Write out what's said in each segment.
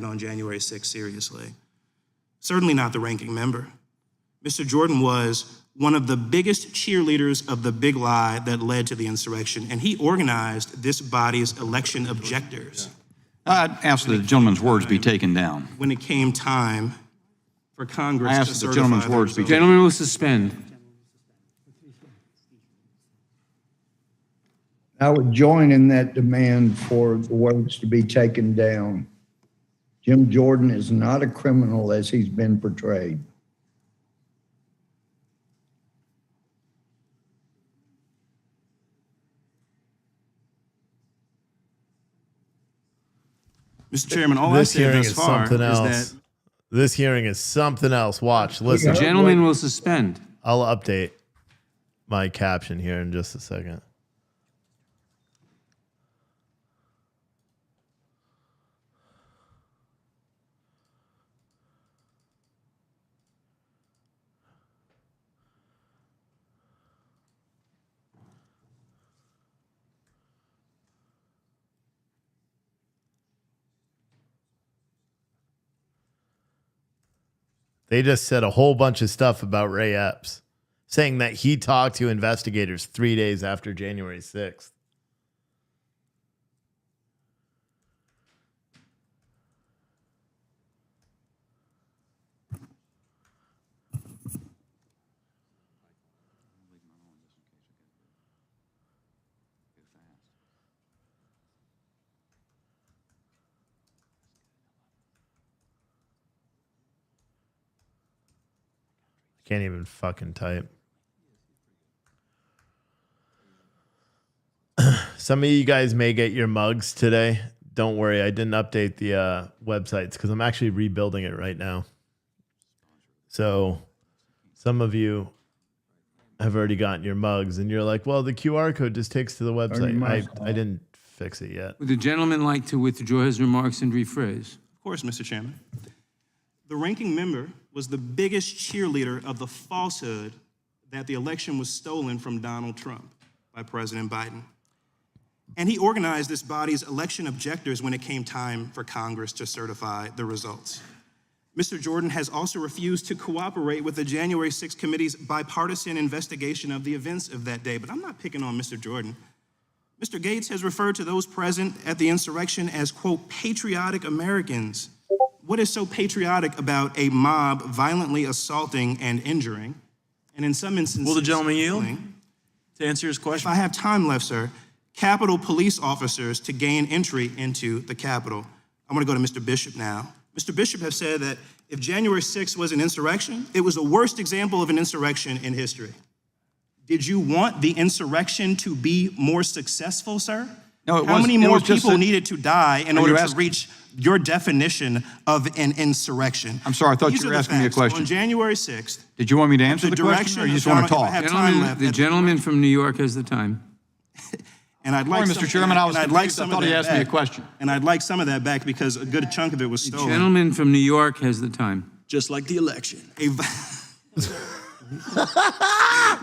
on January 6th seriously. Certainly not the ranking member. Mr. Jordan was one of the biggest cheerleaders of the big lie that led to the insurrection, and he organized this body's election objectors. I'd ask that the gentleman's words be taken down. When it came time for Congress I to ask that the certify gentleman's the words be results. taken. Gentleman will suspend. I would join in that demand for the words to be taken down. Jim Jordan is not a criminal as he's been portrayed. Mr. Chairman, all I This said hearing thus is far something is else. that This hearing is something else. Watch, listen. The gentleman will suspend. I'll update my caption here in just a second. They just said a whole bunch of stuff about Ray Epps, saying that he talked to investigators 3 days after January 6th. Can't even fucking type. Some of you guys may get your mugs today. Don't worry, I didn't update the websites because I'm actually rebuilding it right now. So some of you have already gotten your mugs and you're like, well, the QR code just takes to the website. I didn't fix it yet. Would the gentleman like to withdraw his remarks and rephrase? Of course, Mr. Chairman. The ranking member was the biggest cheerleader of the falsehood that the election was stolen from Donald Trump by President Biden. And he organized this body's election objectors when it came time for Congress to certify the results. Mr. Jordan has also refused to cooperate with the January 6th committee's bipartisan investigation of the events of that day. But I'm not picking on Mr. Jordan. Mr. Gates has referred to those present at the insurrection as, quote, patriotic Americans. What is so patriotic about a mob violently assaulting and injuring, and in some instances, Will the gentleman yield killing, to answer his if question? I have time left, sir, Capitol police officers to gain entry into the Capitol? I'm gonna go to Mr. Bishop now. Mr. Bishop has said that if January 6th was an insurrection, it was the worst example of an insurrection in history. Did you want the insurrection to be more successful, sir? No, it How was- many it more was just people a- needed to die in Are order you to asking- reach your definition of an insurrection? I'm sorry, I thought These you are were the asking me a facts. question. On January 6th, Did you want me to answer the the question direction or you of just want to Donald- if I talk? have time Gentleman, left, the gentleman from New York has the time. and I'd like Sorry, some- Mr. Chairman, I was and I'd like confused. I some thought of he that asked me a back. question. And I'd like some of that back because a good chunk of it was The stolen. gentleman from New York has the time. Just like the election.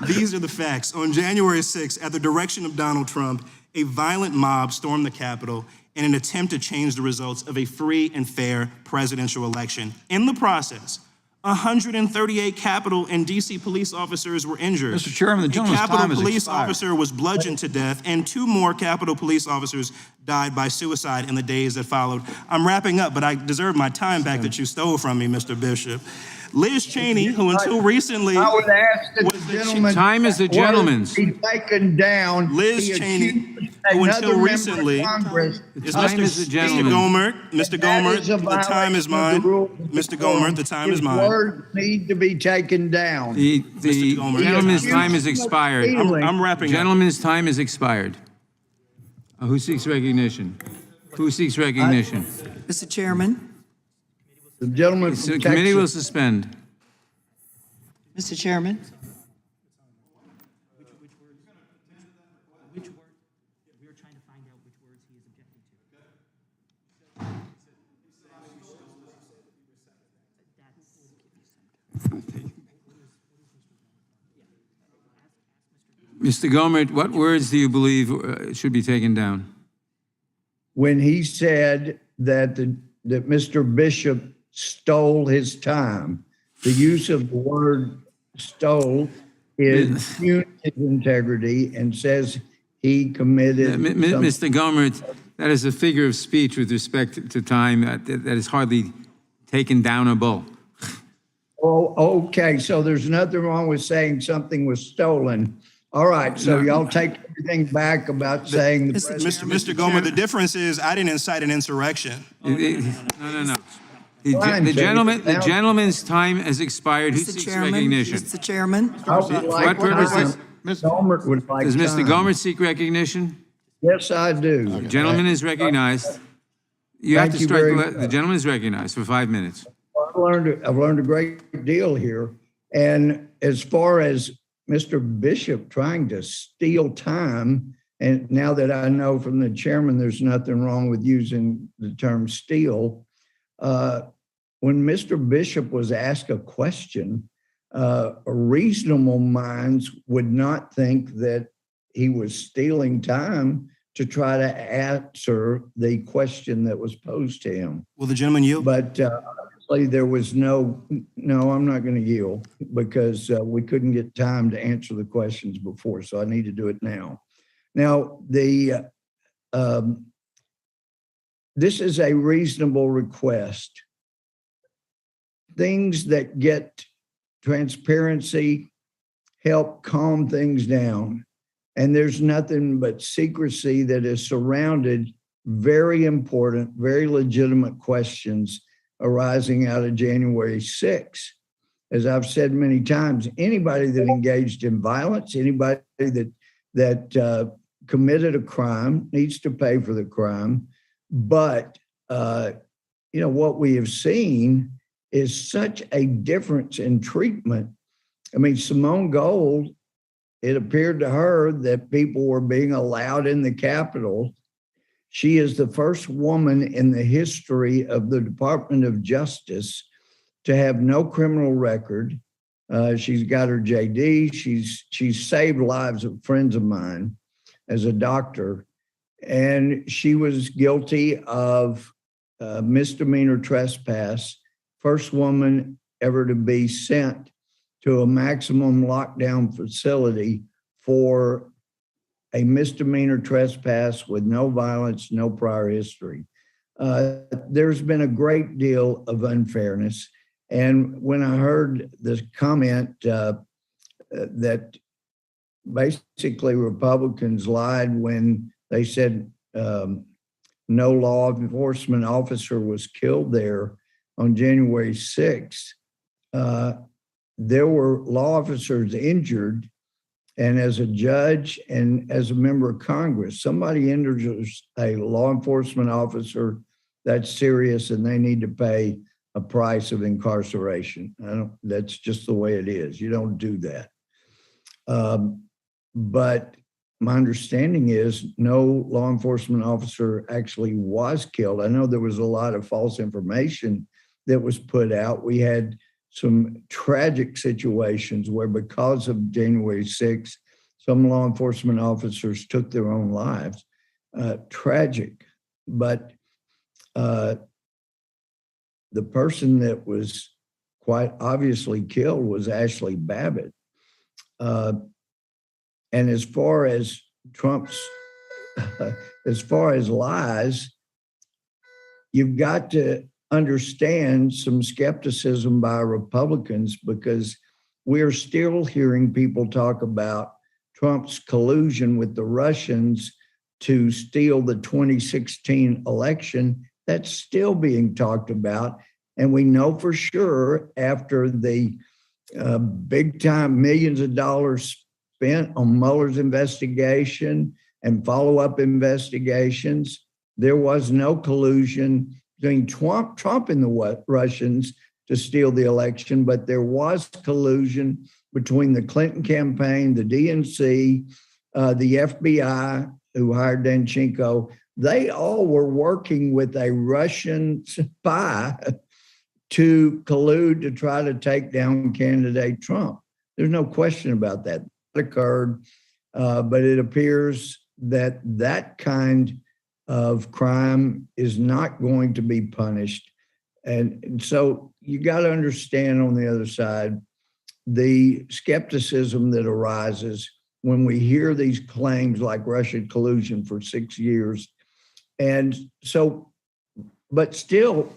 These are the facts. On January 6th, at the direction of Donald Trump, a violent mob stormed the Capitol in an attempt to change the results of a free and fair presidential election. In the process, 138 Capitol and D.C. police officers were injured. Mr. Chairman, the gentleman's A Capitol time has police expired. officer was bludgeoned to death, and 2 more Capitol police officers died by suicide in the days that followed. I'm wrapping up, but I deserve my time back that you stole from me, Mr. Bishop. Liz Cheney, who until recently I would ask that was the the gentleman. Time is the gentleman's. Be taken down. Liz He Cheney, accused who another until member of recently- Congress Is Time Mr. is the Mr. gentleman. Gohmert, Mr. That Gohmert, is a the time is violation of mine. the rules of Mr. decorum. Gohmert, the time His is mine. words need to be taken down. The Gohmert. gentleman's He time is accused of expired. stealing. I'm wrapping up. Gentleman's time is expired. Who seeks recognition? Who seeks recognition? Mr. Chairman, The gentleman The from committee will Texas. suspend. Mr. Chairman, Mr. Gohmert, what words do you believe should be taken down? When he said that the that Mr. Bishop stole his time. The use of the word stole impugns his integrity and says he committed something. Mr. Gomer, that is a figure of speech with respect to time that is hardly taken downable. Oh, okay, so there's nothing wrong with saying something was stolen. All right, so y'all take everything back about saying the president. Mr. Gomer, the difference is I didn't incite an insurrection. No. Fine, The so gentleman's time has expired. Who Mr. seeks Chairman, recognition? Mr. Chairman, I would like What purpose time. Gomer would like Does Mr. time. Gomer seek recognition? Yes, I do. The gentleman is recognized. You have Thank to you strike, very the gentleman is recognized for 5 minutes. I've learned a great deal here. And as far as Mr. Bishop trying to steal time, and now that I know from the chairman, there's nothing wrong with using the term steal. When Mr. Bishop was asked a question, reasonable minds would not think that he was stealing time to try to answer the question that was posed to him. Will the gentleman yield? But obviously there was no, I'm not going to yield because we couldn't get time to answer the questions before, so I need to do it now. Now, this is a reasonable request. Things that get transparency help calm things down. And there's nothing but secrecy that has surrounded very important, very legitimate questions arising out of January 6th. As I've said many times, anybody that engaged in violence, anybody that committed a crime needs to pay for the crime. But, what we have seen is such a difference in treatment. I mean, Simone Gold, it appeared to her that people were being allowed in the Capitol. She is the first woman in the history of the Department of Justice to have no criminal record. She's got her JD. She's saved lives of friends of mine as a doctor. And she was guilty of misdemeanor trespass, first woman ever to be sent to a maximum lockdown facility for a misdemeanor trespass with no violence, no prior history. There's been a great deal of unfairness. And when I heard the comment that basically Republicans lied when they said no law enforcement officer was killed there on January 6th, there were law officers injured. And as a judge and as a member of Congress, somebody injures a law enforcement officer, that's serious and they need to pay a price of incarceration. That's just the way it is. You don't do that. But my understanding is no law enforcement officer actually was killed. I know there was a lot of false information that was put out. We had some tragic situations where because of January 6th, some law enforcement officers took their own lives. Tragic. But the person that was quite obviously killed was Ashley Babbitt. And as far as Trump's, as far as lies, you've got to understand some skepticism by Republicans because we're still hearing people talk about Trump's collusion with the Russians to steal the 2016 election. That's still being talked about. And we know for sure after the big time millions of dollars spent on Mueller's investigation and follow-up investigations, there was no collusion between Trump and the Russians to steal the election, but there was collusion between the Clinton campaign, the DNC, the FBI, who hired Danchenko. They all were working with a Russian spy to collude to try to take down candidate Trump. There's no question about that. That occurred, but it appears that that kind of crime is not going to be punished. And so you got to understand on the other side, the skepticism that arises when we hear these claims like Russian collusion for 6 years. And so, but still,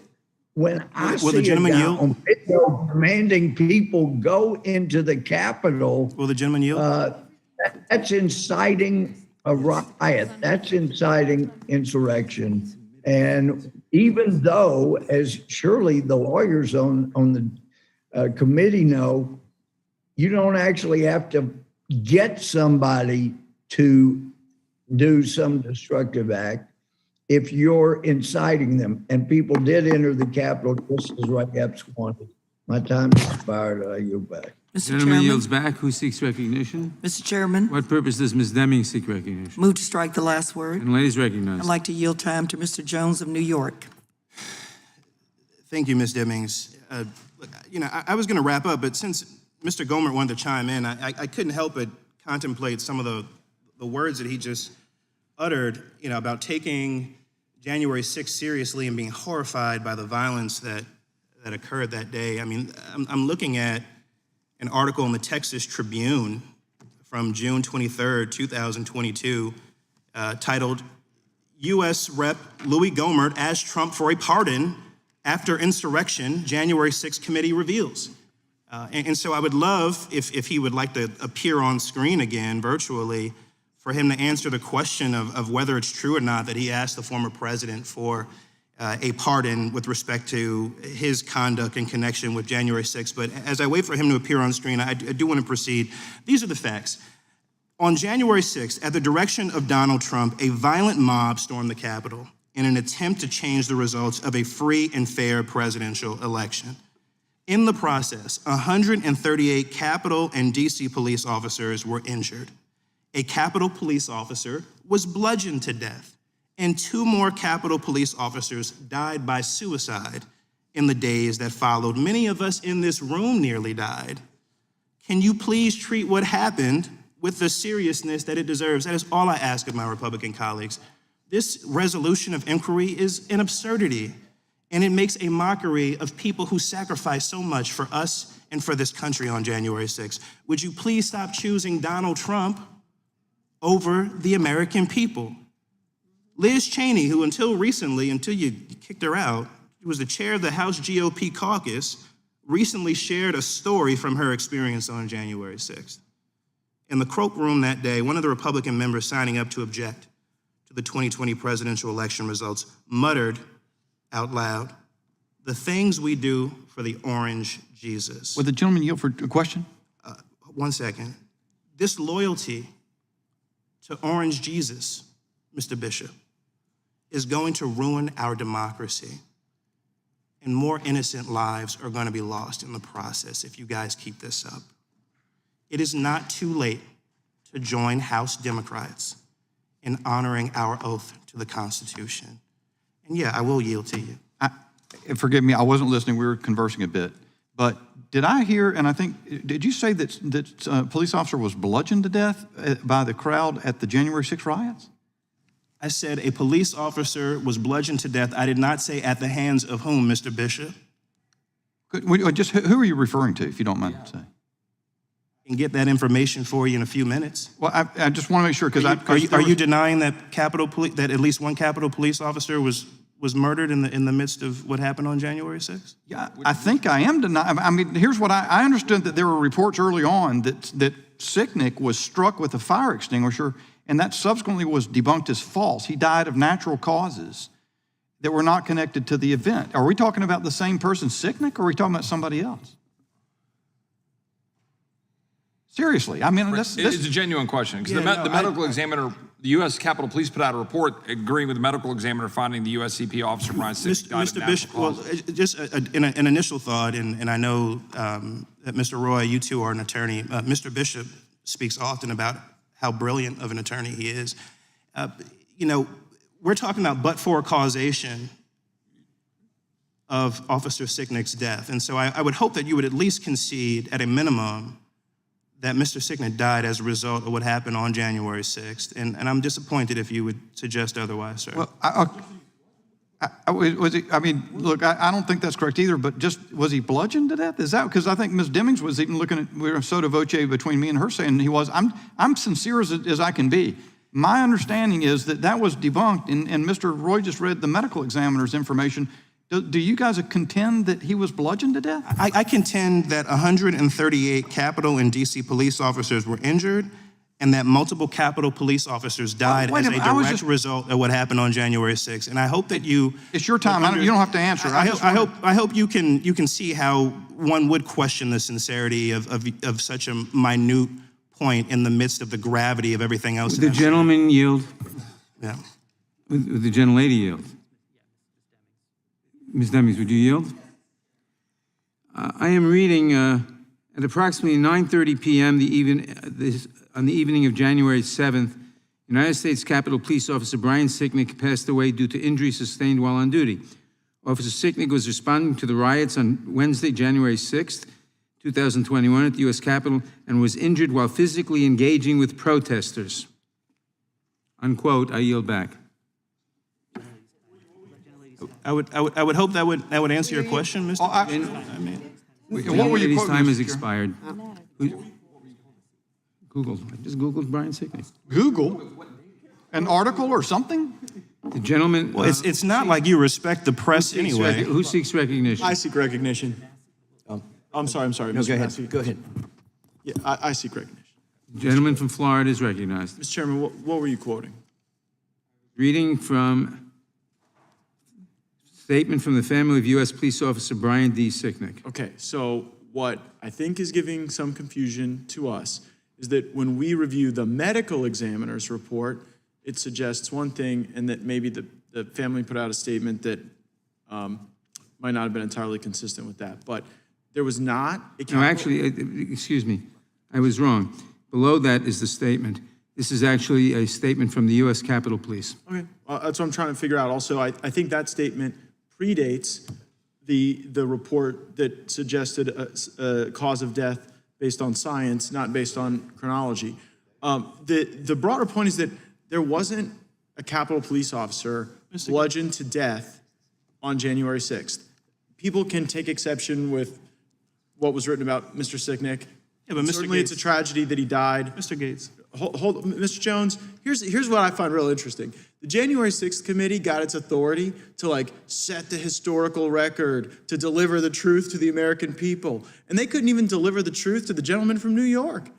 when I Will the see a gentleman guy yield? on video demanding people go into the Capitol, Will the gentleman yield? that's inciting a riot. That's inciting insurrection. And even though, as surely the lawyers on the committee know, you don't actually have to get somebody to do some destructive act if you're inciting them. And people did enter the Capitol just as Ray Epps wanted. My time expired. I yield back. Mr. Gentleman Chairman, yields back. Who seeks recognition? Mr. Chairman, What purpose does Ms. Deming seek recognition? move to strike the last word. And ladies recognized. I'd like to yield time to Mr. Jones of New York. Thank you, Ms. Demings. I was going to wrap up, but since Mr. Gohmert wanted to chime in, I couldn't help but contemplate some of the words that he just uttered, about taking January 6th seriously and being horrified by the violence that occurred that day. I mean, I'm looking at an article in the Texas Tribune from June 23rd, 2022, titled, U.S. Rep. Louis Gohmert asks Trump for a pardon after insurrection, January 6th committee reveals. And so I would love, if he would like to appear on screen again virtually, for him to answer the question of whether it's true or not that he asked the former president for a pardon with respect to his conduct in connection with January 6th. But as I wait for him to appear on screen, I do want to proceed. These are the facts. On January 6th, at the direction of Donald Trump, a violent mob stormed the Capitol in an attempt to change the results of a free and fair presidential election. In the process, 138 Capitol and DC police officers were injured. A Capitol police officer was bludgeoned to death, and 2 more Capitol police officers died by suicide in the days that followed. Many of us in this room nearly died. Can you please treat what happened with the seriousness that it deserves? That is all I ask of my Republican colleagues. This resolution of inquiry is an absurdity, and it makes a mockery of people who sacrificed so much for us and for this country on January 6th. Would you please stop choosing Donald Trump over the American people? Liz Cheney, who until recently, until you kicked her out, was the chair of the House GOP caucus, recently shared a story from her experience on January 6th. In the cloakroom that day, one of the Republican members signing up to object to the 2020 presidential election results muttered out loud, "The things we do for the orange Jesus." Would the gentleman yield for a question? 1 second. This loyalty to orange Jesus, Mr. Bishop, is going to ruin our democracy. And more innocent lives are going to be lost in the process if you guys keep this up. It is not too late to join House Democrats in honoring our oath to the Constitution. And yeah, I will yield to you. Forgive me, I wasn't listening. We were conversing a bit. But did I hear, and I think, did you say that a police officer was bludgeoned to death by the crowd at the January 6th riots? I said a police officer was bludgeoned to death. I did not say at the hands of whom, Mr. Bishop. Just who are you referring to, if you don't mind saying? I can get that information for you in a few minutes. Well, I just want to make sure, because Are you denying that that at least one Capitol police officer was murdered in the midst of what happened on January 6th? Yeah, I think I am denying. I mean, here's what I understood, that there were reports early on that Sicknick was struck with a fire extinguisher, and that subsequently was debunked as false. He died of natural causes that were not connected to the event. Are we talking about the same person, Sicknick, or are we talking about somebody else? Seriously, I mean, It's a genuine question, because the medical examiner, the U.S. Capitol Police put out a report agreeing with the medical examiner finding the USCP officer Brian Sicknick died of Mr. natural Bishop, causes. well, just an initial thought, and I know that Mr. Roy, you two are an attorney. Mr. Bishop speaks often about how brilliant of an attorney he is. We're talking about but-for causation of Officer Sicknick's death. And so I would hope that you would at least concede, at a minimum, that Mr. Sicknick died as a result of what happened on January 6th, and I'm disappointed if you would suggest otherwise, sir. Well, look, I don't think that's correct either, but just, was he bludgeoned to death? Is that, because I think Ms. Demings was even looking at, we were sotto voce between me and her saying he was. I'm sincere as I can be. My understanding is that was debunked, and Mr. Roy just read the medical examiner's information. Do you guys contend that he was bludgeoned to death? I contend that 138 Capitol and DC police officers were injured and that multiple Capitol police officers died Wait as a a minute, I was direct just- result of what happened on January 6th. And I hope that you... It's your time. You don't have to answer. I hope you can see how one would question the sincerity of such a minute point in the midst of the gravity of everything else. Would the gentleman yield? Yeah. Would the gentlelady yield? Ms. Demings, would you yield? I am reading at approximately 9:30 p.m. on the evening of January 7th, United States Capitol Police Officer Brian Sicknick passed away due to injuries sustained while on duty. Officer Sicknick was responding to the riots on Wednesday, January 6th, 2021 at the U.S. Capitol and was injured while physically engaging with protesters. Unquote, I yield back. I would hope that would answer your question, Mr. What were you His quoting, time Mr. has Chair? expired. Google. I just Googled Brian Sicknick. Google? An article or something? The gentleman. Well, it's not like you respect the press anyway. Who seeks recognition? I seek recognition. I'm sorry, Mr. Massey. Go ahead. Yeah, I seek recognition. Gentleman from Florida is recognized. Mr. Chairman, what were you quoting? Reading from statement from the family of U.S. Police Officer Brian D. Sicknick. Okay, so what I think is giving some confusion to us is that when we review the medical examiner's report, it suggests one thing, and that maybe the family put out a statement that might not have been entirely consistent with that. But there was not a No, actually, excuse me, I was wrong. Below that is the statement. This is actually a statement from the U.S. Capitol Police. Okay, that's what I'm trying to figure out. Also, I think that statement predates the report that suggested a cause of death based on science, not based on chronology. The broader point is that there wasn't a Capitol police officer bludgeoned to death on January 6th. People can take exception with what was written about Mr. Sicknick. Yeah, but Mr. Certainly, it's a tragedy that he died. Mr. Gates. Hold, Mr. Jones, here's what I find real interesting. The January 6th committee got its authority to set the historical record, to deliver the truth to the American people. And they couldn't even deliver the truth to the gentleman from New York.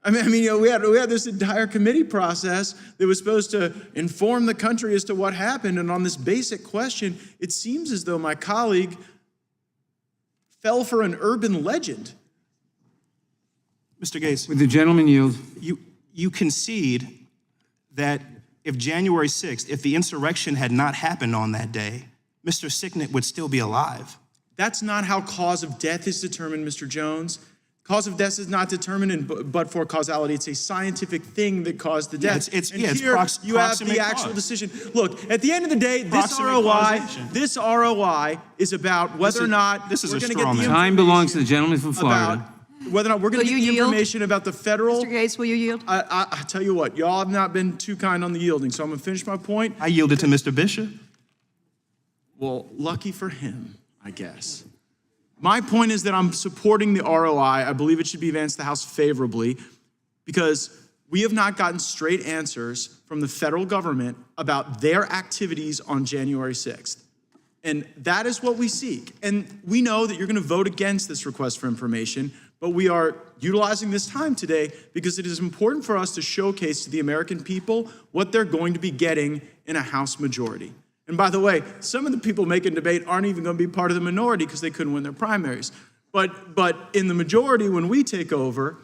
I mean, we had this entire committee process that was supposed to inform the country as to what happened. And on this basic question, it seems as though my colleague fell for an urban legend. Mr. Gates, Would the gentleman yield? you concede that if January 6th, if the insurrection had not happened on that day, Mr. Sicknick would still be alive. That's not how cause of death is determined, Mr. Jones. Cause of death is not determined in but for causality. It's a scientific thing that caused the death. it's and it's here you have proximate the actual cause. decision. Look, at the end of the day, Proximate causation. this ROI is about whether or not this is we're a going to straw get the man. Time belongs to the gentleman from about Florida. whether or not we're going to Will get the you yield? information about the federal. Mr. Gates, will you yield? I tell you what, y'all have not been too kind on the yielding, so I'm going to finish my point. I yielded to Mr. Bishop. Well, lucky for him, I guess. My point is that I'm supporting the ROI. I believe it should be advanced to the House favorably because we have not gotten straight answers from the federal government about their activities on January 6th. And that is what we seek. And we know that you're going to vote against this request for information, but we are utilizing this time today because it is important for us to showcase to the American people what they're going to be getting in a House majority. And by the way, some of the people making debate aren't even going to be part of the minority because they couldn't win their primaries. But in the majority, when we take over,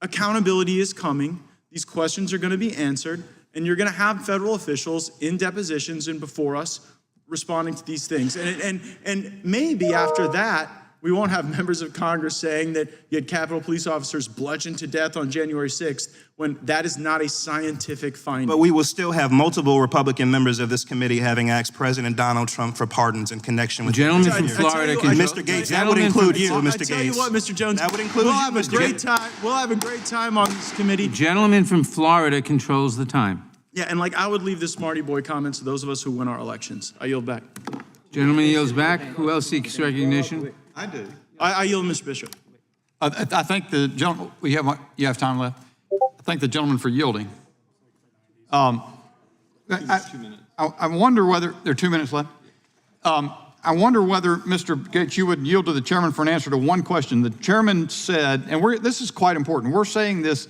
accountability is coming. These questions are going to be answered, and you're going to have federal officials in depositions and before us responding to these things. And maybe after that, We won't have members of Congress saying that you had Capitol Police officers bludgeoned to death on January 6th when that is not a scientific finding. But we will still have multiple Republican members of this committee having asked President Donald Trump for pardons in connection with Gentleman from I tell Florida you- controls. Mr. Gates, that would include you, Mr. I tell you Gates. what, Mr. Jones, That would include we'll you, have a Mr. great Gates. time. We'll have a great time on this committee. Gentleman from Florida controls the time. Yeah, and like I would leave the Smarty Boy comments to those of us who win our elections. I yield back. Gentleman yields back. Who else seeks recognition? I do. I yield, Mr. Bishop. I think the gentleman, you have time left? I thank the gentleman for yielding. I wonder whether, there are 2 minutes left. I wonder whether, Mr. Gates, you would yield to the chairman for an answer to one question. The chairman said, and this is quite important, we're saying this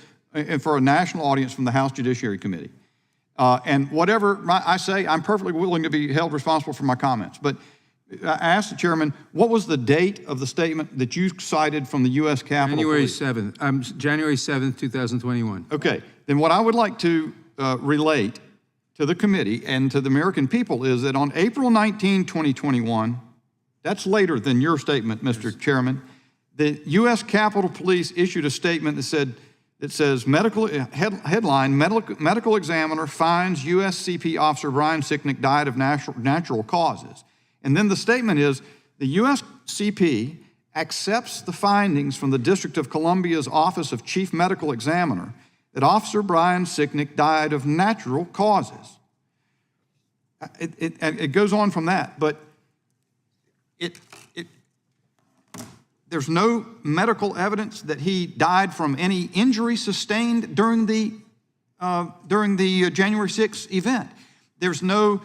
for a national audience from the House Judiciary Committee. And whatever I say, I'm perfectly willing to be held responsible for my comments. But I asked the chairman, what was the date of the statement that you cited from the U.S. Capitol January Police? 7th, January 7th, 2021. Okay, then what I would like to relate to the committee and to the American people is that on April 19, 2021, that's later than your statement, Mr. Chairman, the U.S. Capitol Police issued a statement that says, headline, medical examiner finds USCP Officer Brian Sicknick died of natural causes. And then the statement is, the USCP accepts the findings from the District of Columbia's Office of Chief Medical Examiner that Officer Brian Sicknick died of natural causes. It goes on from that, but there's no medical evidence that he died from any injury sustained during the January 6th event. There's no,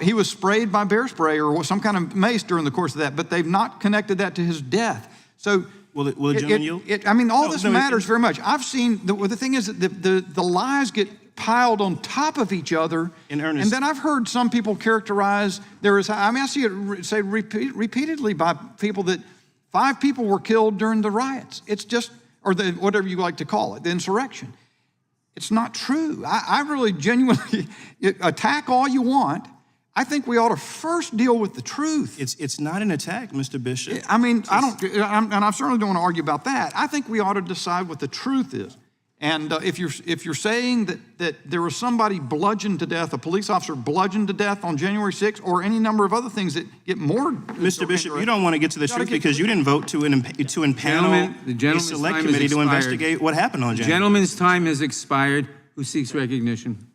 he was sprayed by bear spray or some kind of mace during the course of that, but they've not connected that to his death. So Will the gentleman yield? I mean, all No, this no, matters very much. I've seen, the thing is that the lies get piled on top of each other. In earnest. And then I've heard some people characterize, I see it say repeatedly by people that 5 people were killed during the riots. It's just, or whatever you like to call it, the insurrection. It's not true. I really genuinely, attack all you want. I think we ought to first deal with the truth. It's not an attack, Mr. Bishop. I mean, and I certainly don't want to argue about that. I think we ought to decide what the truth is. And if you're saying that there was somebody bludgeoned to death, a police officer bludgeoned to death on January 6th, or any number of other things that get more. Mr. Bishop, you don't want to get to the truth because you didn't vote to impanel The a gentleman's select time committee has to expired. investigate what happened on January. Gentleman's time has expired. Who seeks recognition?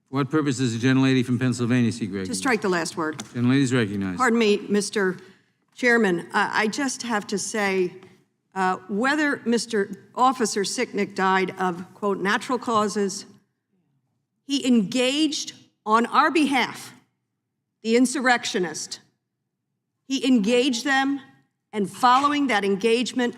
For what purpose does the gentlelady from Pennsylvania seek recognition? To strike the last word. Gentlelady is recognized. Pardon me, Mr. Chairman, I just have to say, whether Mr. Officer Sicknick died of, quote, natural causes, he engaged on our behalf, the insurrectionist. He engaged them, and following that engagement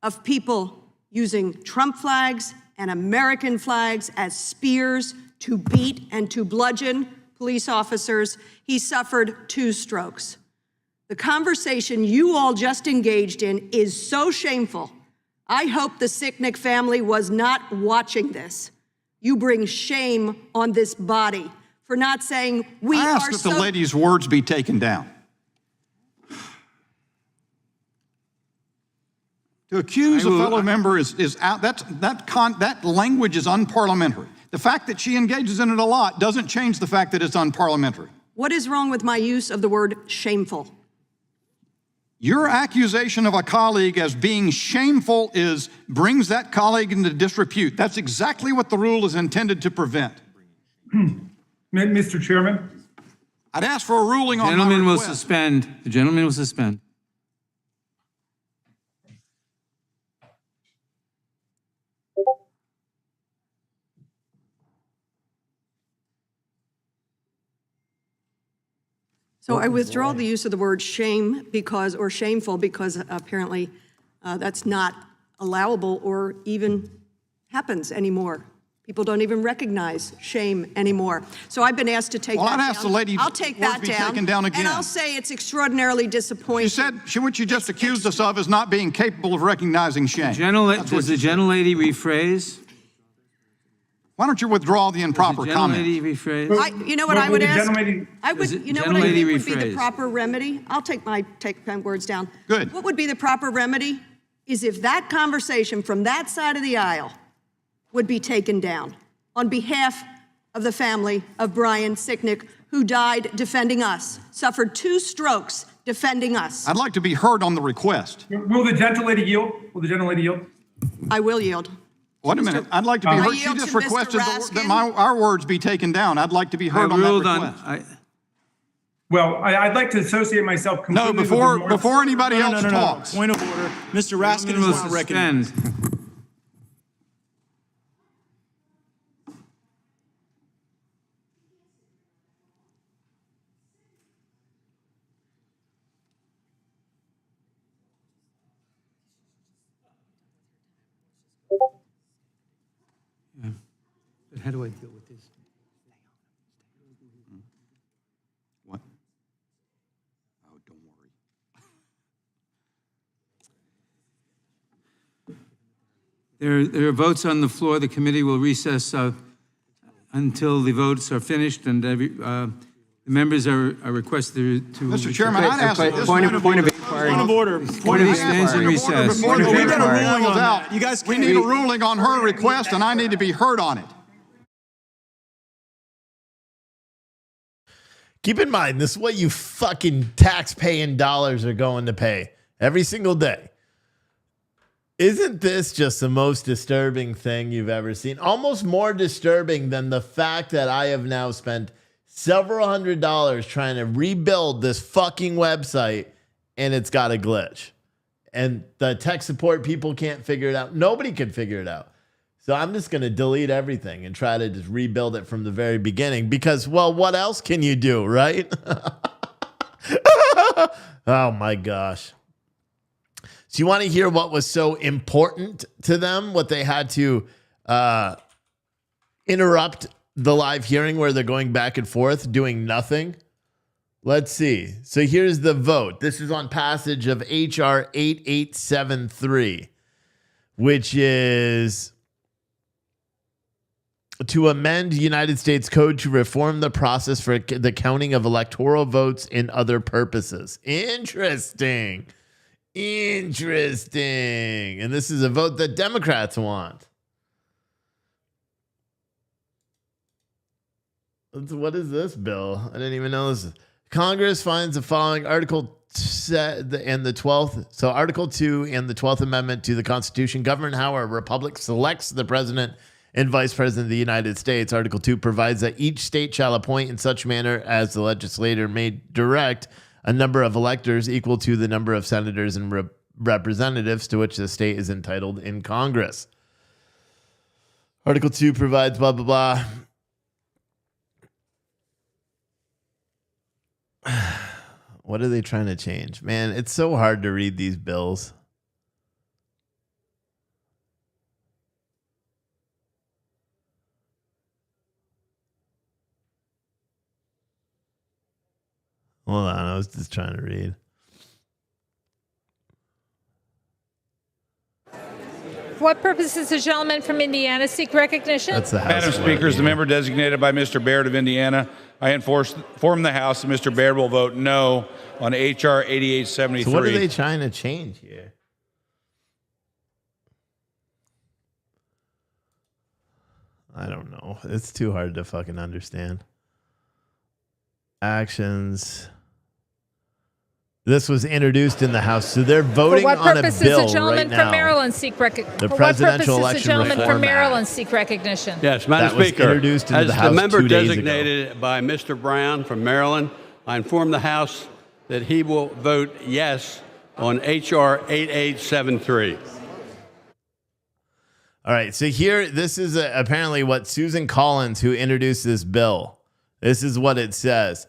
of people using Trump flags and American flags as spears to beat and to bludgeon police officers, he suffered 2 strokes. The conversation you all just engaged in is so shameful. I hope the Sicknick family was not watching this. You bring shame on this body for not saying we I are ask that so. the lady's words be taken down. To accuse a fellow member is out. That language is unparliamentary. The fact that she engages in it a lot doesn't change the fact that it's unparliamentary. What is wrong with my use of the word shameful? Your accusation of a colleague as being shameful brings that colleague into disrepute. That's exactly what the rule is intended to prevent. Mr. Chairman, I'd ask for a ruling on my Gentleman will request. suspend. The gentleman will suspend. So I withdraw the use of the word shame or shameful because apparently that's not allowable or even happens anymore. People don't even recognize shame anymore. So I've been asked to take Well, that I'd down. ask the lady I'll take words that be down. taken down again. And I'll say it's extraordinarily disappointing. You said what you just accused us of is not being capable of recognizing shame. Does the gentlelady rephrase? Why don't you withdraw the improper comment? Gentlelady rephrase? You know what I would ask? I would, Does it- you know what I gentlelady think would be the rephrase. proper remedy? I'll take my words down. Good. What would be the proper remedy is if that conversation from that side of the aisle would be taken down on behalf of the family of Brian Sicknick, who died defending us, suffered 2 strokes defending us. I'd like to be heard on the request. Will the gentlelady yield? Will the gentlelady yield? I will yield. Wait a minute. I'd like to be I heard. She yield just to Mr. requested Raskin. our words be taken down. I'd like to be I heard on that ruled request. on, Well, I'd like to associate myself completely No, with the remarks. before anybody else talks. Point of order. Mr. Raskin will is not recognized. suspend. Yeah. But how do I deal with this? What? Oh, don't worry. There are votes on the floor. The committee will recess until the votes are finished, and the members are requested to. Mr. Chairman, I'd ask that this Point of order. Committee stands in recess. Before the We meeting got a ruling on goes that. out, You guys we can't- need a ruling on her request, and I need to be heard on it. Keep in mind, this is what you fucking tax-paying dollars are going to pay every single day. Isn't this just the most disturbing thing you've ever seen? Almost more disturbing than the fact that I have now spent several $100s trying to rebuild this fucking website and it's got a glitch. And the tech support people can't figure it out. Nobody can figure it out. So I'm just going to delete everything and try to just rebuild it from the very beginning because, well, what else can you do, right? Oh my gosh. So you want to hear what was so important to them, what they had to interrupt the live hearing where they're going back and forth, doing nothing? Let's see. So here's the vote. This is on passage of H.R. 8873, which is to amend United States Code to reform the process for the counting of electoral votes and other purposes. Interesting. Interesting. And this is a vote that Democrats want. What is this bill? I didn't even know this. Congress finds the following Article and the 12th. So Article 2 and the 12th Amendment to the Constitution govern how a republic selects the president and vice president of the United States. Article 2 provides that each state shall appoint in such manner as the legislator may direct a number of electors equal to the number of senators and representatives to which the state is entitled in Congress. Article 2 provides blah, blah, blah. What are they trying to change? Man, it's so hard to read these bills. Hold on, I was just trying to read. For what purpose does the gentleman from Indiana seek recognition? That's the House. Madam Speaker, as the member designated by Mr. Baird of Indiana, I inform the House that Mr. Baird will vote no on H.R. 8873. So what are they trying to change here? I don't know. It's too hard to fucking understand. Actions. This was introduced in the House, so they're For voting what on a purpose bill does the gentleman right from now. Maryland seek recognition? The For what purpose presidential does the election gentleman reform from act. Maryland seek recognition? Yes, Madam That was Speaker, introduced into as the House member 2 days ago. designated by Mr. Brown from Maryland, I inform the House that he will vote yes on H.R. 8873. All right, so here, this is apparently what Susan Collins, who introduced this bill, this is what it says.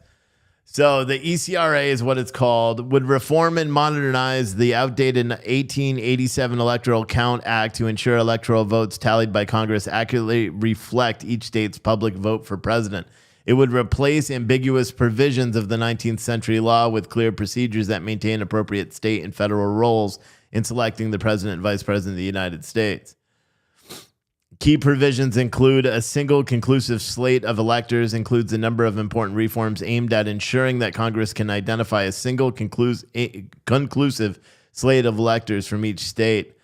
So the ECRA is what it's called, would reform and modernize the outdated 1887 Electoral Count Act to ensure electoral votes tallied by Congress accurately reflect each state's public vote for president. It would replace ambiguous provisions of the 19th century law with clear procedures that maintain appropriate state and federal roles in selecting the president and vice president of the United States. Key provisions include a single conclusive slate of electors, includes a number of important reforms aimed at ensuring that Congress can identify a single conclusive slate of electors from each state,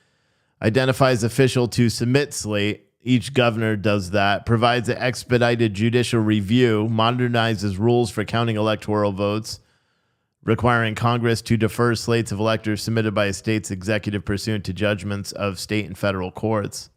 identifies official to submit slate. Each governor does that, provides an expedited judicial review, modernizes rules for counting electoral votes, requiring Congress to defer slates of electors submitted by a state's executive pursuant to judgments of state and federal courts.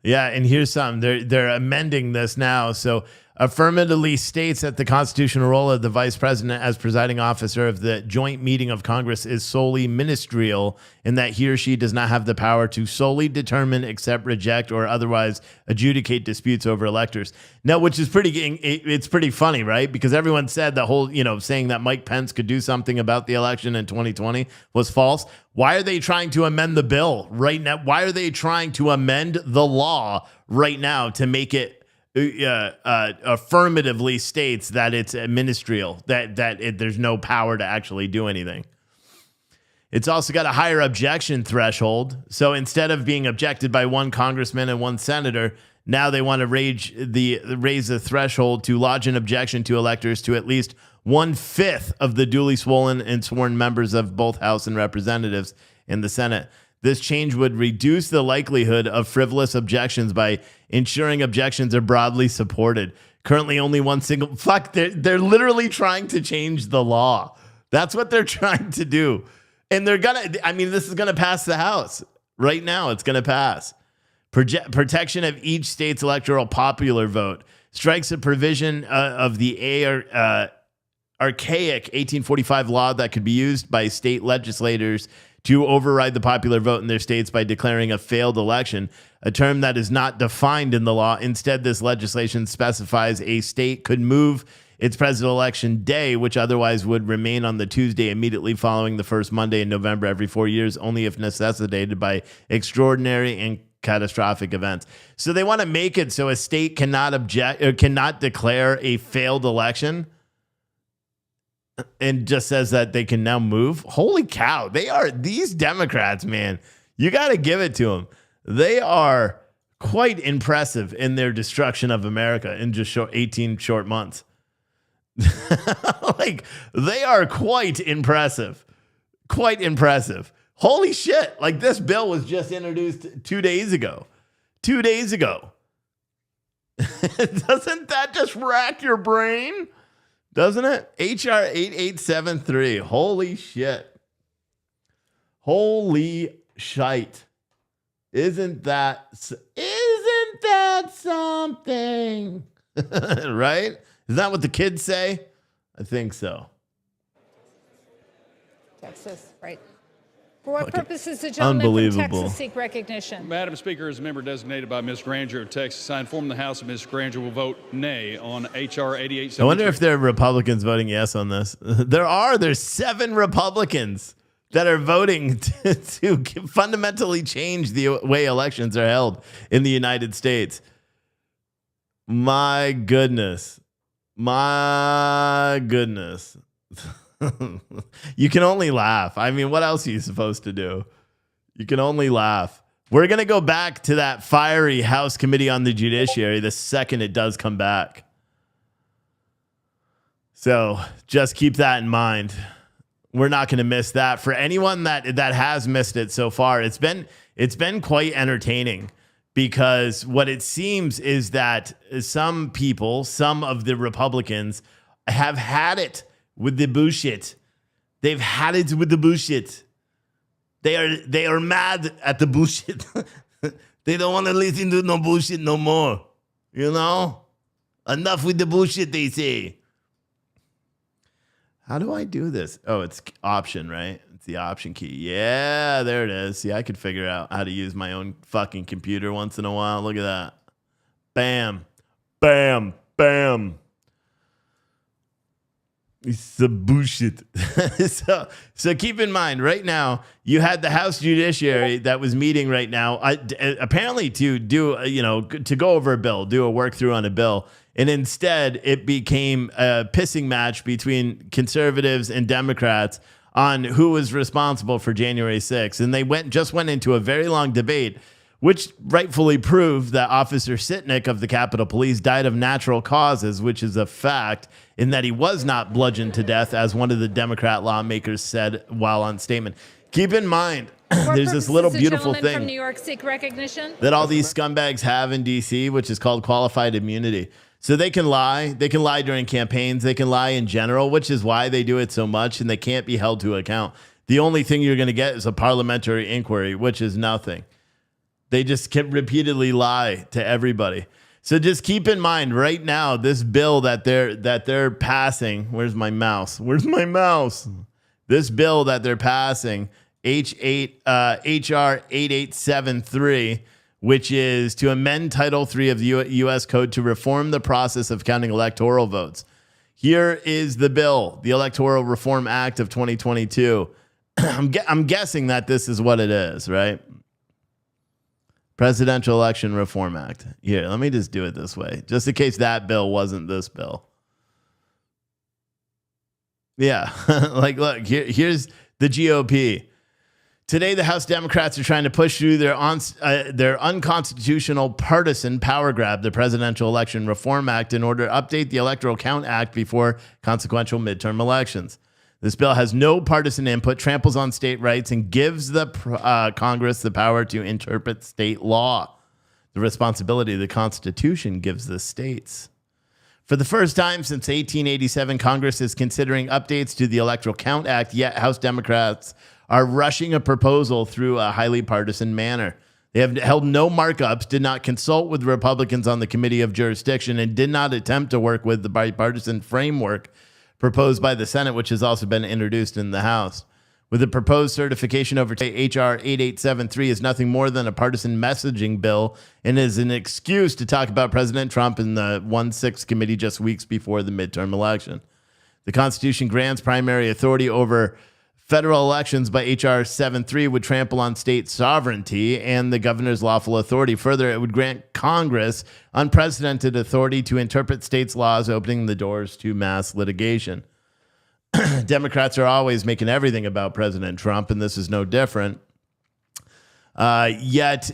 Yeah, and here's something. They're amending this now. So affirmatively states that the constitutional role of the vice president as presiding officer of the joint meeting of Congress is solely ministerial, in that he or she does not have the power to solely determine, accept, reject, or otherwise adjudicate disputes over electors. Now, which is it's pretty funny, right? Because everyone said the whole, saying that Mike Pence could do something about the election in 2020 was false. Why are they trying to amend the bill right now? Why are they trying to amend the law right now to make it affirmatively states that it's ministerial, that there's no power to actually do anything? It's also got a higher objection threshold. So instead of being objected by one congressman and one senator, now they want to raise the threshold to lodge an objection to electors to at least 1/5 of the duly sworn and sworn members of both House and Representatives in the Senate. This change would reduce the likelihood of frivolous objections by ensuring objections are broadly supported. Currently, only one single... They're literally trying to change the law. That's what they're trying to do. And this is going to pass the House. Right now, it's going to pass. Protection of each state's electoral popular vote strikes a provision of the archaic 1845 law that could be used by state legislators to override the popular vote in their states by declaring a failed election, a term that is not defined in the law. Instead, this legislation specifies a state could move its presidential election day, which otherwise would remain on the Tuesday immediately following the first Monday in November every 4 years, only if necessitated by extraordinary and catastrophic events. So they want to make it so a state cannot declare a failed election and just says that they can now move. Holy cow. These Democrats, man, you got to give it to them. They are quite impressive in their destruction of America in just 18 short months. They are quite impressive. Quite impressive. Holy shit. This bill was just introduced 2 days ago. 2 days ago. Doesn't that just rack your brain? Doesn't it? HR 8873. Holy shit. Holy shite. Isn't that something? Right? Is that what the kids say? I think so. Texas, right. For what purpose does the gentleman from Texas seek recognition? Madam Speaker, as a member designated by Ms. Granger of Texas, I inform the House that Ms. Granger will vote nay on H.R. 8873. I wonder if there are Republicans voting yes on this. There's 7 Republicans that are voting to fundamentally change the way elections are held in the United States. My goodness. My goodness. You can only laugh. I mean, what else are you supposed to do? You can only laugh. We're going to go back to that fiery House Committee on the Judiciary the second it does come back. So just keep that in mind. We're not going to miss that. For anyone that has missed it so far, it's been quite entertaining, because what it seems is that some people, some of the Republicans, have had it with the bullshit. They've had it with the bullshit. They are mad at the bullshit. They don't want to listen to no bullshit no more. Enough with the bullshit, they say. How do I do this? Oh, it's option, right? It's the option key. Yeah, there it is. See, I could figure out how to use my own fucking computer once in a while. Look at that. Bam. Bam. Bam. It's the bullshit. so keep in mind, right now, you had the House Judiciary that was meeting right now, apparently to do, to go over a bill, do a work through on a bill. And instead, it became a pissing match between conservatives and Democrats on who was responsible for January 6th. And they just went into a very long debate, which rightfully proved that Officer Sitnik of the Capitol Police died of natural causes, which is a fact, in that he was not bludgeoned to death, as one of the Democrat lawmakers said while on statement. Keep in mind, there's this little beautiful thing from New York seek recognition that all these scumbags have in D.C., which is called qualified immunity. So they can lie. They can lie during campaigns. They can lie in general, which is why they do it so much, and they can't be held to account. The only thing you're going to get is a parliamentary inquiry, which is nothing. They just can repeatedly lie to everybody. So just keep in mind right now, this bill that they're passing. Where's my mouse? This bill that they're passing, HR 8873, which is to amend Title III of the U.S. Code to reform the process of counting electoral votes. Here is the bill, the Electoral Reform Act of 2022. I'm guessing that this is what it is, right? Presidential Election Reform Act. Here, let me just do it this way, just in case that bill wasn't this bill. Yeah, like, look, here's the GOP. Today, the House Democrats are trying to push through their unconstitutional partisan power grab, the Presidential Election Reform Act, in order to update the Electoral Count Act before consequential midterm elections. This bill has no partisan input, tramples on state rights, and gives the Congress the power to interpret state law. The responsibility of the Constitution gives the states. For the first time since 1887, Congress is considering updates to the Electoral Count Act, yet House Democrats are rushing a proposal through a highly partisan manner. They have held no markups, did not consult with Republicans on the Committee of Jurisdiction, and did not attempt to work with the bipartisan framework proposed by the Senate, which has also been introduced in the House. With the proposed certification over HR 8873 is nothing more than a partisan messaging bill and is an excuse to talk about President Trump in the 1-6 committee just weeks before the midterm election. The Constitution grants primary authority over federal elections, but HR 73 would trample on state sovereignty and the governor's lawful authority. Further, it would grant Congress unprecedented authority to interpret states' laws, opening the doors to mass litigation. Democrats are always making everything about President Trump, and this is no different. Yet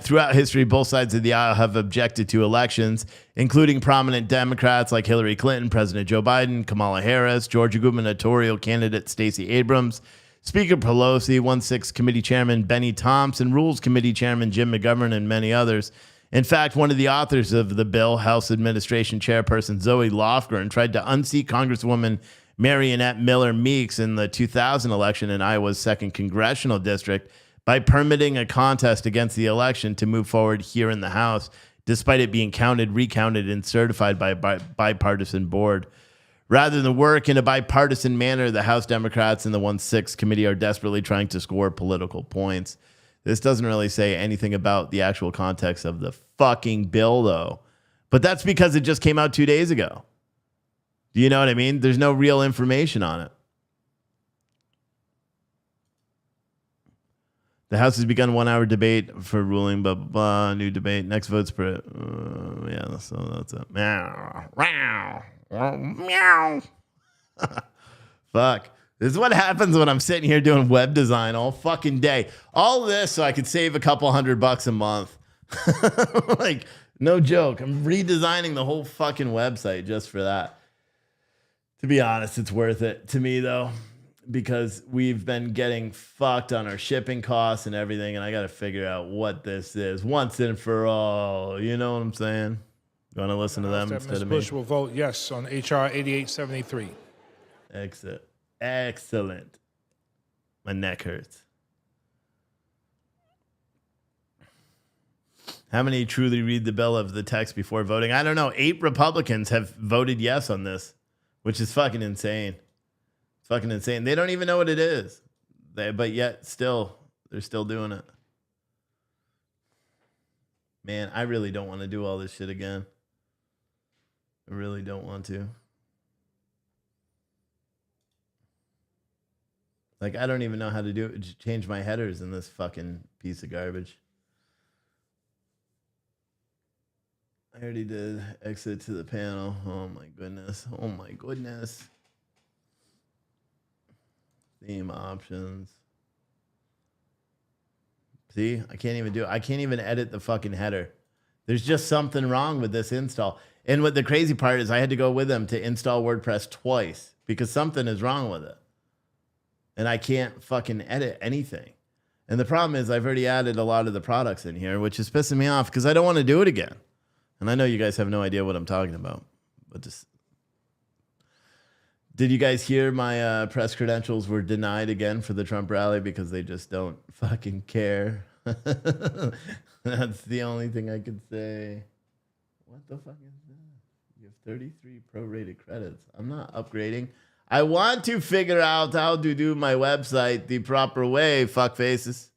throughout history, both sides of the aisle have objected to elections, including prominent Democrats like Hillary Clinton, President Joe Biden, Kamala Harris, Georgia gubernatorial candidate Stacey Abrams, Speaker Pelosi, 1-6 Committee Chairman Benny Thompson, Rules Committee Chairman Jim McGovern, and many others. In fact, one of the authors of the bill, House Administration Chairperson Zoe Lofgren, tried to unseat Congresswoman Marionette Miller Meeks in the 2000 election in Iowa's 2nd Congressional District by permitting a contest against the election to move forward here in the House, despite it being counted, recounted, and certified by a bipartisan board. Rather than work in a bipartisan manner, the House Democrats and the 1-6 committee are desperately trying to score political points. This doesn't really say anything about the actual context of the fucking bill, though. But that's because it just came out 2 days ago. Do you know what I mean? There's no real information on it. The House has begun a 1-hour debate for ruling, blah, blah, blah, new debate. Next vote's for it. Yeah, so that's it. Meow. Meow. Fuck. This is what happens when I'm sitting here doing web design all fucking day. All this so I could save a couple $100 a month. Like, no joke. I'm redesigning the whole fucking website just for that. To be honest, it's worth it to me, though, because we've been getting fucked on our shipping costs and everything, and I got to figure out what this is once and for all. You know what I'm saying? You want to listen to them instead of me? Bush will vote yes on HR 8873. Excellent. My neck hurts. How many truly read the bill of the text before voting? I don't know. 8 Republicans have voted yes on this, which is fucking insane. It's fucking insane. They don't even know what it is. But yet still, they're still doing it. Man, I really don't want to do all this shit again. I really don't want to. Like, I don't even know how to do it. Change my headers in this fucking piece of garbage. I already did exit to the panel. Oh my goodness. Oh my goodness. Theme options. See, I can't even do it. I can't even edit the fucking header. There's just something wrong with this install. And what the crazy part is, I had to go with them to install WordPress twice because something is wrong with it. And I can't fucking edit anything. And the problem is I've already added a lot of the products in here, which is pissing me off because I don't want to do it again. And I know you guys have no idea what I'm talking about. But just... Did you guys hear my press credentials were denied again for the Trump rally because they just don't fucking care? That's the only thing I could say. What the fuck is that? You have 33 prorated credits. I'm not upgrading. I want to figure out how to do my website the proper way, fuckfaces.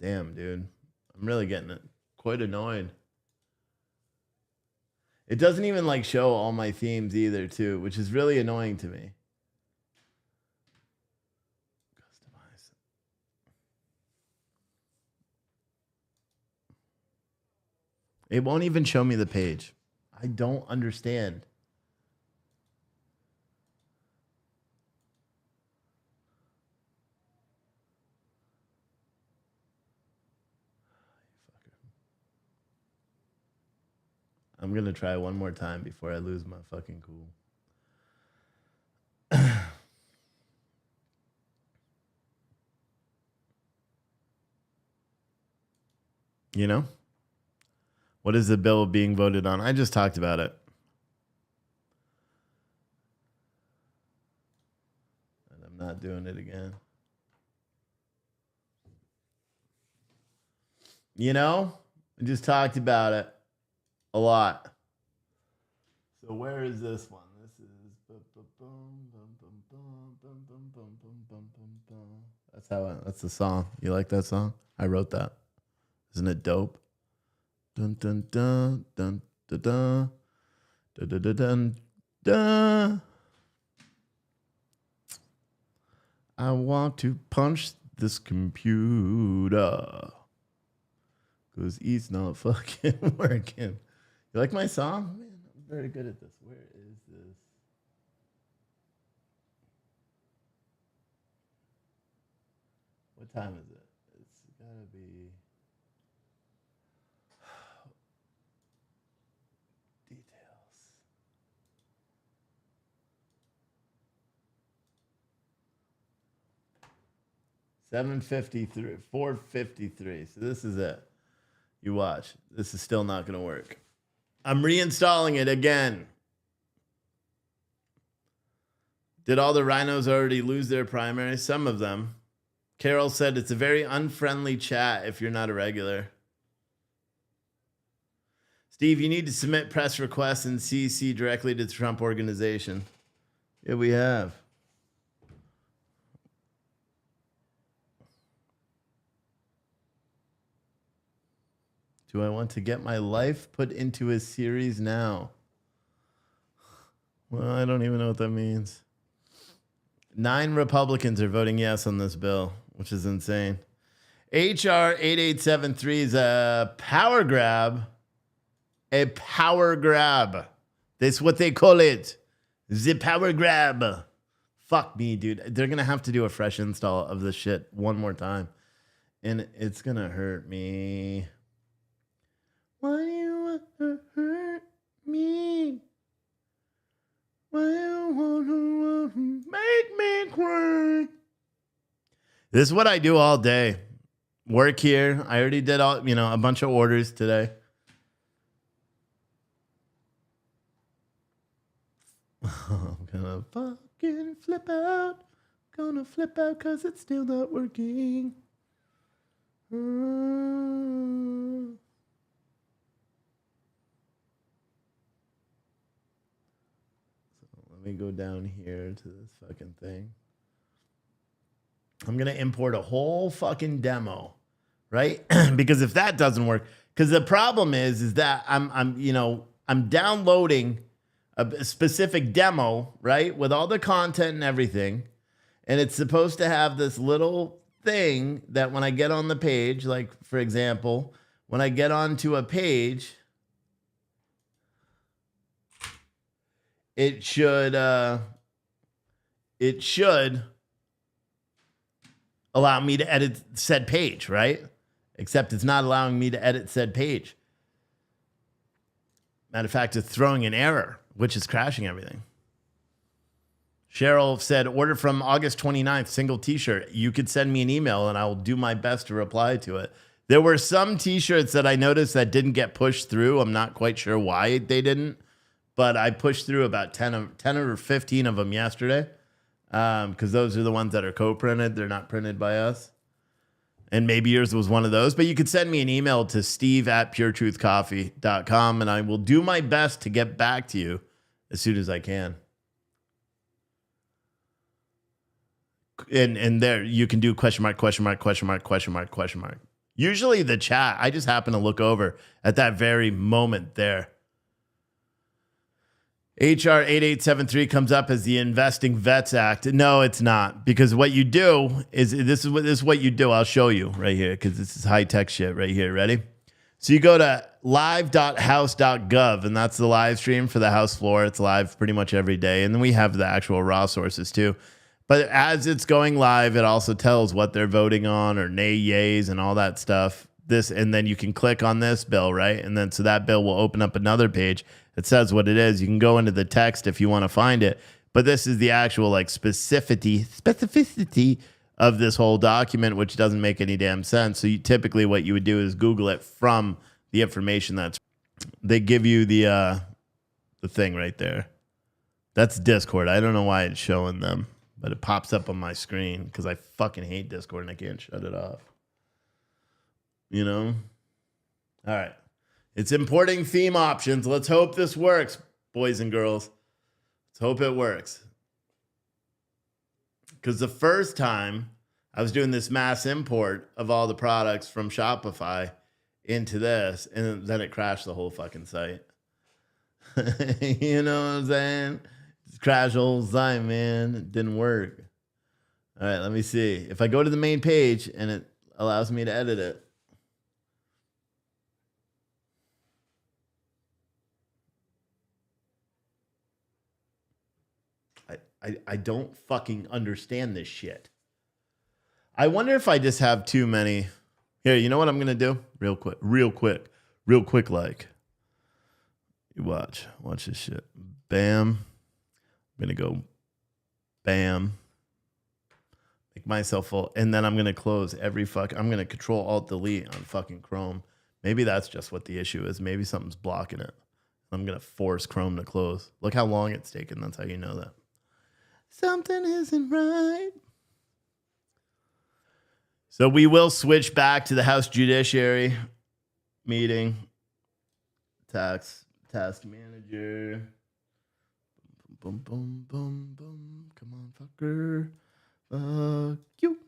Damn, dude. I'm really getting it. Quite annoyed. It doesn't even like show all my themes either, too, which is really annoying to me. Customize. It won't even show me the page. I don't understand. I'm going to try one more time before I lose my fucking cool. You know? What is the bill being voted on? I just talked about it. And I'm not doing it again. You know? I just talked about it. A lot. So where is this one? This is that's the song. You like that song? I wrote that. Isn't it dope? Dun dun dun dun dun dun dun dun dun dun. I want to punch this computer because it's not fucking working. You like my song? Man, I'm very good at this. Where is this? What time is it? It's gotta be... Details. $7:53, 4:53. So this is it. You watch. This is still not gonna work. I'm reinstalling it again. Did all the rhinos already lose their primary? Some of them. Carol said it's a very unfriendly chat if you're not a regular. Steve, you need to submit press requests and CC directly to the Trump organization. Yeah, we have. Do I want to get my life put into a series now? Well, I don't even know what that means. 9 Republicans are voting yes on this bill, which is insane. HR 8873 is a power grab. A power grab. That's what they call it. The power grab. Fuck me, dude. They're going to have to do a fresh install of this shit one more time. And it's going to hurt me. Why do you want to hurt me? Why you want to make me cry? This is what I do all day. Work here. I already did a bunch of orders today. I'm gonna fucking flip out. Gonna flip out because it's still not working. Let me go down here to this fucking thing. I'm going to import a whole fucking demo, right? Because if that doesn't work, because the problem is that I'm downloading a specific demo, right? With all the content and everything. And it's supposed to have this little thing that when I get on the page, like for example, when I get onto a page, it should allow me to edit said page, right? Except it's not allowing me to edit said page. Matter of fact, it's throwing an error, which is crashing everything. Cheryl said, order from August 29th, single t-shirt. You could send me an email and I will do my best to reply to it. There were some t-shirts that I noticed that didn't get pushed through. I'm not quite sure why they didn't, but I pushed through about 10 or 15 of them yesterday because those are the ones that are co-printed. They're not printed by us. And maybe yours was one of those, but you could send me an email to steve@puretruthcoffee.com and I will do my best to get back to you as soon as I can. And there you can do question mark. Usually the chat, I just happen to look over at that very moment there. HR 8873 comes up as the Investing Vets Act. No, it's not, because what you do is this is what you do. I'll show you right here because this is high tech shit right here. Ready? So you go to live.house.gov, and that's the live stream for the House floor. It's live pretty much every day, and then we have the actual raw sources too. But as it's going live, it also tells what they're voting on or nay, yays, and all that stuff. And then you can click on this bill, right? And then so that bill will open up another page that says what it is. You can go into the text if you want to find it. But this is the actual like specificity of this whole document, which doesn't make any damn sense. So typically what you would do is Google it from the information they give you the thing right there. That's Discord. I don't know why it's showing them, but it pops up on my screen because I fucking hate Discord and I can't shut it off. You know? All right. It's importing theme options. Let's hope this works, boys and girls. Let's hope it works. Because the first time I was doing this mass import of all the products from Shopify into this, and then it crashed the whole fucking site. You know what I'm saying? Just crash the whole site, man. It didn't work. All right, let me see. If I go to the main page and it allows me to edit it. I don't fucking understand this shit. I wonder if I just have too many. Here, you know what I'm going to do? Real quick, like. You watch this shit. Bam. I'm going to go bam. Make myself full. And then I'm going to close every I'm going to Control Alt Delete on fucking Chrome. Maybe that's just what the issue is. Maybe something's blocking it. I'm going to force Chrome to close. Look how long it's taken. That's how you know that. Something isn't right. So we will switch back to the House Judiciary meeting. Task manager. Boom, boom, boom, boom. Come on, fucker. Fuck you.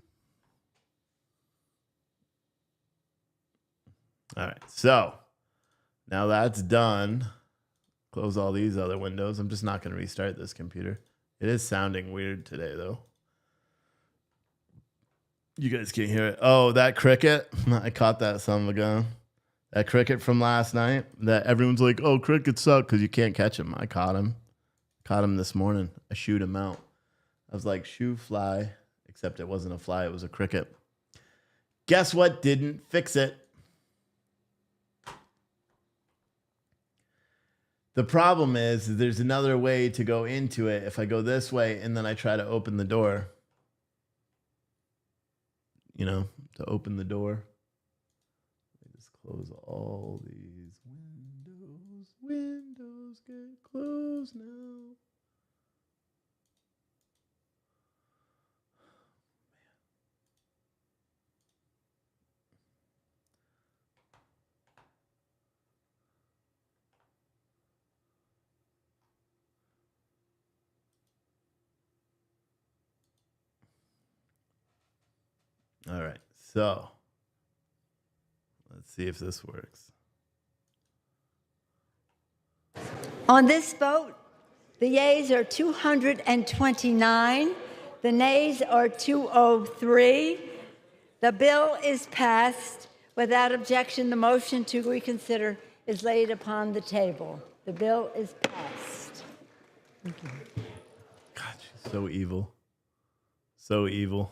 All right. So now that's done. Close all these other windows. I'm just not going to restart this computer. It is sounding weird today, though. You guys can't hear it. Oh, that cricket. I caught that son of a gun. That cricket from last night that everyone's like, oh, crickets suck because you can't catch him. I caught him. Caught him this morning. I shoot him out. I was like, shoo, fly. Except it wasn't a fly. It was a cricket. Guess what didn't fix it? The problem is there's another way to go into it. If I go this way and then I try to open the door, you know, to open the door. Let me just close all these windows. Windows get closed now. All right, so let's see if this works. On this vote, The yeas are 229. The nays are 203. The bill is passed. Without objection, the motion to reconsider is laid upon the table. The bill is passed. God, she's so evil. So evil.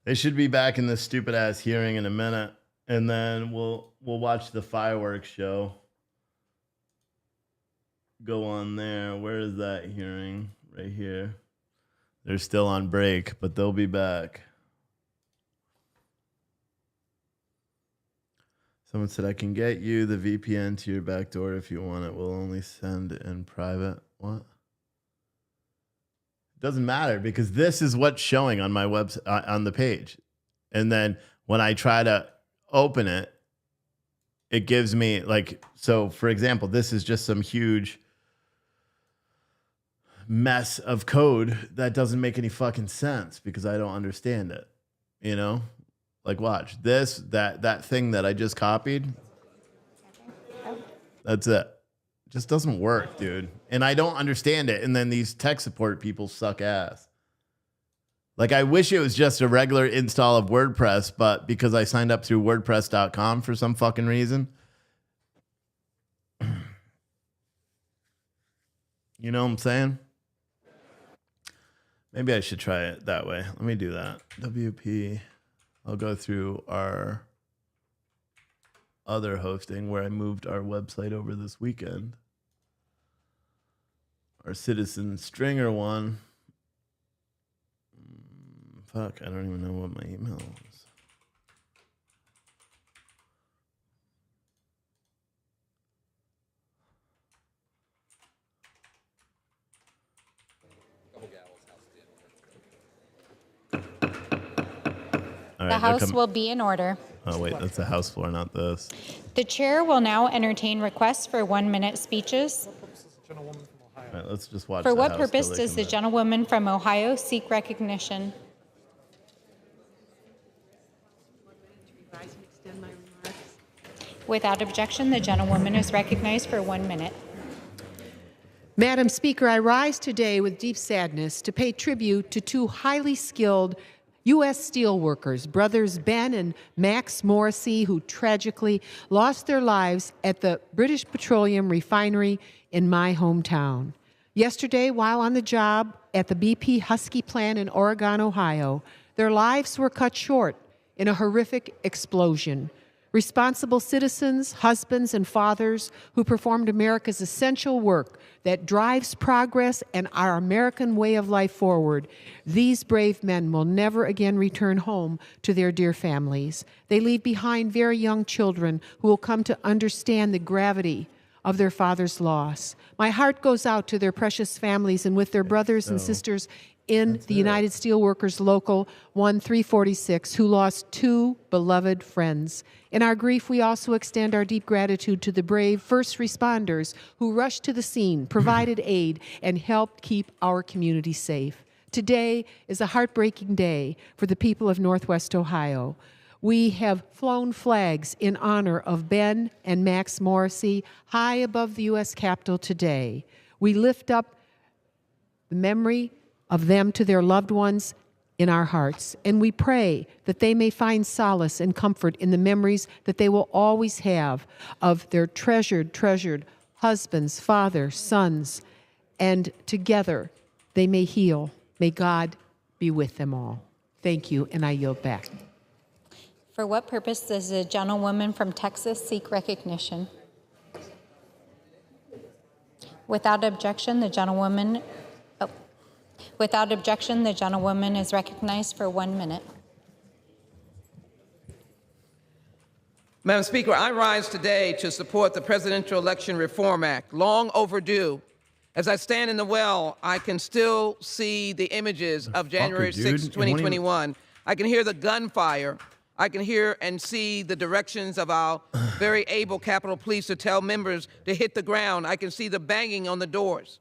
They should be back in this stupid ass hearing in a minute, and then we'll watch the fireworks show. Go on there. Where is that hearing? Right here. They're still on break, but they'll be back. Someone said, I can get you the VPN to your back door if you want it. We'll only send in private. What? It doesn't matter because this is what's showing on my website, on the page. And then when I try to open it, it gives me like, so for example, this is just some huge mess of code that doesn't make any fucking sense because I don't understand it, you know? Like, watch this, that thing that I just copied. That's it. Just doesn't work, dude. And I don't understand it. And then these tech support people suck ass. Like, I wish it was just a regular install of WordPress, but because I signed up through WordPress.com for some fucking reason. You know what I'm saying? Maybe I should try it that way. Let me do that. WP. I'll go through our other hosting where I moved our website over this weekend. Our Citizen Stringer one. Fuck, I don't even know what my email is. The House will be in order. Oh, wait, that's the House floor, not this. The chair will now entertain requests for 1-minute speeches. All right, let's just watch For the what House purpose till they does come the in. gentlewoman from Ohio seek recognition? Without objection, the gentlewoman is recognized for 1 minute. Madam Speaker, I rise today with deep sadness to pay tribute to two highly skilled U.S. steelworkers, brothers Ben and Max Morrissey, who tragically lost their lives at the British Petroleum Refinery in my hometown. Yesterday, while on the job at the BP Husky plant in Oregon, Ohio, their lives were cut short in a horrific explosion. Responsible citizens, husbands, and fathers who performed America's essential work that drives progress and our American way of life forward. These brave men will never again return home to their dear families. They leave behind very young children who will come to understand the gravity of their father's loss. My heart goes out to their precious families and with their brothers and sisters in the United Steelworkers Local 1346 who lost two beloved friends. In our grief, we also extend our deep gratitude to the brave first responders who rushed to the scene, provided aid, and helped keep our community safe. Today is a heartbreaking day for the people of Northwest Ohio. We have flown flags in honor of Ben and Max Morrissey high above the U.S. Capitol today. We lift up the memory of them to their loved ones in our hearts, and we pray that they may find solace and comfort in the memories that they will always have of their treasured husbands, fathers, sons, and together they may heal. May God be with them all. Thank you, and I yield back. For what purpose does the gentlewoman from Texas seek recognition? Without objection, the gentlewoman is recognized for 1 minute. Madam Speaker, I rise today to support the Presidential Election Reform Act, long overdue. As I stand in the well, I can still see the images of January 6, 2021. I can hear the gunfire. I can hear and see the directions of our very able Capitol Police to tell members to hit the ground. I can see the banging on the doors.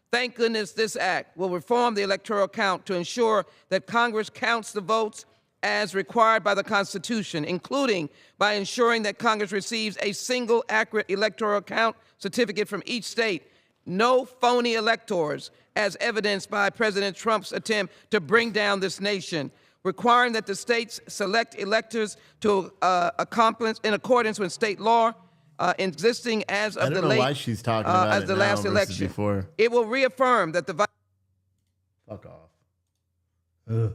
Thank goodness this act will reform the electoral count to ensure that Congress counts the votes as required by the Constitution, including by ensuring that Congress receives a single accurate electoral count certificate from each state No phony electors, as evidenced by President Trump's attempt to bring down this nation. Requiring that the states select electors to accomplish in accordance with state law existing as of I don't know why she's talking about as it the now last versus election. before. It will reaffirm that the Fuck off. Ugh.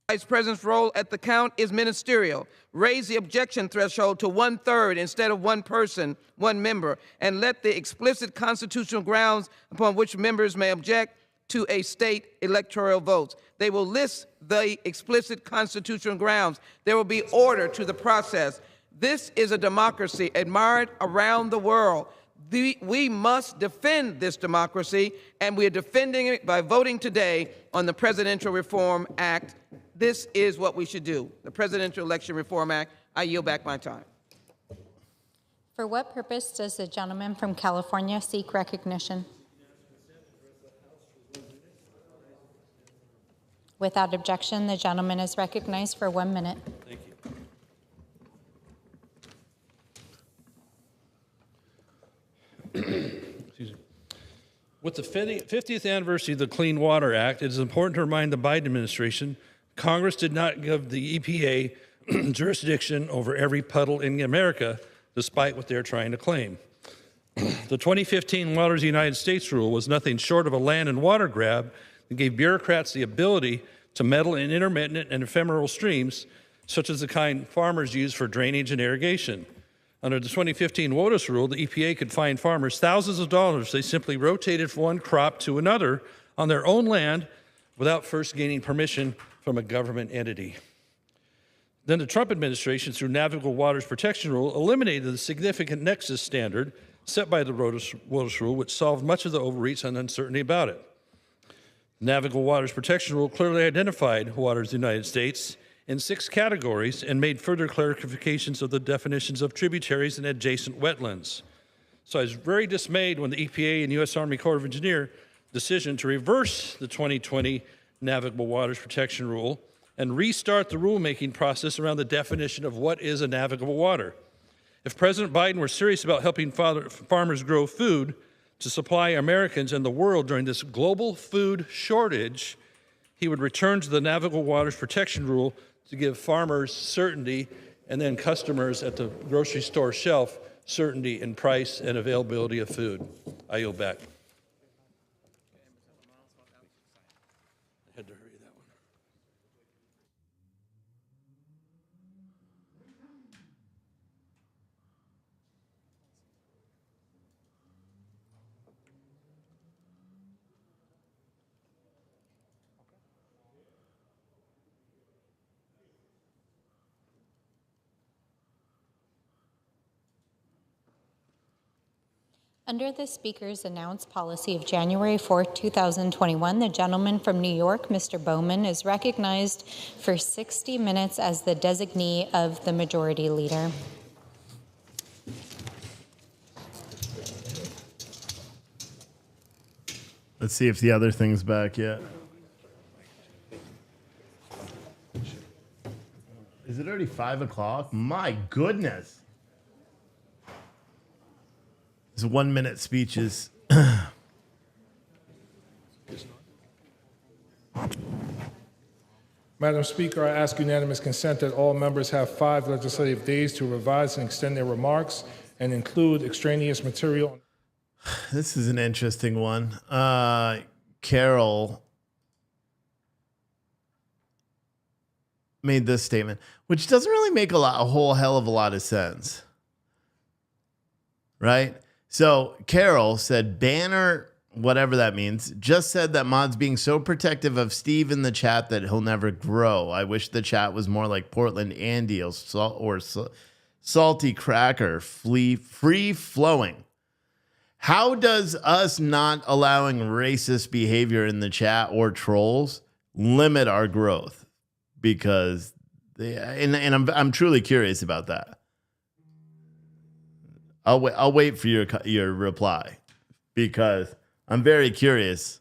Vice President's role at the count is ministerial. Raise the objection threshold to 1/3 instead of one person, one member, and let the explicit constitutional grounds upon which members may object to a state electoral votes. They will list the explicit constitutional grounds. There will be order to the process. This is a democracy admired around the world. We must defend this democracy, and we are defending it by voting today on the Presidential Reform Act. This is what we should do, the Presidential Election Reform Act. I yield back my time. For what purpose does the gentleman from California seek recognition? Without objection, the gentleman is recognized for 1 minute. Thank you. Excuse me. With the 50th anniversary of the Clean Water Act, it is important to remind the Biden administration Congress did not give the EPA jurisdiction over every puddle in America, despite what they're trying to claim. The 2015 Waters of the United States rule was nothing short of a land and water grab that gave bureaucrats the ability to meddle in intermittent and ephemeral streams, such as the kind farmers use for drainage and irrigation. Under the 2015 WOTUS rule, the EPA could fine farmers thousands of dollars. They simply rotated from one crop to another on their own land without first gaining permission from a government entity. Then the Trump administration, through Navigable Waters Protection Rule, eliminated the significant nexus standard set by the WOTUS rule, which solved much of the overreach and uncertainty about it. The Navigable Waters Protection Rule clearly identified waters of the United States in 6 categories and made further clarifications of the definitions of tributaries and adjacent wetlands. So I was very dismayed when the EPA and U.S. Army Corps of Engineers decision to reverse the 2020 Navigable Waters Protection Rule and restart the rulemaking process around the definition of what is a navigable water. If President Biden were serious about helping farmers grow food to supply Americans and the world during this global food shortage, he would return to the Navigable Waters Protection Rule to give farmers certainty and then customers at the grocery store shelf certainty in price and availability of food. I yield back. I had to hurry that one. Under the Speaker's announced policy of January 4, 2021, the gentleman from New York, Mr. Bowman, is recognized for 60 minutes as the designee of the Majority Leader. Let's see if the other thing's back yet. Is it already 5 o'clock? My goodness. It's 1 minute speeches. Madam Speaker, I ask unanimous consent that all members have 5 legislative days to revise and extend their remarks and include extraneous material. This is an interesting one. Carol made this statement, which doesn't really make a whole hell of a lot of sense. Right? So Carol said, Banner, whatever that means, just said that Mod's being so protective of Steve in the chat that he'll never grow. I wish the chat was more like Portland Andy or Salty Cracker, free flowing. How does us not allowing racist behavior in the chat or trolls limit our growth? Because I'm truly curious about that. I'll wait for your reply because I'm very curious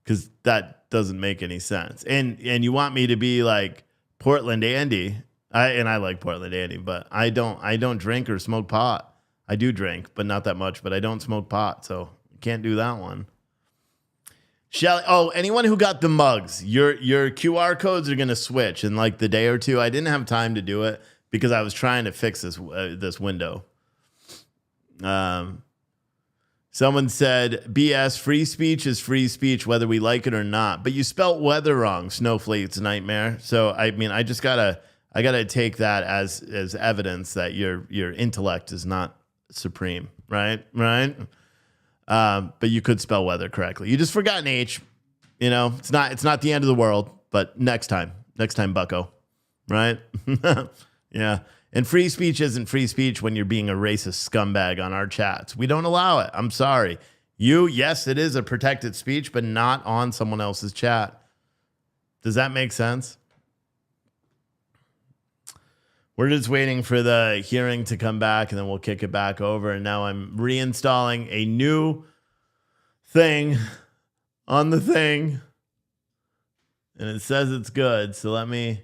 because that doesn't make any sense. And you want me to be like Portland Andy? I like Portland Andy, but I don't drink or smoke pot. I do drink, but not that much. But I don't smoke pot, so Can't do that one. Shelly, anyone who got the mugs, your QR codes are gonna switch in like the day or two. I didn't have time to do it because I was trying to fix this window. Someone said, BS, free speech is free speech, whether we like it or not. But you spelt weather wrong, Snowflake's nightmare. So, I mean, I gotta take that as evidence that your intellect is not supreme, right? Right? But you could spell weather correctly. You just forgot an H. You know, it's not the end of the world, but next time, bucko, right? Yeah. And free speech isn't free speech when you're being a racist scumbag on our chats. We don't allow it. I'm sorry. Yes, it is a protected speech, but not on someone else's chat. Does that make sense? We're just waiting for the hearing to come back, and then we'll kick it back over. And now I'm reinstalling a new thing on the thing. And it says it's good. So let me...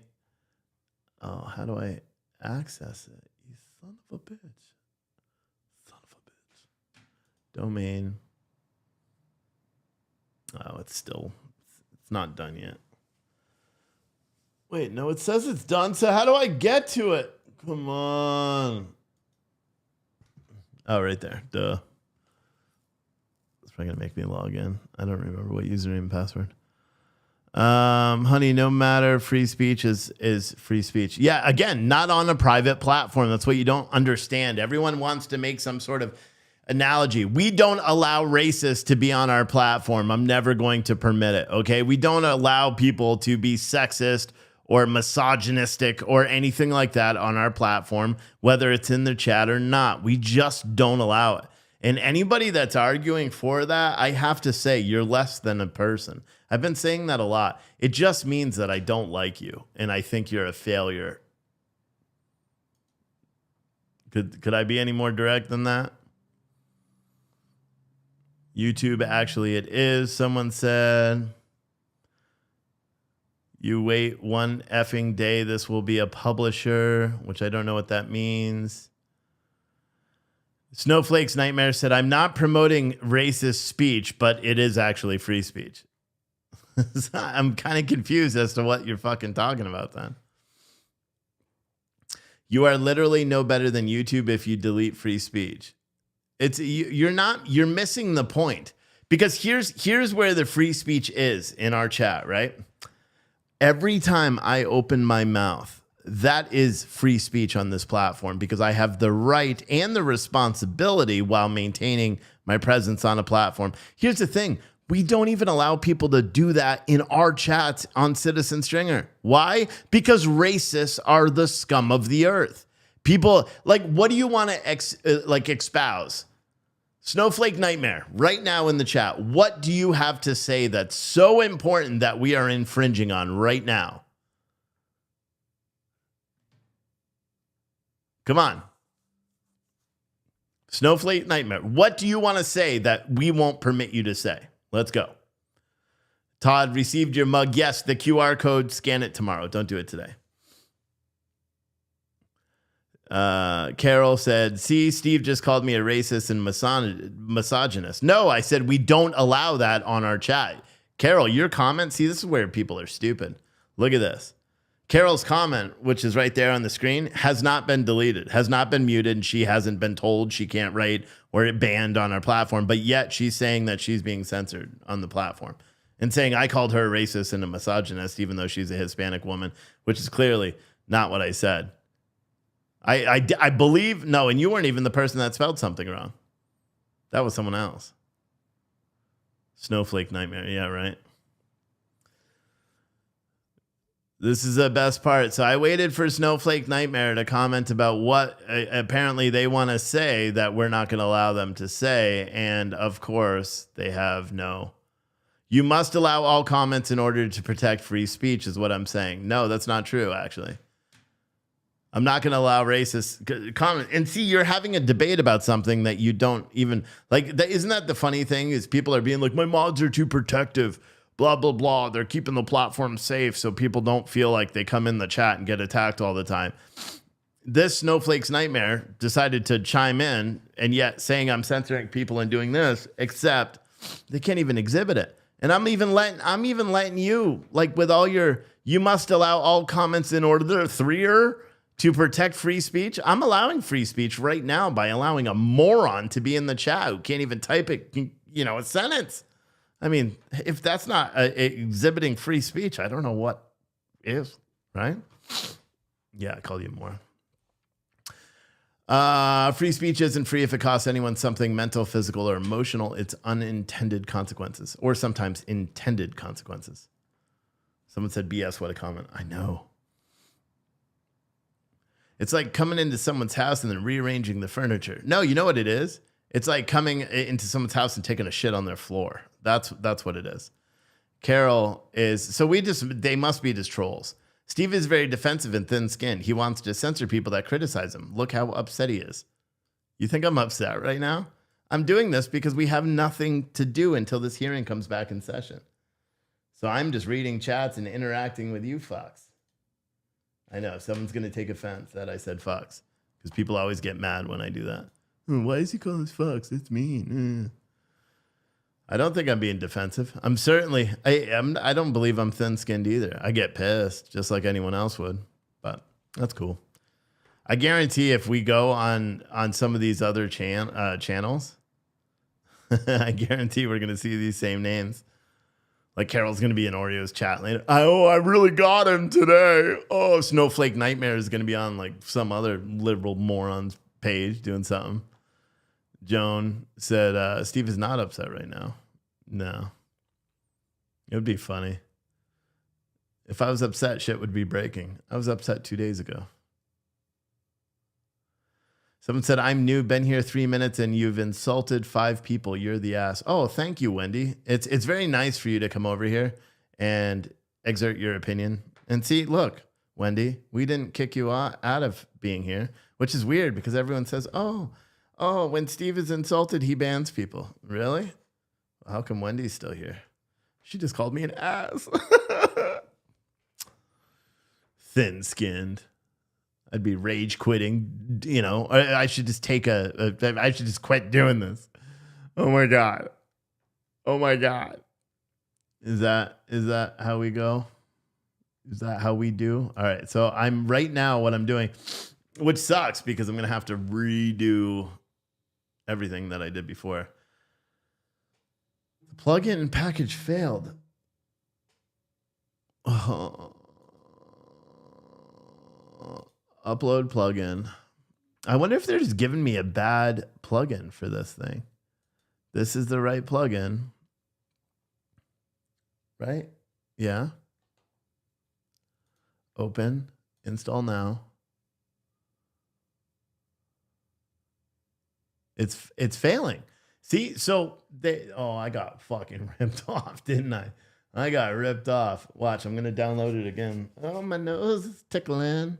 how do I access it? You son of a bitch. Son of a bitch. Domain. It's not done yet. Wait, no, it says it's done. So how do I get to it? Come on. Oh, right there. Duh. It's probably going to make me log in. I don't remember what username and password. Honey, no matter, free speech is free speech. Yeah, again, not on a private platform. That's what you don't understand. Everyone wants to make some sort of analogy. We don't allow racists to be on our platform. I'm never going to permit it, okay? We don't allow people to be sexist or misogynistic or anything like that on our platform, whether it's in the chat or not. We just don't allow it. And anybody that's arguing for that, I have to say, you're less than a person. I've been saying that a lot. It just means that I don't like you, and I think you're a failure. Could I be any more direct than that? YouTube, actually, it is. Someone said, you wait one effing day, this will be a publisher, which I don't know what that means. Snowflake's Nightmare said, I'm not promoting racist speech, but it is actually free speech. I'm kind of confused as to what you're fucking talking about then. You are literally no better than YouTube if you delete free speech. You're missing the point, because here's where the free speech is in our chat, right? Every time I open my mouth, that is free speech on this platform, because I have the right and the responsibility while maintaining my presence on a platform. Here's the thing. We don't even allow people to do that in our chats on Citizen Stringer. Why? Because racists are the scum of the earth. People, like, what do you want to espouse? Snowflake Nightmare, right now in the chat, what do you have to say that's so important that we are infringing on right now? Come on. Snowflake Nightmare, what do you want to say that we won't permit you to say? Let's go. Todd, received your mug. Yes, the QR code, scan it tomorrow. Don't do it today. Carol said, see, Steve just called me a racist and misogynist. No, I said we don't allow that on our chat. Carol, your comment, see, this is where people are stupid. Look at this. Carol's comment, which is right there on the screen, has not been deleted, has not been muted, and she hasn't been told she can't write or banned on our platform, but yet she's saying that she's being censored on the platform and saying I called her a racist and a misogynist, even though she's a Hispanic woman, which is clearly not what I said. I believe, no, and you weren't even the person that spelled something wrong. That was someone else. Snowflake Nightmare, yeah, right. This is the best part. So I waited for Snowflake Nightmare to comment about what apparently they want to say that we're not going to allow them to say. And of course, they have no. You must allow all comments in order to protect free speech is what I'm saying. No, that's not true, actually. I'm not going to allow racist comment. And see, you're having a debate about something that you don't even like. Isn't that the funny thing is people are being like, my mods are too protective. Blah, blah, blah. They're keeping the platform safe so people don't feel like they come in the chat and get attacked all the time. this snowflake's nightmare decided to chime in and yet saying I'm censoring people and doing this, except they can't even exhibit it. And I'm even letting you, like with all your, you must allow all comments in order to protect free speech. I'm allowing free speech right now by allowing a moron to be in the chat who can't even type it, a sentence. I mean, if that's not exhibiting free speech, I don't know what is, right? Yeah, I called you more. Free speech isn't free if it costs anyone something mental, physical, or emotional. It's unintended consequences, or sometimes intended consequences. Someone said, BS, what a comment. I know. It's like coming into someone's house and then rearranging the furniture. No, you know what it is? It's like coming into someone's house and taking a shit on their floor. That's what it is. Carol is, so they must be just trolls. Steve is very defensive and thin-skinned. He wants to censor people that criticize him. Look how upset he is. You think I'm upset right now? I'm doing this because we have nothing to do until this hearing comes back in session. So I'm just reading chats and interacting with you fucks. I know, someone's going to take offense that I said fucks, because people always get mad when I do that. Why is he calling us fucks? It's mean. I don't think I'm being defensive. I'm certainly, I don't believe I'm thin-skinned either. I get pissed just like anyone else would, but that's cool. I guarantee if we go on some of these other channels, I guarantee we're going to see these same names. Like Carol's going to be in Oreo's chat later. I really got him today. Oh, Snowflake Nightmare is going to be on like some other liberal moron's page doing something. Joan said, Steve is not upset right now. No. It would be funny. If I was upset, shit would be breaking. I was upset 2 days ago. Someone said, I'm new, been here 3 minutes, and you've insulted 5 people. You're the ass. Oh, thank you, Wendy. It's very nice for you to come over here and exert your opinion. And see, look, Wendy, we didn't kick you out of being here, which is weird because everyone says, oh, when Steve is insulted, he bans people. Really? How come Wendy's still here? She just called me an ass. Thin-skinned. I'd be rage quitting, I should just I should just quit doing this. Oh my God. Is that how we go? Is that how we do? All right. So I'm right now what I'm doing, which sucks because I'm going to have to redo everything that I did before. The plugin package failed. Upload plugin. I wonder if they're just giving me a bad plugin for this thing. This is the right plugin. Right? Yeah. Open. Install now. It's failing. See, so I got fucking ripped off, didn't I? I got ripped off. Watch, I'm gonna download it again. Oh, my nose is tickling.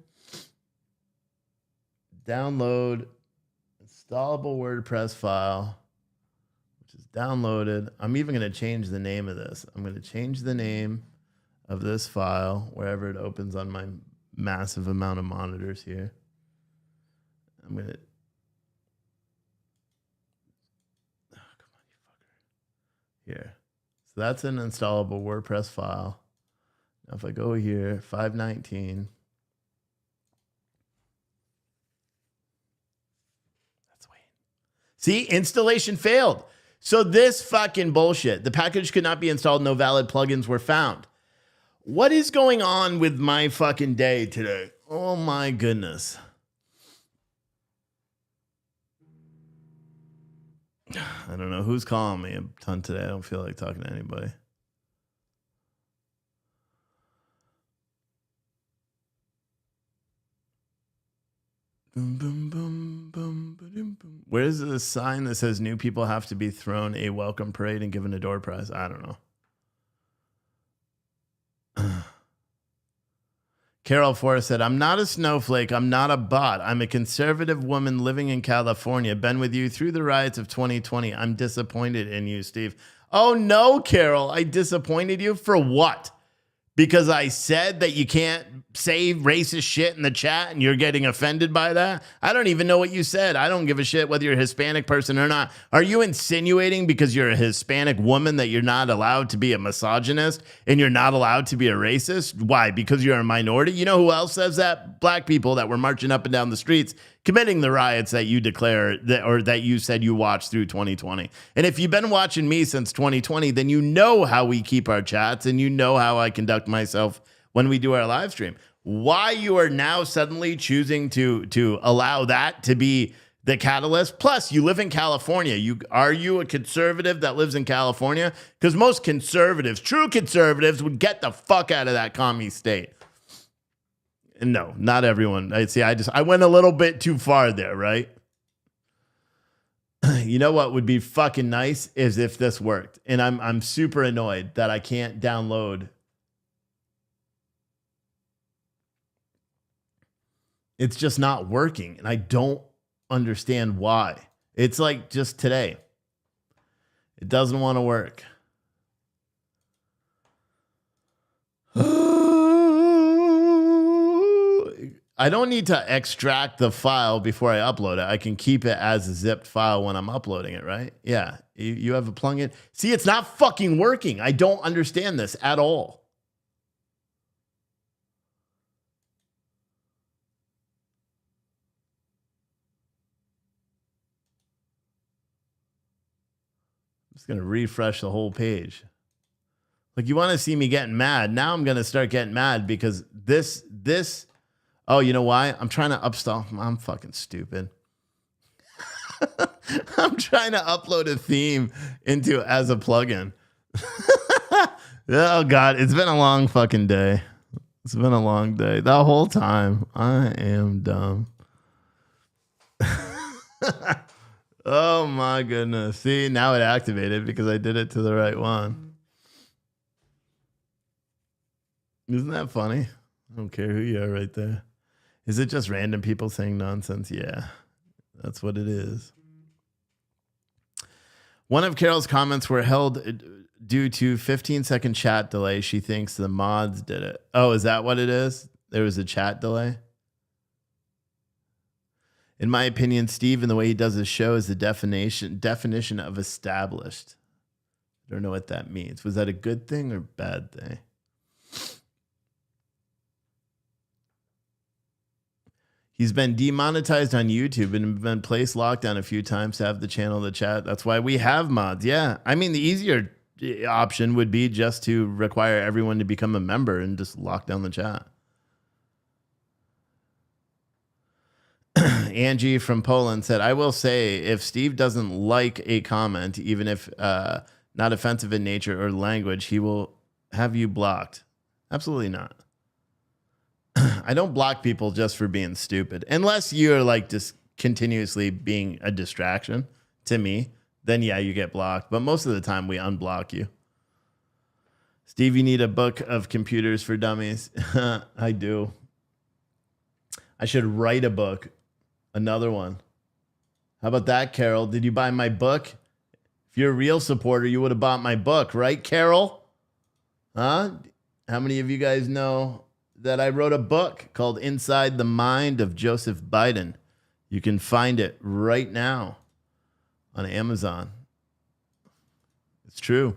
Download installable WordPress file, which is downloaded. I'm even going to change the name of this. I'm going to change the name of this file wherever it opens on my massive amount of monitors here. I'm going to... Oh, come on, you fucker. Here. So that's an installable WordPress file. Now if I go here, 519... See, installation failed. So this fucking bullshit. The package could not be installed. No valid plugins were found. What is going on with my fucking day today? Oh my goodness. I don't know who's calling me a ton today. I don't feel like talking to anybody. Boom, boom, boom, boom, boom, boom. Where's the sign that says new people have to be thrown a welcome parade and given a door prize? I don't know. Carol Forrest said, I'm not a snowflake. I'm not a bot. I'm a conservative woman living in California. Been with you through the riots of 2020. I'm disappointed in you, Steve. Oh, no, Carol. I disappointed you for what? because I said that you can't say racist shit in the chat and you're getting offended by that? I don't even know what you said. I don't give a shit whether you're a Hispanic person or not. Are you insinuating because you're a Hispanic woman that you're not allowed to be a misogynist and you're not allowed to be a racist? Why? Because you're a minority? You know who else says that? Black people that were marching up and down the streets committing the riots that you declare that, or that you said you watched through 2020. And if you've been watching me since 2020, then you know how we keep our chats and you know how I conduct myself when we do our live stream. Why you are now suddenly choosing to allow that to be the catalyst? Plus, you live in California. Are you a conservative that lives in California? Because most conservatives, true conservatives, would get the fuck out of that commie state. No, not everyone. I went a little bit too far there, right? You know what would be fucking nice is if this worked. And I'm super annoyed that I can't download. It's just not working, and I don't understand why. It's like just today. It doesn't want to work. I don't need to extract the file before I upload it. I can keep it as a zipped file when I'm uploading it, right? Yeah, you have a plugin. See, it's not fucking working. I don't understand this at all. I'm just going to refresh the whole page. Like, you want to see me getting mad. Now I'm going to start getting mad because this, oh, you know why? I'm trying to upstall. I'm fucking stupid. I'm trying to upload a theme into as a plugin. Oh, God. It's been a long fucking day. It's been a long day. The whole time. I am dumb. Oh, my goodness. See, now it activated because I did it to the right one. Isn't that funny? I don't care who you are right there. Is it just random people saying nonsense? Yeah, that's what it is. One of Carol's comments were held due to 15-second chat delay. She thinks the mods did it. Oh, is that what it is? There was a chat delay? In my opinion, Steve, and the way he does his show, is the definition of established. I don't know what that means. Was that a good thing or bad thing? He's been demonetized on YouTube and been placed lockdown a few times to have the channel to chat. That's why we have mods. Yeah. I mean, the easier option would be just to require everyone to become a member and just lock down the chat. Angie from Poland said, I will say, if Steve doesn't like a comment, even if not offensive in nature or language, he will have you blocked. Absolutely not. I don't block people just for being stupid. Unless you're like just continuously being a distraction to me, then yeah, you get blocked. But most of the time we unblock you. Steve, you need a book of computers for dummies. I do. I should write a book. Another one. How about that, Carol? Did you buy my book? If you're a real supporter, you would have bought my book, right, Carol? Huh? How many of you guys know that I wrote a book called Inside the Mind of Joseph Biden? You can find it right now on Amazon. It's true.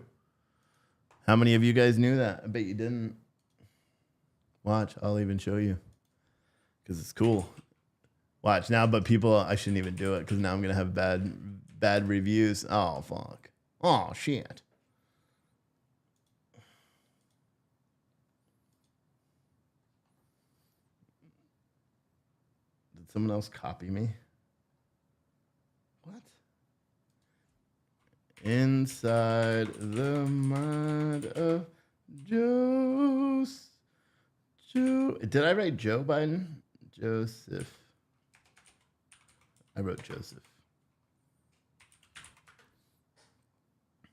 How many of you guys knew that? I bet you didn't. Watch, I'll even show you because it's cool. Watch now, but people, I shouldn't even do it because now I'm going to have bad reviews. Oh, fuck. Oh, shit. Did someone else copy me? What? Inside the mind of Did I write Joe Biden? Joseph. I wrote Joseph.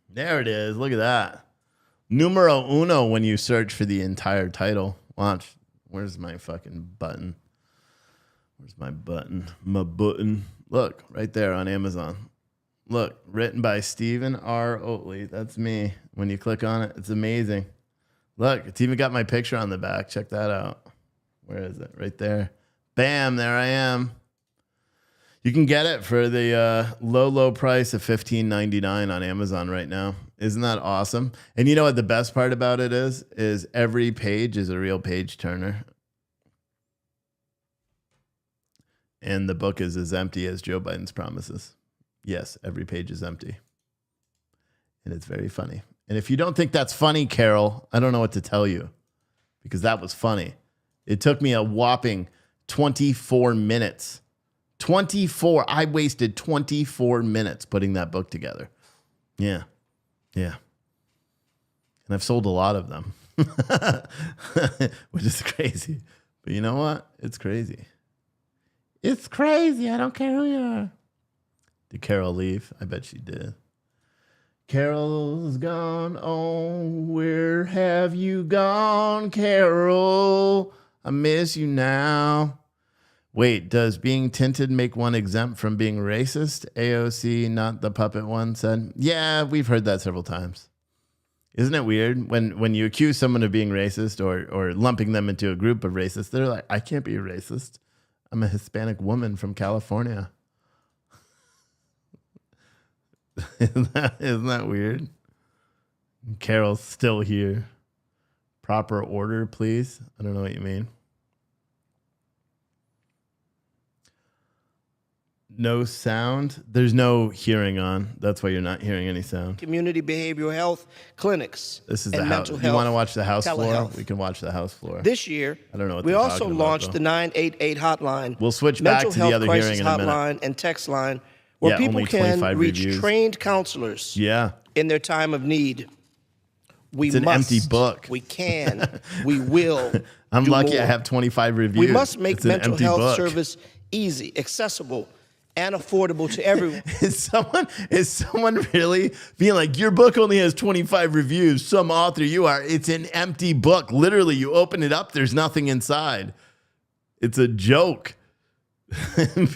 There it is. Look at that. Numero uno when you search for the entire title. Watch. Where's my fucking button? Where's my button? My button. Look, right there on Amazon. Look, written by Stephen R. Oatley. That's me. When you click on it, it's amazing. Look, it's even got my picture on the back. Check that out. Where is it? Right there. Bam, there I am. You can get it for the low price of $15.99 on Amazon right now. Isn't that awesome? And you know what the best part about it is every page is a real page turner. And the book is as empty as Joe Biden's promises. Yes, every page is empty. And it's very funny. And if you don't think that's funny, Carol, I don't know what to tell you, because that was funny. It took me a whopping 24 minutes. 24. I wasted 24 minutes putting that book together. Yeah. Yeah. And I've sold a lot of them, which is crazy. But you know what? It's crazy. It's crazy. I don't care who you are. Did Carol leave? I bet she did. Carol's gone. Oh, where have you gone, Carol? I miss you now. Wait, does being tinted make one exempt from being racist? AOC, not the puppet one, said. Yeah, we've heard that several times. Isn't it weird when you accuse someone of being racist or lumping them into a group of racists, they're like, I can't be a racist. I'm a Hispanic woman from California. Isn't that weird? Carol's still here. Proper order, please. I don't know what you mean. No sound. There's no hearing on. That's why you're not hearing any sound. Community behavioral health clinics. This is and the house. mental You health, want to watch the house floor? telehealth. We can watch the house floor. This year, I don't know what we they're also talking about, launched though. the 988 hotline. We'll switch back mental to the health other crisis hearing in a minute. hotline and text line where Yeah, people only can 25 reach reviews. trained counselors Yeah. in their time of need. We It's an must, empty book. We can. We will. I'm do lucky more. I have 25 reviews. We must make It's an mental empty health book. service easy, accessible, and affordable to everyone. Is someone really being like, your book only has 25 reviews, some author you are? It's an empty book. Literally, you open it up, there's nothing inside. It's a joke.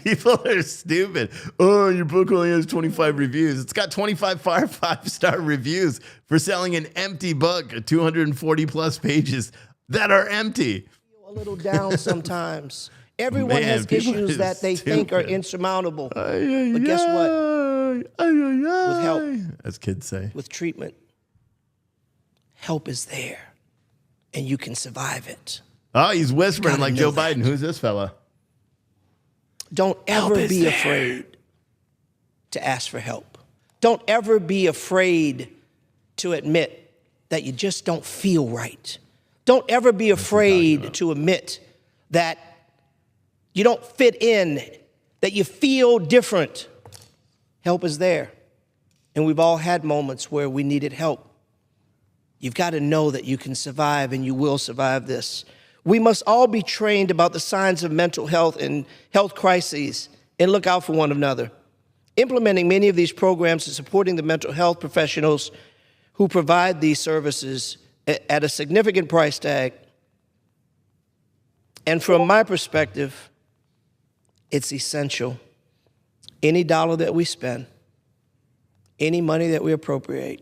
People are stupid. Oh, your book only has 25 reviews. It's got 25 five-star reviews for selling an empty book, 240 plus pages that are empty. A little down sometimes. Everyone Man, has people issues are that they think are stupid. insurmountable. But guess what? With help, as kids say, with treatment, help is there, and you can survive it. Oh, he's whispering Gotta like know Joe that. Biden. Who's this fella? Don't ever is be there. afraid to ask for help. Don't ever be afraid to admit that you just don't feel right. Don't ever be afraid to admit that you don't fit in, that you feel different. Help is there. And we've all had moments where we needed help. You've got to know that you can survive and you will survive this. We must all be trained about the signs of mental health and health crises and look out for one another. Implementing many of these programs and supporting the mental health professionals who provide these services at a significant price tag. And from my perspective, it's essential. Any dollar that we spend, any money that we appropriate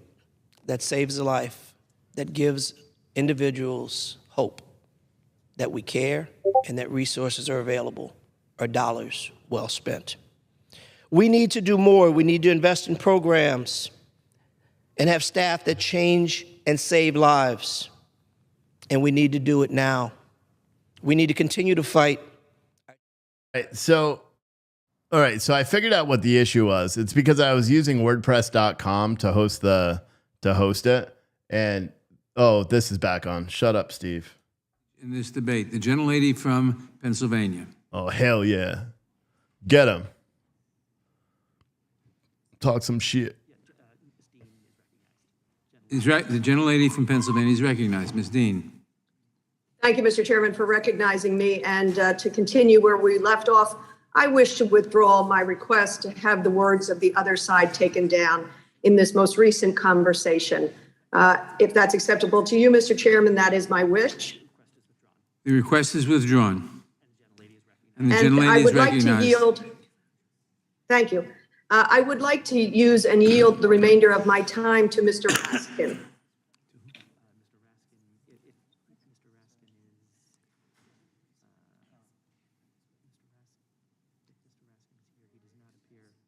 that saves a life, that gives individuals hope that we care and that resources are available, are dollars well spent. We need to do more. We need to invest in programs and have staff that change and save lives. And we need to do it now. We need to continue to fight. All right, so I figured out what the issue was. It's because I was using WordPress.com to host it, and this is back on. Shut up, Steve. In this debate, the gentlelady from Pennsylvania. Oh, hell yeah. Get him. Talk some shit. The gentlelady from Pennsylvania is recognized. Ms. Dean. Thank you, Mr. Chairman, for recognizing me. And to continue where we left off, I wish to withdraw my request to have the words of the other side taken down in this most recent conversation. If that's acceptable to you, Mr. Chairman, that is my wish. The request is withdrawn. And the And gentlelady I is would like to recognized. yield. Thank you. I would like to use and yield the remainder of my time to Mr. Raskin.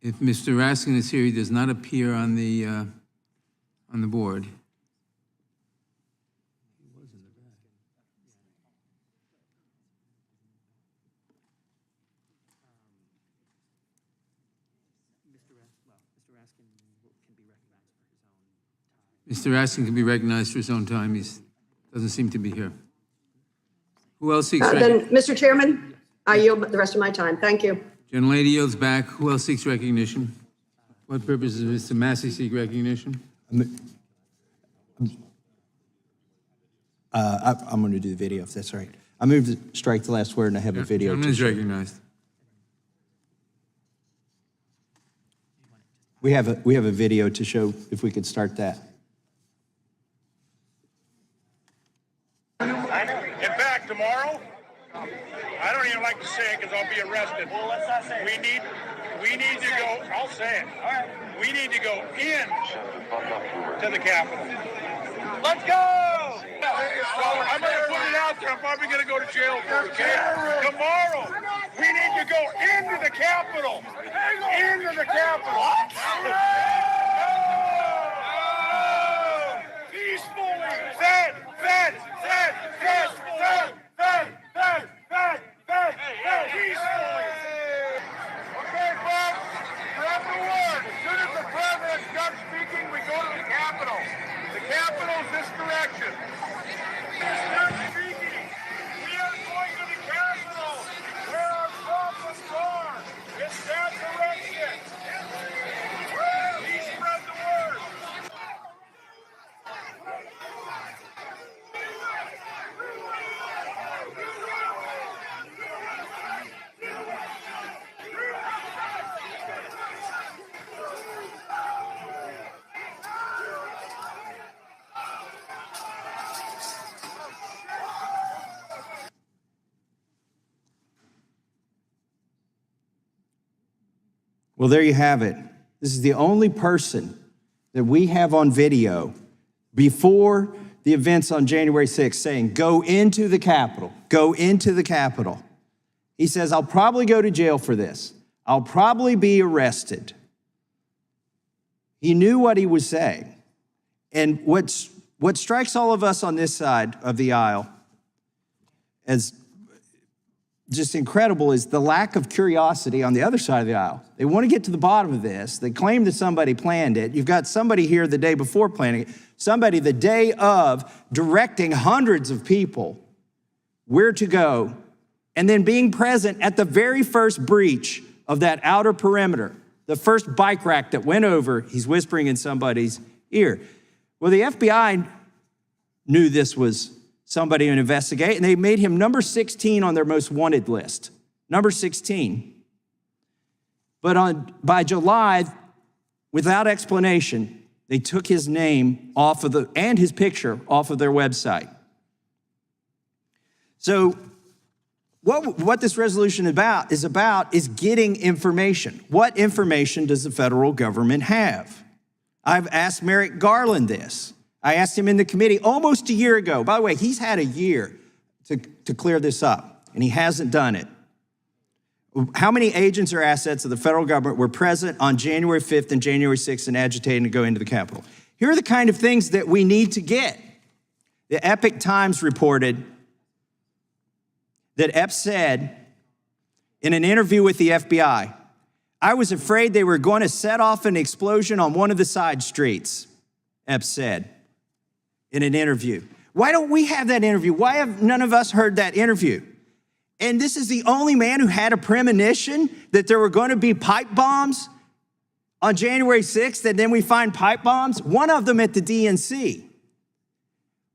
If Mr. Raskin is here, he does not appear on the board. Mr. Raskin can be recognized for his own time. He doesn't seem to be here. Who else seeks recognition? Then, Mr. Chairman, I yield the rest of my time. Thank you. Gentlelady yields back. Who else seeks recognition? What purpose does Mr. Massey seek recognition? I'm going to do the video if that's all right. I move to strike the last word and I have a video. Gentleman is recognized. We have a video to show if we could start that. In fact, tomorrow, I don't even like to say it because I'll be arrested. Well, let's not say it. We need to go, I'll say it. All right. We need to go in to the Capitol. Let's go! So I'm going to put it out there. I'm probably going to go to jail for it, okay? Tomorrow, we need to go into the Capitol. Into the Capitol. Peacefully. Fed. Peacefully. Okay, folks, grab the word. As soon as the president's done speaking, we go to the Capitol. The Capitol's this direction. He's done speaking. We are going to the Capitol, where our problems are. It's that direction. Please spread the word. Well, there you have it. This is the only person that we have on video before the events on January 6th saying, go into the Capitol, go into the Capitol. He says, I'll probably go to jail for this. I'll probably be arrested. He knew what he was saying. And what strikes all of us on this side of the aisle as just incredible is the lack of curiosity on the other side of the aisle. They want to get to the bottom of this. They claim that somebody planned it. You've got somebody here the day before planning it, somebody the day of directing hundreds of people where to go, and then being present at the very first breach of that outer perimeter, the first bike rack that went over, he's whispering in somebody's ear. Well, the FBI knew this was somebody to investigate, and they made him number 16 on their most wanted list. Number 16. But by July, without explanation, they took his name off of and his picture off of their website. So what this resolution is getting information. What information does the federal government have? I've asked Merrick Garland this. I asked him in the committee almost a year ago. By the way, he's had a year to clear this up, and he hasn't done it. How many agents or assets of the federal government were present on January 5th and January 6th and agitating to go into the Capitol? Here are the kind of things that we need to get. The Epoch Times reported that Epps said in an interview with the FBI, I was afraid they were going to set off an explosion on one of the side streets, Epps said in an interview. Why don't we have that interview? Why have none of us heard that interview? And this is the only man who had a premonition that there were going to be pipe bombs on January 6th, and then we find pipe bombs, one of them at the DNC,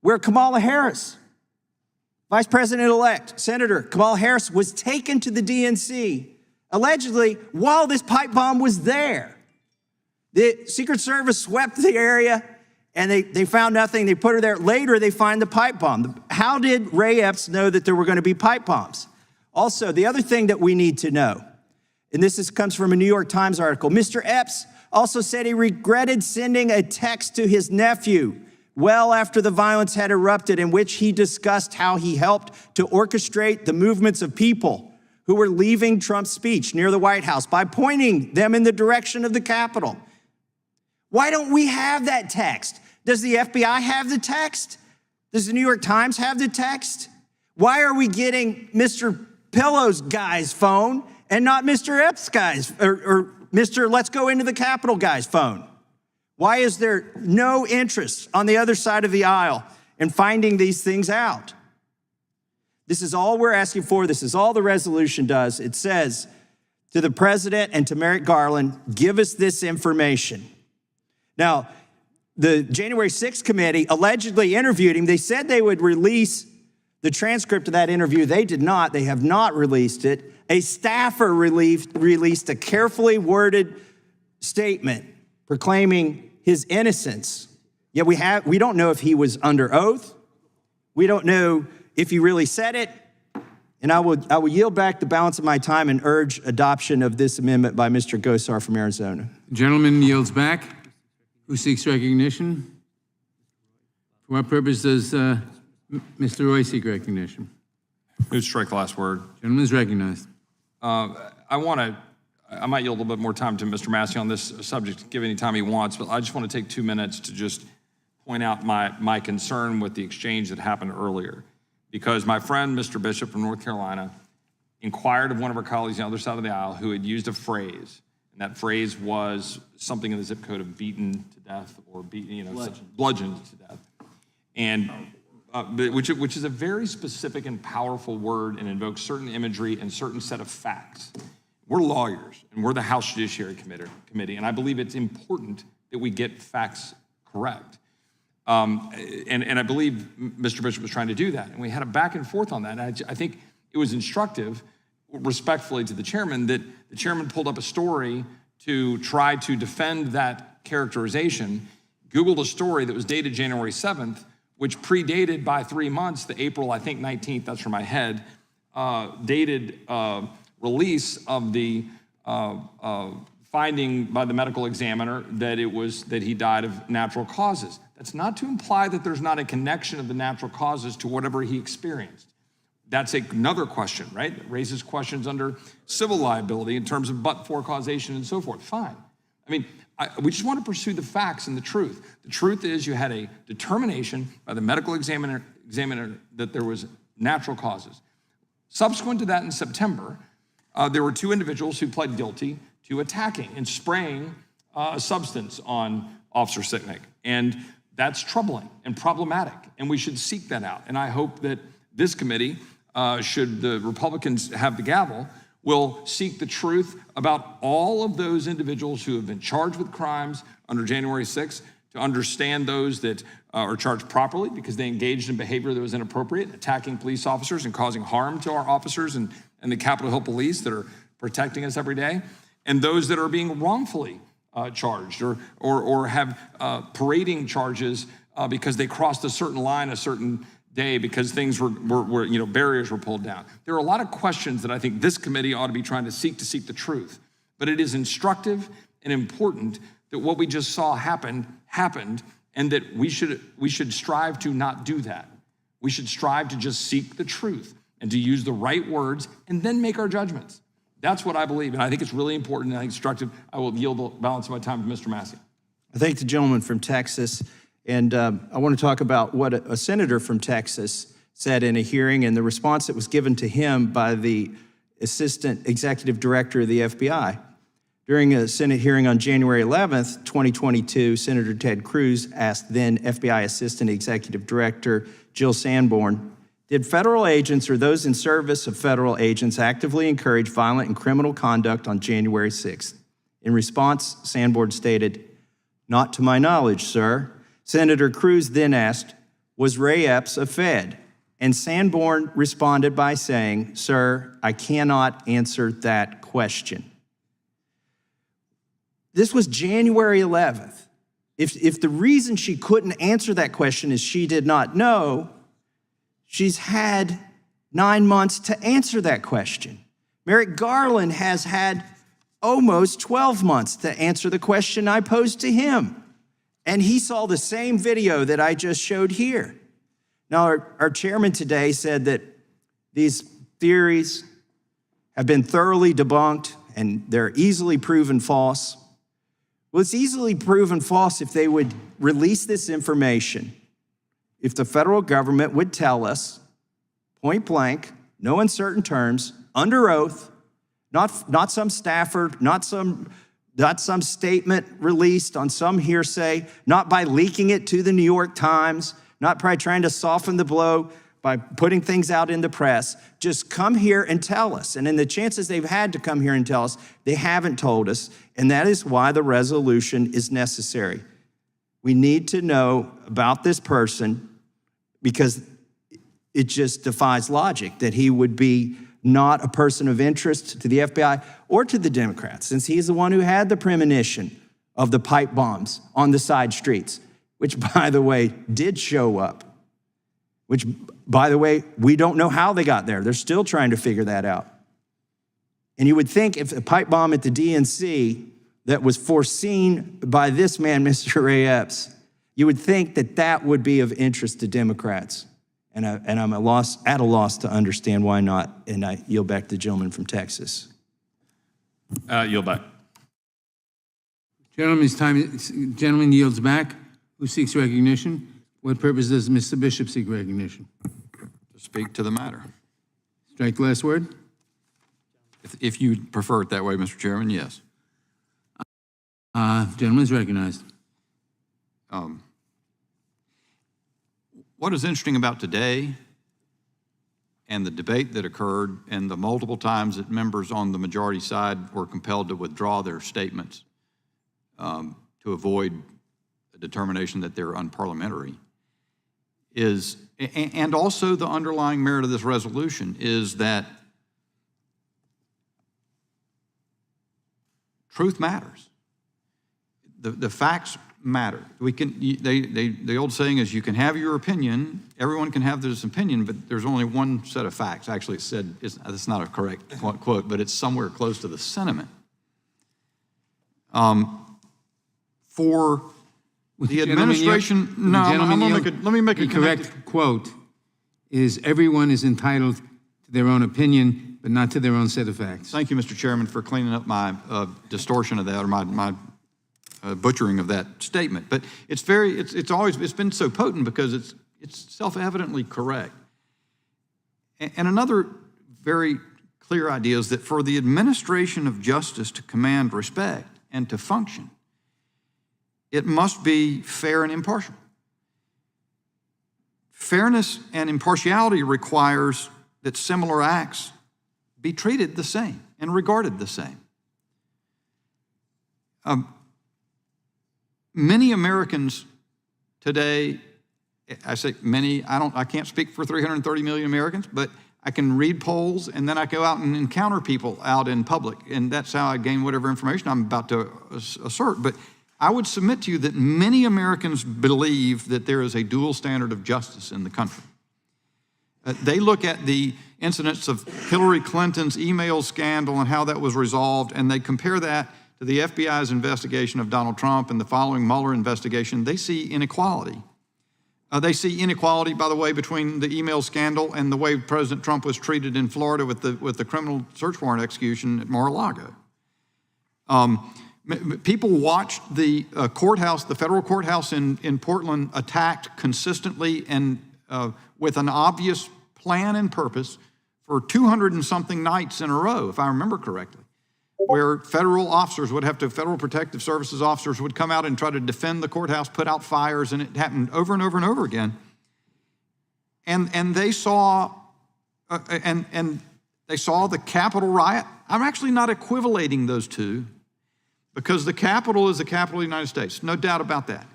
where Kamala Harris, Vice President-elect, Senator Kamala Harris, was taken to the DNC, allegedly, while this pipe bomb was there. The Secret Service swept the area, and they found nothing. They put her there. Later, they find the pipe bomb. How did Ray Epps know that there were going to be pipe bombs? Also, the other thing that we need to know, and this comes from a New York Times article, Mr. Epps also said he regretted sending a text to his nephew well after the violence had erupted, in which he discussed how he helped to orchestrate the movements of people who were leaving Trump's speech near the White House by pointing them in the direction of the Capitol. Why don't we have that text? Does the FBI have the text? Does the New York Times have the text? Why are we getting Mr. Pillow's guy's phone and not Mr. Epps' guy's or Mr. Let's Go Into the Capitol guy's phone? Why is there no interest on the other side of the aisle in finding these things out? This is all we're asking for. This is all the resolution does. It says to the president and to Merrick Garland, give us this information. Now, the January 6th committee allegedly interviewed him. They said they would release the transcript of that interview. They did not. They have not released it. A staffer released a carefully worded statement proclaiming his innocence. Yet we don't know if he was under oath. We don't know if he really said it. And I will yield back the balance of my time and urge adoption of this amendment by Mr. Gosar from Arizona. The gentleman yields back. Who seeks recognition? For what purpose does Mr. Roy seek recognition? Move to strike the last word. Gentleman is recognized. I might yield a little bit more time to Mr. Massey on this subject, give any time he wants, but I just want to take 2 minutes to just point out my concern with the exchange that happened earlier. Because my friend, Mr. Bishop from North Carolina, inquired of one of our colleagues on the other side of the aisle who had used a phrase, and that phrase was something in the zip code of beaten to death or bludgeoned to death. And which is a very specific and powerful word and invokes certain imagery and certain set of facts. We're lawyers, and we're the House Judiciary Committee, and I believe it's important that we get facts correct. And I believe Mr. Bishop was trying to do that, and we had a back and forth on that. And I think it was instructive, respectfully to the chairman, that the chairman pulled up a story to try to defend that characterization, Googled a story that was dated January 7th, which predated by 3 months, the April, I think 19th, that's from my head, dated release of the finding by the medical examiner that he died of natural causes. That's not to imply that there's not a connection of the natural causes to whatever he experienced. That's another question, right? It raises questions under civil liability in terms of but-for causation and so forth. Fine. I mean, we just want to pursue the facts and the truth. The truth is you had a determination by the medical examiner that there was natural causes. Subsequent to that in September, there were 2 individuals who pled guilty to attacking and spraying a substance on Officer Sicknick. And that's troubling and problematic, and we should seek that out. And I hope that this committee, should the Republicans have the gavel, will seek the truth about all of those individuals who have been charged with crimes under January 6th, to understand those that are charged properly because they engaged in behavior that was inappropriate, attacking police officers and causing harm to our officers and the Capitol Hill Police that are protecting us every day, and those that are being wrongfully charged or have parading charges because they crossed a certain line a certain day because things were barriers were pulled down. There are a lot of questions that I think this committee ought to be trying to seek the truth. But it is instructive and important that what we just saw happened, and that we should strive to not do that. We should strive to just seek the truth and to use the right words and then make our judgments. That's what I believe, and I think it's really important and I think instructive. I will yield the balance of my time to Mr. Massey. I thank the gentleman from Texas, and I want to talk about what a senator from Texas said in a hearing and the response that was given to him by the Assistant Executive Director of the FBI. During a Senate hearing on January 11th, 2022, Senator Ted Cruz asked then FBI Assistant Executive Director Jill Sanborn, did federal agents or those in service of federal agents actively encourage violent and criminal conduct on January 6th? In response, Sanborn stated, not to my knowledge, sir. Senator Cruz then asked, was Ray Epps a Fed? And Sanborn responded by saying, sir, I cannot answer that question. This was January 11th. If the reason she couldn't answer that question is she did not know, she's had 9 months to answer that question. Merrick Garland has had almost 12 months to answer the question I posed to him. And he saw the same video that I just showed here. Now, our chairman today said that these theories have been thoroughly debunked and they're easily proven false. Well, it's easily proven false if they would release this information, if the federal government would tell us, point blank, no uncertain terms, under oath, not some staffer, not some statement released on some hearsay, not by leaking it to the New York Times, not by trying to soften the blow by putting things out in the press. Just come here and tell us. And in the chances they've had to come here and tell us, they haven't told us, and that is why the resolution is necessary. We need to know about this person because it just defies logic that he would be not a person of interest to the FBI or to the Democrats, since he's the one who had the premonition of the pipe bombs on the side streets, which, by the way, did show up, which, by the way, we don't know how they got there. They're still trying to figure that out. And you would think if a pipe bomb at the DNC that was foreseen by this man, Mr. Ray Epps, you would think that that would be of interest to Democrats. And I'm at a loss to understand why not. And I yield back to the gentleman from Texas. Yield back. Gentleman yields back. Who seeks recognition? What purpose does Mr. Bishop seek recognition? To speak to the matter. Strike the last word? If you prefer it that way, Mr. Chairman, yes. Gentleman is recognized. What is interesting about today and the debate that occurred and the multiple times that members on the majority side were compelled to withdraw their statements to avoid a determination that they're unparliamentary is, and also the underlying merit of this resolution is that truth matters. The facts matter. We can. The old saying is, you can have your opinion. Everyone can have this opinion, but there's only one set of facts. Actually, it said it's not a correct quote, but it's somewhere close to the sentiment. For the administration, let me make a correct quote. Is everyone is entitled to their own opinion, but not to their own set of facts. Thank you, Mr. Chairman, for cleaning up my distortion of that, or my butchering of that statement. But it's been so potent because it's self-evidently correct. And another very clear idea is that for the administration of justice to command respect and to function, it must be fair and impartial. Fairness and impartiality requires that similar acts be treated the same and regarded the same. Many Americans today, I say many, I can't speak for 330 million Americans, but I can read polls and then I go out and encounter people out in public, and that's how I gain whatever information I'm about to assert. But I would submit to you that many Americans believe that there is a dual standard of justice in the country. They look at the incidents of Hillary Clinton's email scandal and how that was resolved, and they compare that to the FBI's investigation of Donald Trump and the following Mueller investigation. They see inequality. They see inequality, by the way, between the email scandal and the way President Trump was treated in Florida with the criminal search warrant execution at Mar-a-Lago. People watched the courthouse, the federal courthouse in Portland, attacked consistently and with an obvious plan and purpose for 200 and something nights in a row, if I remember correctly, where federal protective services officers would come out and try to defend the courthouse, put out fires, and it happened over and over and over again. And they saw they saw the Capitol riot. I'm actually not equivalating those two, because the Capitol is the capital of the United States, no doubt about that.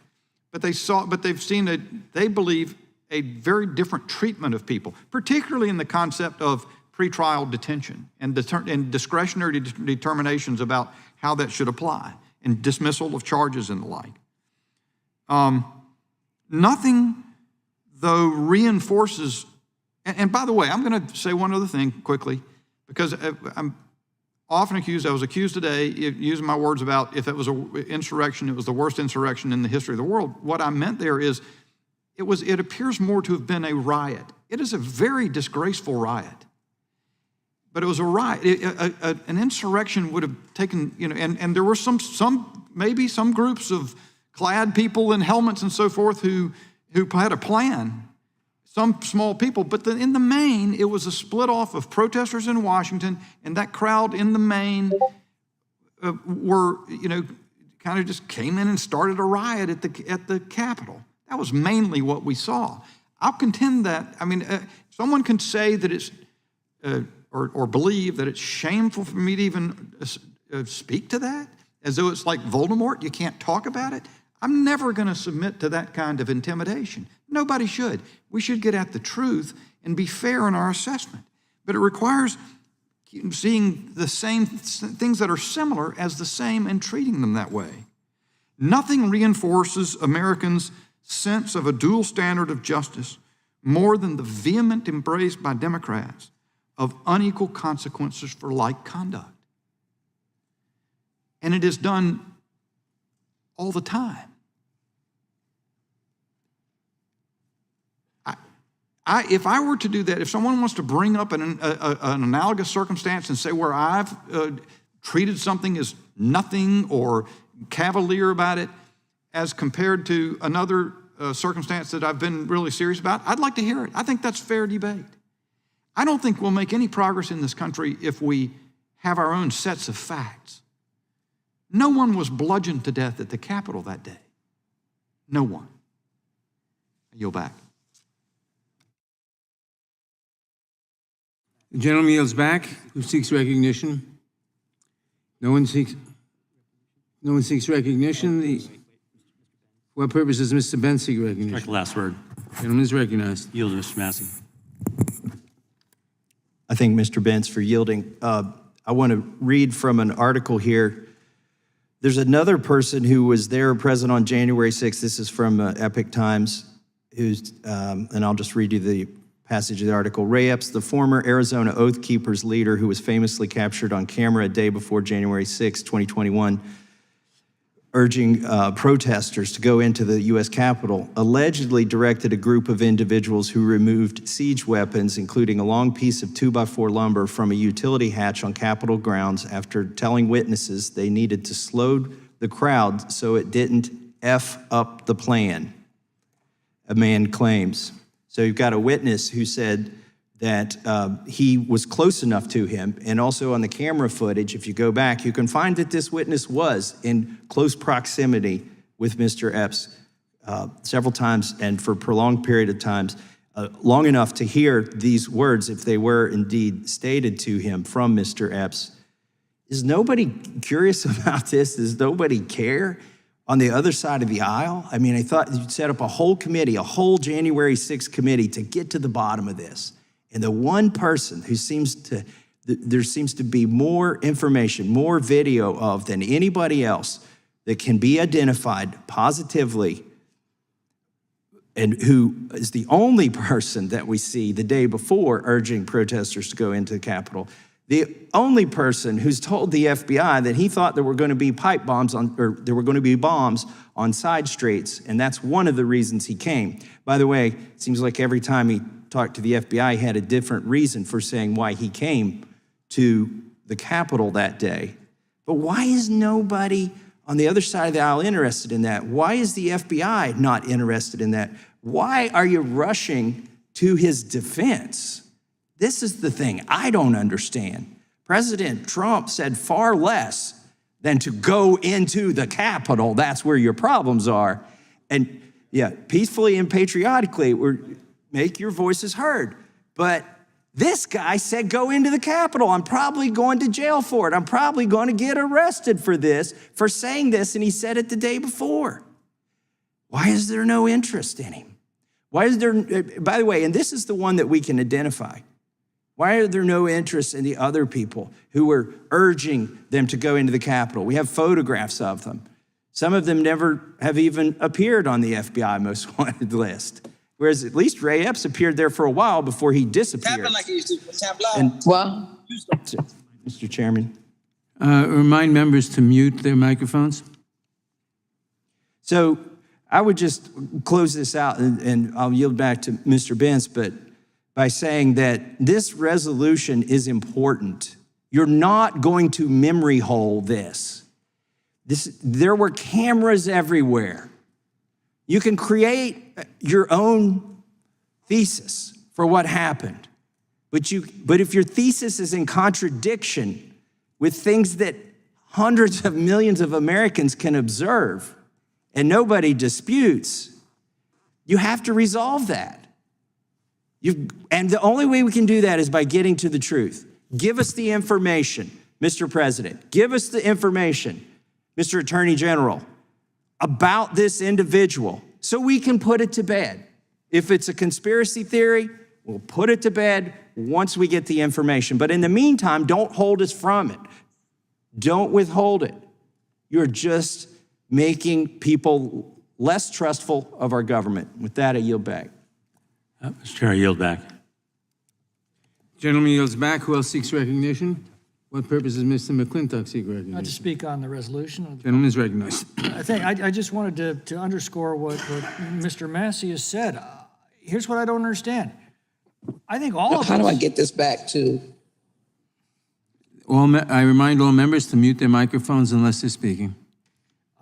But they believe a very different treatment of people, particularly in the concept of pretrial detention and discretionary determinations about how that should apply, and dismissal of charges and the like. Nothing, though, reinforces, and by the way, I'm going to say one other thing quickly, because I'm often accused, I was accused today, using my words about if it was an insurrection, it was the worst insurrection in the history of the world. What I meant there is, it appears more to have been a riot. It is a very disgraceful riot. but it was a riot. An insurrection would have taken, and there were maybe some groups of clad people in helmets and so forth who had a plan, some small people, but in the main, it was a split off of protesters in Washington, and that crowd in the main were, kind of just came in and started a riot at the Capitol. That was mainly what we saw. I'll contend that, someone can say that it's, or believe that it's shameful for me to even speak to that, as though it's like Voldemort, you can't talk about it. I'm never going to submit to that kind of intimidation. Nobody should. We should get at the truth and be fair in our assessment. But it requires seeing the same things that are similar as the same and treating them that way. Nothing reinforces Americans' sense of a dual standard of justice more than the vehement embrace by Democrats of unequal consequences for like conduct. And it is done all the time. If I were to do that, if someone wants to bring up an analogous circumstance and say where I've treated something as nothing or cavalier about it as compared to another circumstance that I've been really serious about, I'd like to hear it. I think that's fair debate. I don't think we'll make any progress in this country if we have our own sets of facts. No one was bludgeoned to death at the Capitol that day. No one. I yield back. The gentleman yields back. Who seeks recognition? No one seeks recognition. For what purpose does Mr. Benz seek recognition? Last word. Gentleman is recognized. Yield to Mr. Massey. I thank Mr. Benz for yielding. I want to read from an article here. There's another person who was there present on January 6th. This is from Epoch Times, and I'll just read you the passage of the article. Ray Epps, the former Arizona Oath Keepers leader who was famously captured on camera a day before January 6, 2021, urging protesters to go into the U.S. Capitol, allegedly directed a group of individuals who removed siege weapons, including a long piece of 2x4 lumber from a utility hatch on Capitol grounds after telling witnesses they needed to slow the crowd so it didn't F up the plan, a man claims. So you've got a witness who said that he was close enough to him, and also on the camera footage, if you go back, you can find that this witness was in close proximity with Mr. Epps several times and for a prolonged period of times, long enough to hear these words, if they were indeed stated to him from Mr. Epps. Is nobody curious about this? Does nobody care? On the other side of the aisle? I mean, I thought you'd set up a whole committee, a whole January 6th committee to get to the bottom of this. And the one person who there seems to be more information, more video of than anybody else that can be identified positively, and who is the only person that we see the day before urging protesters to go into the Capitol, the only person who's told the FBI that he thought there were going to be pipe bombs or there were going to be bombs on side streets, and that's one of the reasons he came. By the way, it seems like every time he talked to the FBI, he had a different reason for saying why he came to the Capitol that day. But why is nobody on the other side of the aisle interested in that? Why is the FBI not interested in that? Why are you rushing to his defense? This is the thing I don't understand. President Trump said far less than to go into the Capitol. That's where your problems are. And yeah, peacefully and patriotically, make your voices heard. But this guy said, go into the Capitol. I'm probably going to jail for it. I'm probably going to get arrested for this, for saying this. And he said it the day before. Why is there no interest in him? Why is there, by the way, and this is the one that we can identify. Why are there no interest in the other people who were urging them to go into the Capitol? We have photographs of them. Some of them never have even appeared on the FBI most wanted list. Whereas at least Ray Epps appeared there for a while before he disappeared. Mr. Chairman. Remind members to mute their microphones. So I would just close this out, and I'll yield back to Mr. Benz, but by saying that this resolution is important. You're not going to memory hole this. There were cameras everywhere. You can create your own thesis for what happened. But if your thesis is in contradiction with things that hundreds of millions of Americans can observe and nobody disputes, you have to resolve that. And the only way we can do that is by getting to the truth. Give us the information, Mr. President. Give us the information, Mr. Attorney General, about this individual so we can put it to bed. If it's a conspiracy theory, we'll put it to bed once we get the information. But in the meantime, don't hold us from it. Don't withhold it. You're just making people less trustful of our government. With that, I yield back. Mr. Chair, I yield back. Gentleman yields back. Who else seeks recognition? What purpose does Mr. McClintock seek recognition? Not to speak on the resolution. Gentleman is recognized. I just wanted to underscore what Mr. Massey has said. Here's what I don't understand. I think all of us... How do I get this back to... I remind all members to mute their microphones unless they're speaking.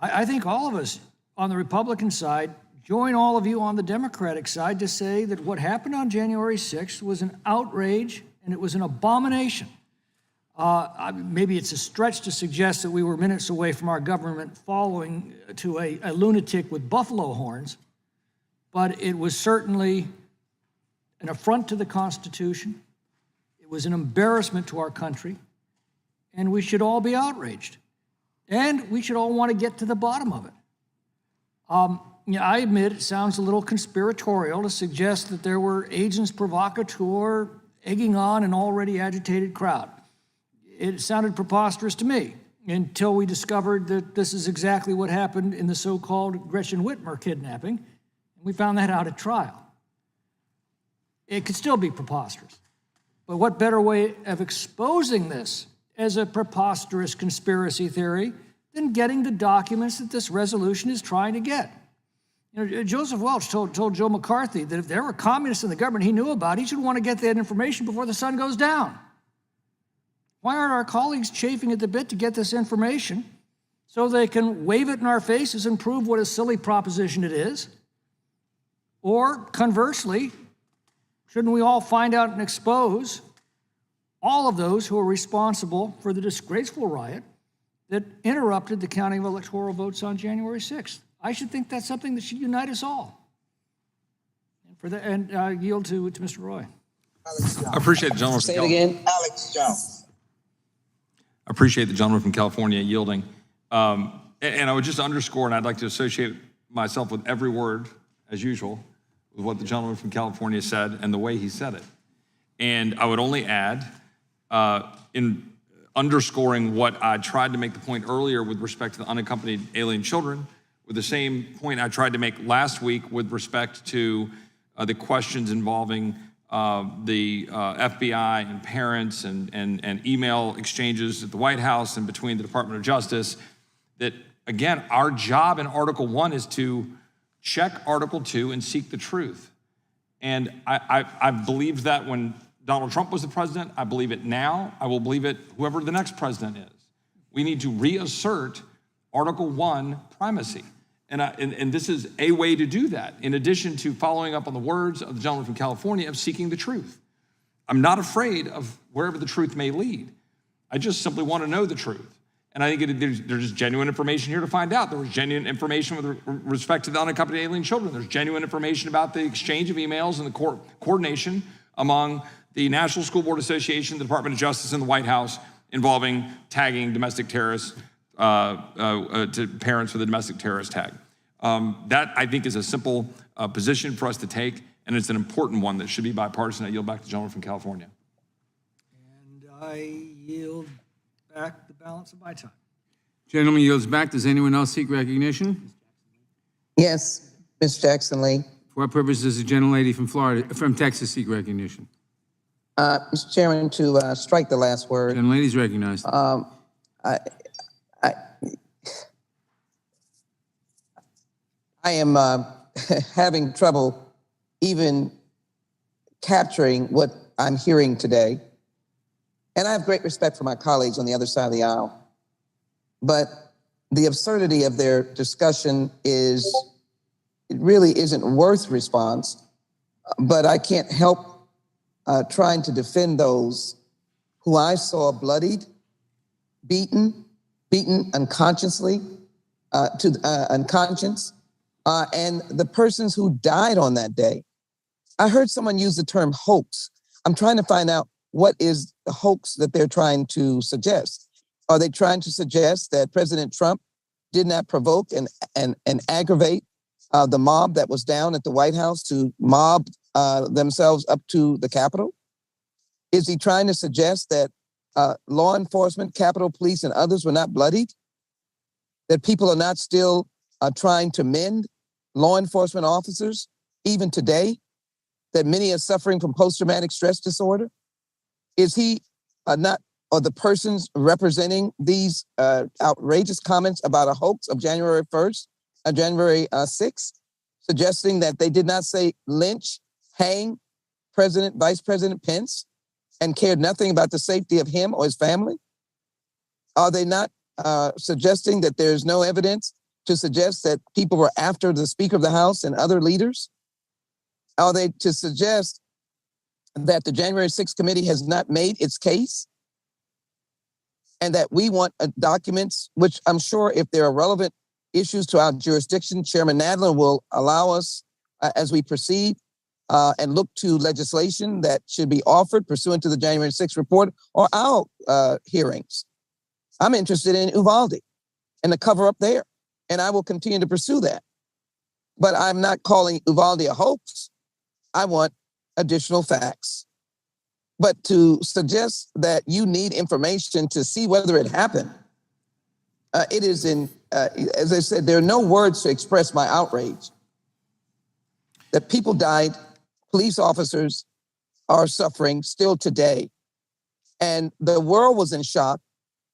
I think all of us on the Republican side join all of you on the Democratic side to say that what happened on January 6th was an outrage and it was an abomination. Maybe it's a stretch to suggest that we were minutes away from our government following to a lunatic with buffalo horns, but it was certainly an affront to the Constitution. It was an embarrassment to our country, and we should all be outraged. And we should all want to get to the bottom of it. I admit it sounds a little conspiratorial to suggest that there were agents provocateur egging on an already agitated crowd. It sounded preposterous to me until we discovered that this is exactly what happened in the so-called Gretchen Whitmer kidnapping. And we found that out at trial. It could still be preposterous. But what better way of exposing this as a preposterous conspiracy theory than getting the documents that this resolution is trying to get? You know, Joseph Welch told Joe McCarthy that if there were communists in the government he knew about, he should want to get that information before the sun goes down. Why aren't our colleagues chafing at the bit to get this information so they can wave it in our faces and prove what a silly proposition it is? Or conversely, shouldn't we all find out and expose all of those who are responsible for the disgraceful riot that interrupted the counting of electoral votes on January 6th? I should think that's something that should unite us all. And I yield to Mr. Roy. I appreciate the gentleman. Say it again. Alex Jones. I appreciate the gentleman from California yielding. And I would just underscore, and I'd like to associate myself with every word, as usual, with what the gentleman from California said and the way he said it. And I would only add, in underscoring what I tried to make the point earlier with respect to the unaccompanied alien children, with the same point I tried to make last week with respect to the questions involving the FBI and parents and email exchanges at the White House and between the Department of Justice, that, again, our job in Article 1 is to check Article 2 and seek the truth. And I believed that when Donald Trump was the president. I believe it now. I will believe it whoever the next president is. We need to reassert Article 1 primacy. And this is a way to do that, in addition to following up on the words of the gentleman from California of seeking the truth. I'm not afraid of wherever the truth may lead. I just simply want to know the truth. And I think there's genuine information here to find out. There was genuine information with respect to the unaccompanied alien children. There's genuine information about the exchange of emails and the coordination among the National School Board Association, the Department of Justice, and the White House involving tagging domestic terrorists to parents with a domestic terrorist tag. That, I think, is a simple position for us to take, and it's an important one that should be bipartisan. I yield back to the gentleman from California. And I yield back the balance of my time. Gentleman yields back. Does anyone else seek recognition? Yes, Ms. Jackson Lee. For what purpose does the gentlelady from Texas seek recognition? Mr. Chairman, to strike the last word. Gentlelady is recognized. I am having trouble even capturing what I'm hearing today. And I have great respect for my colleagues on the other side of the aisle. But the absurdity of their discussion it really isn't worth response. But I can't help trying to defend those who I saw bloodied, beaten unconsciously, unconscious, and the persons who died on that day. I heard someone use the term hoax. I'm trying to find out what is the hoax that they're trying to suggest. Are they trying to suggest that President Trump did not provoke and aggravate the mob that was down at the White House to mob themselves up to the Capitol? Is he trying to suggest that law enforcement, Capitol Police, and others were not bloodied? That people are not still trying to mend law enforcement officers, even today? That many are suffering from post-traumatic stress disorder? Is he not, or the persons representing these outrageous comments about a hoax of January 1st, January 6th, suggesting that they did not say lynch, hang Vice President Pence, and cared nothing about the safety of him or his family? Are they not suggesting that there's no evidence to suggest that people were after the Speaker of the House and other leaders? Are they to suggest that the January 6th committee has not made its case? And that we want documents, which I'm sure if there are relevant issues to our jurisdiction, Chairman Nadler will allow us as we proceed and look to legislation that should be offered pursuant to the January 6th report or our hearings. I'm interested in Uvalde and the cover up there, and I will continue to pursue that. But I'm not calling Uvalde a hoax. I want additional facts. But to suggest that you need information to see whether it happened, it is as I said, there are no words to express my outrage. That people died, police officers are suffering still today. And the world was in shock.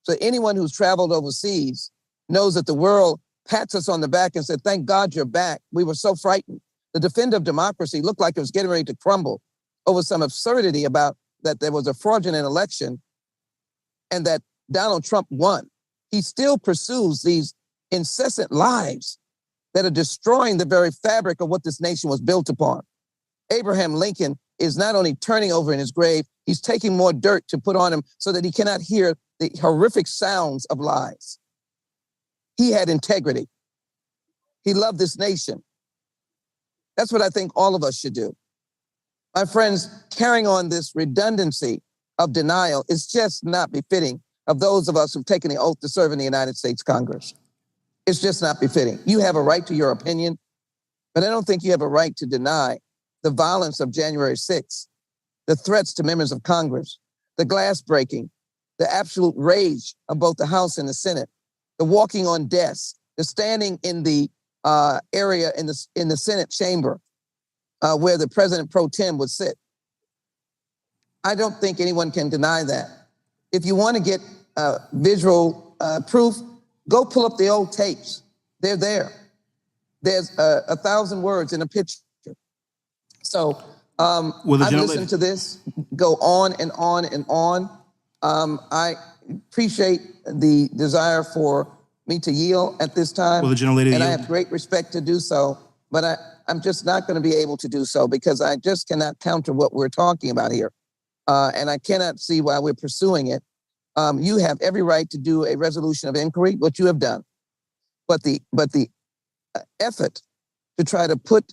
So anyone who's traveled overseas knows that the world pats us on the back and said, thank God you're back. We were so frightened. The defender of democracy looked like it was getting ready to crumble over some absurdity about that there was a fraudulent election and that Donald Trump won. He still pursues these incessant lies that are destroying the very fabric of what this nation was built upon. Abraham Lincoln is not only turning over in his grave, he's taking more dirt to put on him so that he cannot hear the horrific sounds of lies. He had integrity. He loved this nation. That's what I think all of us should do. My friends, carrying on this redundancy of denial is just not befitting of those of us who've taken the oath to serve in the United States Congress. It's just not befitting. You have a right to your opinion, but I don't think you have a right to deny the violence of January 6th, the threats to members of Congress, the glass breaking, the absolute rage of both the House and the Senate, the walking on desks, the standing in the area in the Senate chamber where the President pro tem would sit. I don't think anyone can deny that. If you want to get visual proof, go pull up the old tapes. They're there. There's 1,000 words in a picture. So I've listened to this go on and on and on. I appreciate the desire for me to yield at this time. And I have great respect to do so, but I'm just not going to be able to do so because I just cannot counter what we're talking about here. And I cannot see why we're pursuing it. You have every right to do a resolution of inquiry, which you have done. But the effort to try to put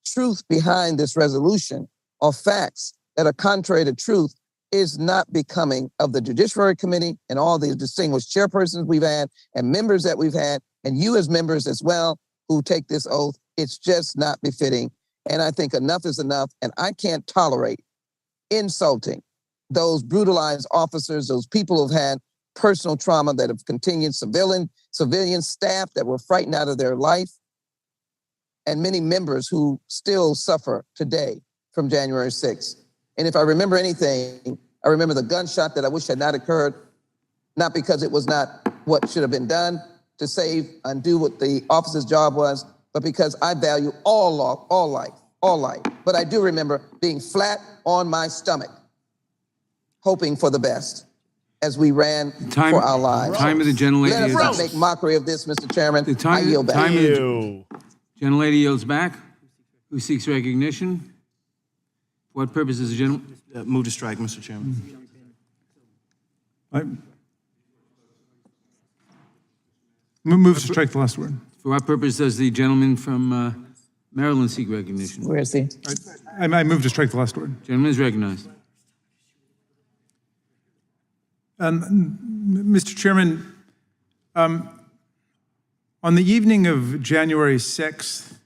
truth behind this resolution or facts that are contrary to truth is not becoming of the Judiciary Committee and all the distinguished chairpersons we've had and members that we've had, and you as members as well who take this oath. It's just not befitting. And I think enough is enough. And I can't tolerate insulting those brutalized officers, those people who've had personal trauma that have continued, civilian staff that were frightened out of their life, and many members who still suffer today from January 6th. And if I remember anything, I remember the gunshot that I wish had not occurred, not because it was not what should have been done to save and do what the officer's job was, but because I value all life. all light, but I do remember being flat on my stomach, hoping for the best as we ran Time- for our lives. time of the gentlelady Let us is- not make mockery of this, Mr. Chairman. The time, I yield back. time of the gentlelady yields back. Who seeks recognition? For what purpose is the gentleman? Move to strike, Mr. Chairman. Move to strike the last word. For what purpose does the gentleman from Maryland seek recognition? Where is he? I move to strike the last word. Gentleman is recognized. Mr. Chairman, on the evening of January 6th,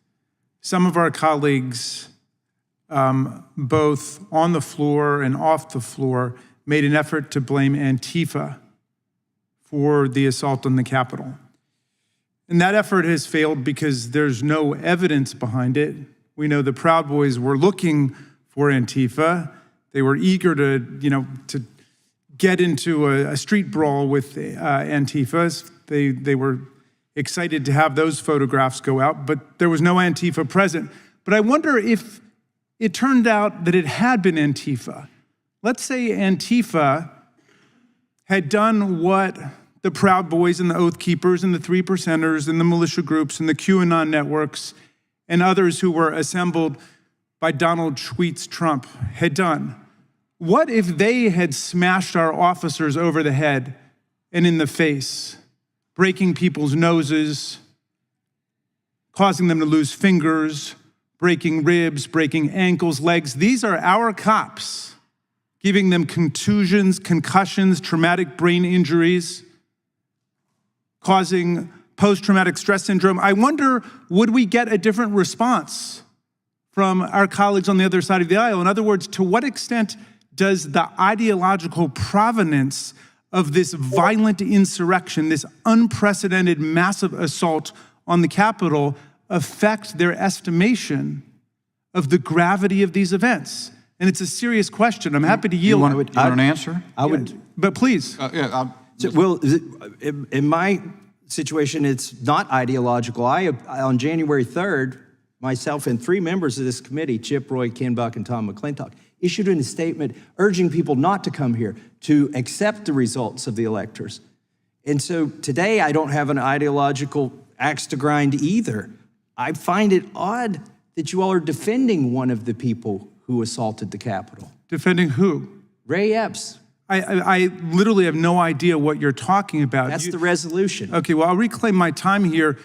some of our colleagues, both on the floor and off the floor, made an effort to blame Antifa for the assault on the Capitol. And that effort has failed because there's no evidence behind it. We know the Proud Boys were looking for Antifa. They were eager to get into a street brawl with Antifa. They were excited to have those photographs go out, but there was no Antifa present. But I wonder if it turned out that it had been Antifa. Let's say Antifa had done what the Proud Boys and the Oath Keepers and the Three Percenters and the militia groups and the QAnon networks and others who were assembled by Donald Schweetz Trump had done. What if they had smashed our officers over the head and in the face, breaking people's noses, causing them to lose fingers, breaking ribs, breaking ankles, legs? These are our cops, giving them contusions, concussions, traumatic brain injuries, causing post-traumatic stress syndrome. I wonder, would we get a different response from our colleagues on the other side of the aisle? In other words, to what extent does the ideological provenance of this violent insurrection, this unprecedented massive assault on the Capitol, affect their estimation of the gravity of these events? And it's a serious question. I'm happy to yield. You want an answer? I would. But please. Well, in my situation, it's not ideological. On January 3rd, myself and 3 members of this committee, Chip Roy, Ken Buck, and Tom McClintock, issued a statement urging people not to come here, to accept the results of the electors. And so today, I don't have an ideological axe to grind either. I find it odd that you all are defending one of the people who assaulted the Capitol. Defending who? Ray Epps. I literally have no idea what you're talking about. That's the resolution. Okay, well, I'll reclaim my time here.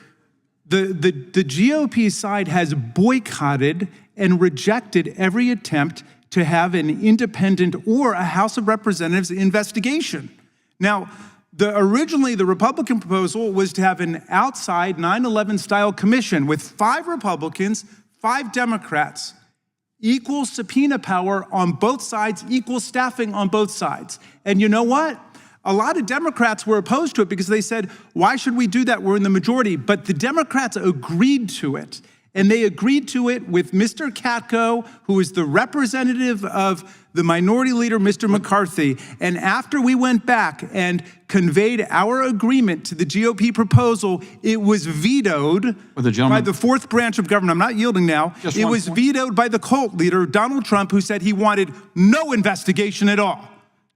The GOP side has boycotted and rejected every attempt to have an independent or a House of Representatives investigation. Now, originally the Republican proposal was to have an outside 9/11 style commission with 5 Republicans, 5 Democrats, equal subpoena power on both sides, equal staffing on both sides. And you know what? A lot of Democrats were opposed to it because they said, why should we do that? We're in the majority. But the Democrats agreed to it. And they agreed to it with Mr. Katko, who is the representative of the minority leader, Mr. McCarthy. And after we went back and conveyed our agreement to the GOP proposal, it was vetoed by the 4th branch of government. I'm not yielding now. It was vetoed by the cult leader, Donald Trump, who said he wanted no investigation at all.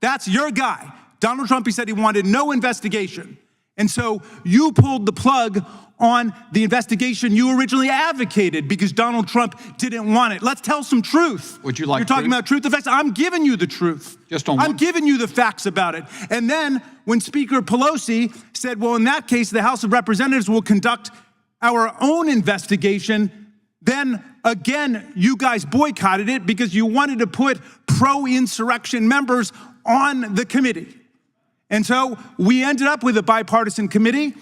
That's your guy. Donald Trump, he said he wanted no investigation. And so you pulled the plug on the investigation you originally advocated because Donald Trump didn't want it. Let's tell some truth. Would you like You're talking about truth and facts. I'm giving you the truth. I'm giving you the facts about it. And then when Speaker Pelosi said, well, in that case, the House of Representatives will conduct our own investigation, then again, you guys boycotted it because you wanted to put pro-insurrection members on the committee. And so we ended up with a bipartisan committee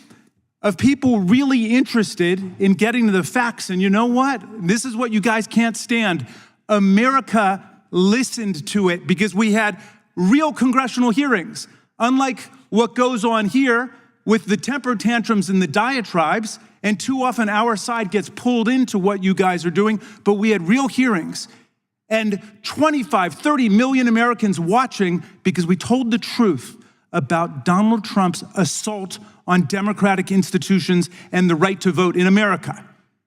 of people really interested in getting to the facts. And you know what? This is what you guys can't stand. America listened to it because we had real congressional hearings. Unlike what goes on here with the temper tantrums and the diatribes, and too often our side gets pulled into what you guys are doing, but we had real hearings. And 25, 30 million Americans watching because we told the truth about Donald Trump's assault on democratic institutions and the right to vote in America.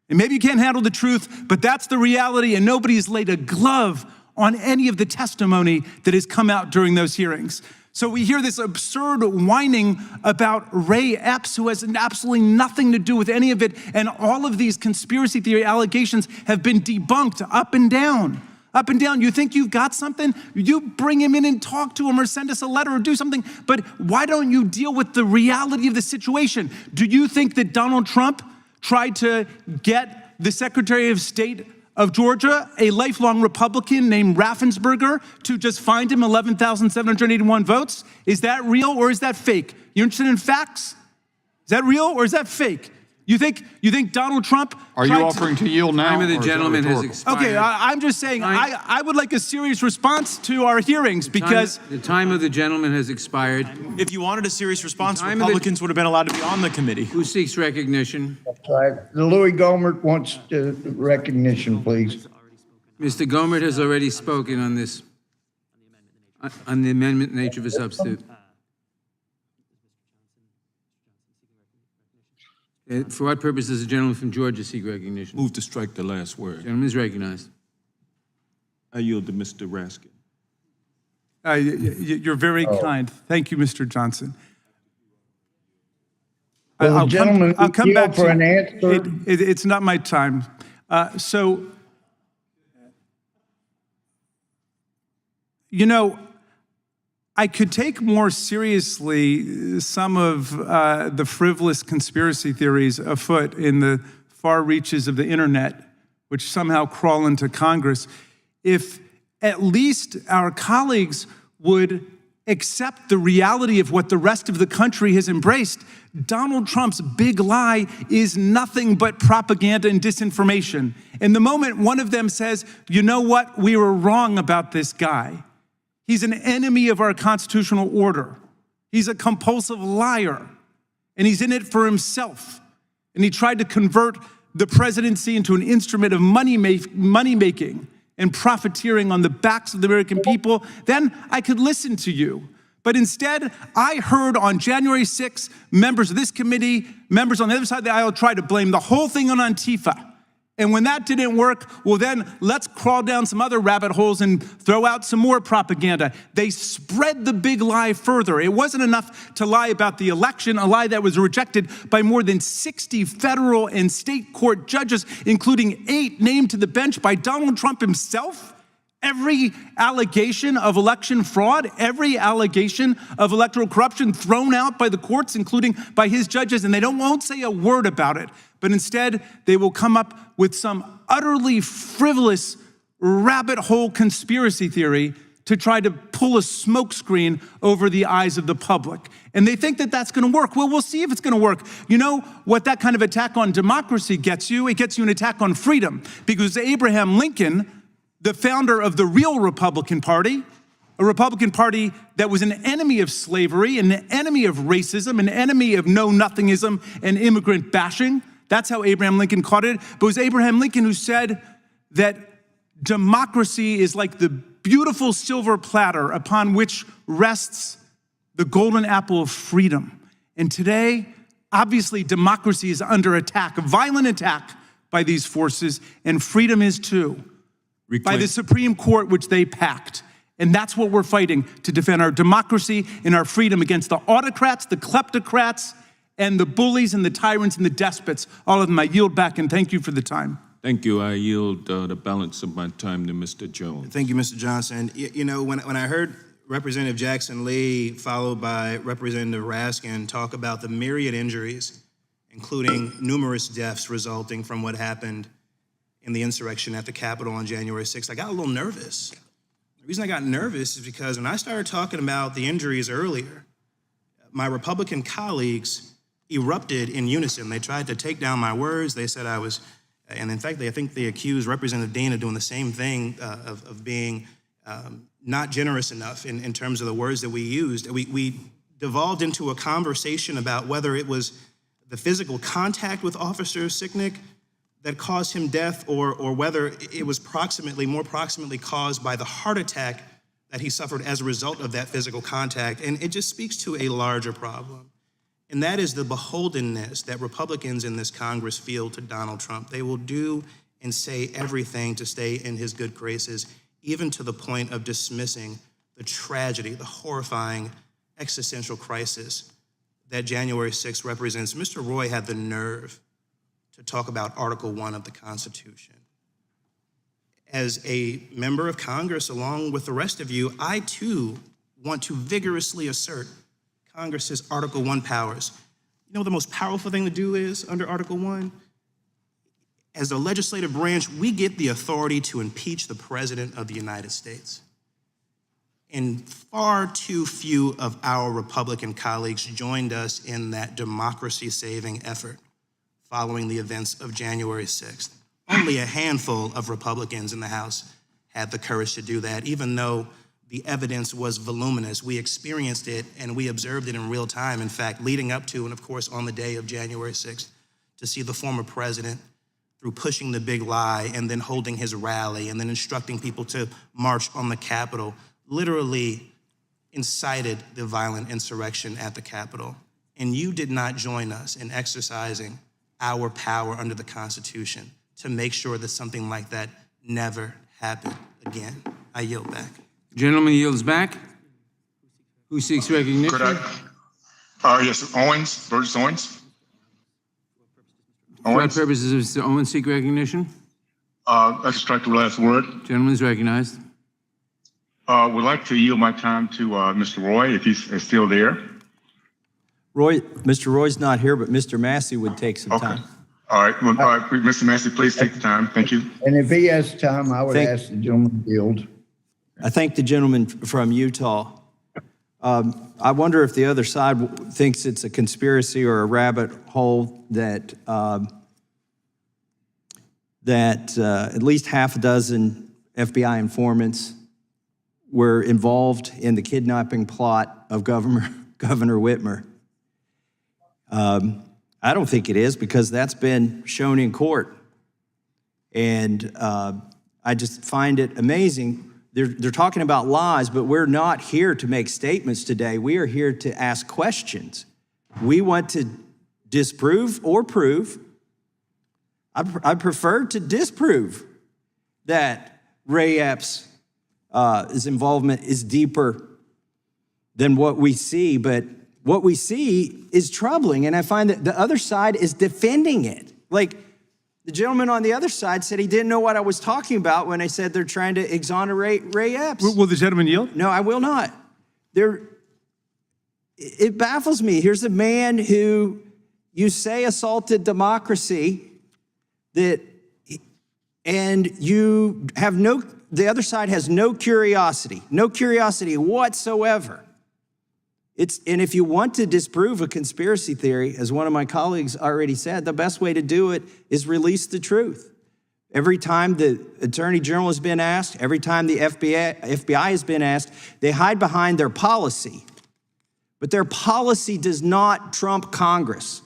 And maybe you can't handle the truth, but that's the reality, and nobody's laid a glove on any of the testimony that has come out during those hearings. So we hear this absurd whining about Ray Epps, who has absolutely nothing to do with any of it, and all of these conspiracy theory allegations have been debunked up and down. Up and down. You think you've got something? You bring him in and talk to him or send us a letter or do something. But why don't you deal with the reality of the situation? Do you think that Donald Trump tried to get the Secretary of State of Georgia, a lifelong Republican named Raffensperger, to just find him 11,781 votes? Is that real or is that fake? You interested in facts? Is that real or is that fake? You think Donald Trump? Are you offering to yield now? Time of the or is that gentleman has rhetorical? expired. Okay, I'm just saying, I would like a serious response to our hearings because The time of the gentleman has expired. If you wanted a serious response, Time of the- Republicans would have been allowed to be on the committee. Who seeks recognition? Louis Gohmert wants recognition, please. Mr. Gohmert has already spoken on this, on the amendment nature of a substitute. For what purpose does the gentleman from Georgia seek recognition? Move to strike the last word. Gentleman is recognized. I yield to Mr. Raskin. you're very kind. Thank you, Mr. Johnson. Well, gentlemen, I'll come back for to an answer. It's not my time. I could take more seriously some of the frivolous conspiracy theories afoot in the far reaches of the internet, which somehow crawl into Congress, if at least our colleagues would accept the reality of what the rest of the country has embraced. Donald Trump's big lie is nothing but propaganda and disinformation. And the moment one of them says, you know what, we were wrong about this guy. He's an enemy of our constitutional order. He's a compulsive liar, and he's in it for himself. And he tried to convert the presidency into an instrument of money-making and profiteering on the backs of the American people. Then I could listen to you. But instead, I heard on January 6th, members of this committee, members on the other side of the aisle try to blame the whole thing on Antifa. And when that didn't work, well then let's crawl down some other rabbit holes and throw out some more propaganda. They spread the big lie further. It wasn't enough to lie about the election, a lie that was rejected by more than 60 federal and state court judges, including 8 named to the bench by Donald Trump himself. Every allegation of election fraud, every allegation of electoral corruption thrown out by the courts, including by his judges, and they won't say a word about it. But instead, they will come up with some utterly frivolous rabbit hole conspiracy theory to try to pull a smokescreen over the eyes of the public. And they think that that's gonna work. Well, we'll see if it's gonna work. You know what that kind of attack on democracy gets you? It gets you an attack on freedom. Because Abraham Lincoln, the founder of the real Republican Party, a Republican Party that was an enemy of slavery, an enemy of racism, an enemy of know-nothingism and immigrant bashing. That's how Abraham Lincoln caught it. But it was Abraham Lincoln who said that democracy is like the beautiful silver platter upon which rests the golden apple of freedom. And today, obviously, democracy is under attack, a violent attack by these forces, and freedom is too. By the Supreme Court, which they packed. And that's what we're fighting, to defend our democracy and our freedom against the autocrats, the kleptocrats, and the bullies and the tyrants and the despots. All of them. I yield back and thank you for the time. Thank you. I yield the balance of my time to Mr. Jones. Thank you, Mr. Johnson. You know, when I heard Representative Jackson Lee, followed by Representative Raskin, talk about the myriad injuries, including numerous deaths resulting from what happened in the insurrection at the Capitol on January 6th, I got a little nervous. The reason I got nervous is because when I started talking about the injuries earlier, my Republican colleagues erupted in unison. They tried to take down my words. They said I was, and in fact, I think they accused Representative Dean of doing the same thing, of being not generous enough in terms of the words that we used. We devolved into a conversation about whether it was the physical contact with Officer Sicknick that caused him death, or whether it was more proximately caused by the heart attack that he suffered as a result of that physical contact. And it just speaks to a larger problem. And that is the beholdenness that Republicans in this Congress feel to Donald Trump. They will do and say everything to stay in his good graces, even to the point of dismissing the tragedy, the horrifying existential crisis that January 6th represents. Mr. Roy had the nerve to talk about Article 1 of the Constitution. As a member of Congress, along with the rest of you, I too want to vigorously assert Congress's Article 1 powers. You know what the most powerful thing to do is under Article 1? As a legislative branch, we get the authority to impeach the President of the United States. And far too few of our Republican colleagues joined us in that democracy-saving effort following the events of January 6th. Only a handful of Republicans in the House had the courage to do that, even though the evidence was voluminous. We experienced it and we observed it in real time. In fact, leading up to and of course on the day of January 6th, to see the former president through pushing the big lie and then holding his rally and then instructing people to march on the Capitol, literally incited the violent insurrection at the Capitol. And you did not join us in exercising our power under the Constitution to make sure that something like that never happened again. I yield back. Gentleman yields back. Who seeks recognition? Could I? Yes, Owens, Burgess Owens. For what purposes does Mr. Owens seek recognition? I just strike the last word. Gentleman is recognized. Would like to yield my time to Mr. Roy, if he's still there. Mr. Roy's not here, but Mr. Massey would take some time. All right, well, all right, Mr. Massey, please take the time. Thank you. And if he has time, I would ask the gentleman to yield. I thank the gentleman from Utah. I wonder if the other side thinks it's a conspiracy or a rabbit hole that at least half a dozen FBI informants were involved in the kidnapping plot of Governor Whitmer. I don't think it is, because that's been shown in court. And I just find it amazing. They're talking about lies, but we're not here to make statements today. We are here to ask questions. We want to disprove or prove. I prefer to disprove that Ray Epps' his involvement is deeper than what we see, but what we see is troubling, and I find that the other side is defending it. Like, the gentleman on the other side said he didn't know what I was talking about when I said they're trying to exonerate Ray Epps. Will the gentleman yield? No, I will not. It baffles me. Here's a man who you say assaulted democracy, and you have the other side has no curiosity whatsoever. And if you want to disprove a conspiracy theory, as one of my colleagues already said, the best way to do it is release the truth. Every time the Attorney General has been asked, every time the FBI has been asked, they hide behind their policy. But their policy does not trump Congress.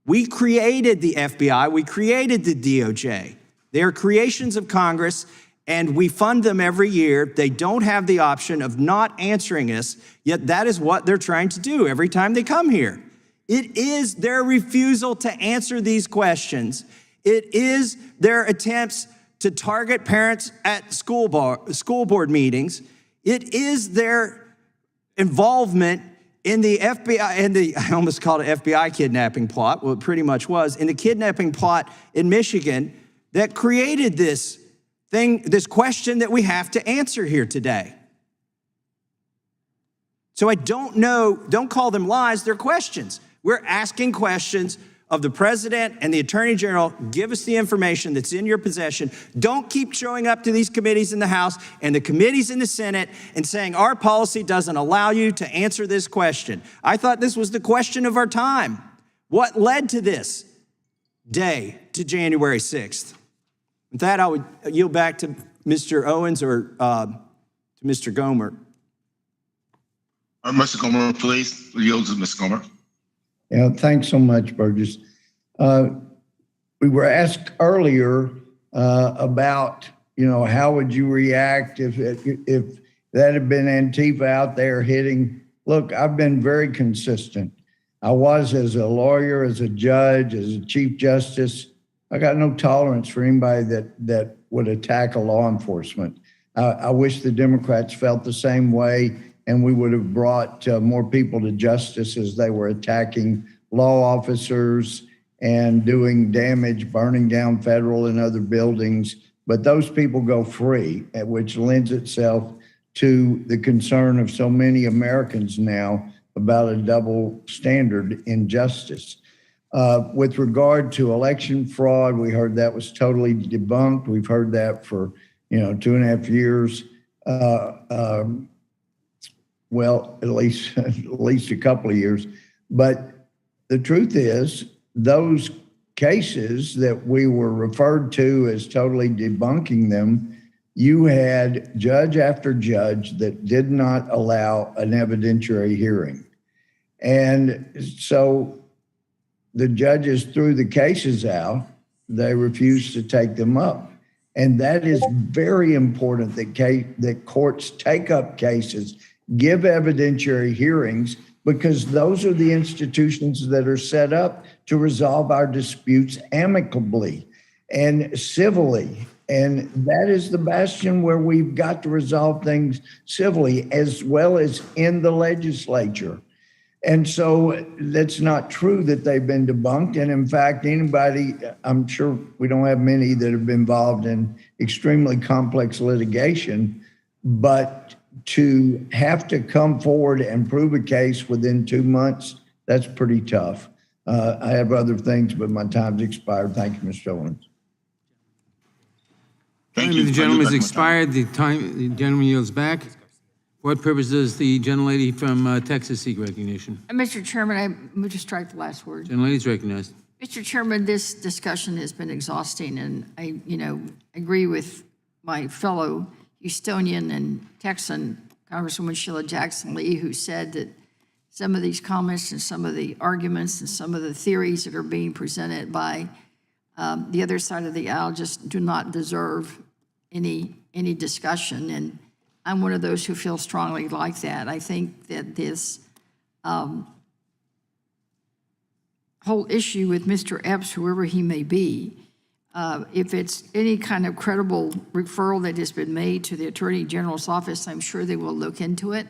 We created the FBI, we created the DOJ. They are creations of Congress, and we fund them every year. They don't have the option of not answering us, yet that is what they're trying to do every time they come here. It is their refusal to answer these questions. It is their attempts to target parents at school board meetings. It is their involvement in the FBI, I almost called it FBI kidnapping plot, well, it pretty much was, in the kidnapping plot in Michigan that created this question that we have to answer here today. So I don't know, don't call them lies, they're questions. We're asking questions of the president and the attorney general. Give us the information that's in your possession. Don't keep showing up to these committees in the House and the committees in the Senate and saying our policy doesn't allow you to answer this question. I thought this was the question of our time. What led to this day, to January 6th? With that, I would yield back to Mr. Owens or to Mr. Gohmert. Mr. Gohmert, please. Yield to Mr. Gohmert. Yeah, thanks so much, Burgess. We were asked earlier about, how would you react if that had been Antifa out there hitting? Look, I've been very consistent. I was as a lawyer, as a judge, as a chief justice. I got no tolerance for anybody that would attack a law enforcement. I wish the Democrats felt the same way, and we would have brought more people to justice as they were attacking law officers and doing damage, burning down federal and other buildings. But those people go free, which lends itself to the concern of so many Americans now about a double standard in justice. With regard to election fraud, we heard that was totally debunked. We've heard that for 2.5 years. Well, at least a couple of years. But the truth is, those cases that we were referred to as totally debunking them, you had judge after judge that did not allow an evidentiary hearing. And so the judges threw the cases out. They refused to take them up. And that is very important that courts take up cases, give evidentiary hearings, because those are the institutions that are set up to resolve our disputes amicably and civilly. And that is the bastion where we've got to resolve things civilly, as well as in the legislature. And so that's not true that they've been debunked. And in fact, anybody, I'm sure we don't have many that have been involved in extremely complex litigation, but to have to come forward and prove a case within 2 months, that's pretty tough. I have other things, but my time's expired. Thank you, Mr. Owens. Time of the gentleman has expired. The gentleman yields back. For what purpose does the gentlelady from Texas seek recognition? Mr. Chairman, I move to strike the last word. Gentlelady's recognized. Mr. Chairman, this discussion has been exhausting, and I, agree with my fellow Houstonian and Texan, Congresswoman Sheila Jackson Lee, who said that some of these comments and some of the arguments and some of the theories that are being presented by the other side of the aisle just do not deserve any discussion. And I'm one of those who feel strongly like that. I think that this whole issue with Mr. Epps, whoever he may be, if it's any kind of credible referral that has been made to the Attorney General's office, I'm sure they will look into it.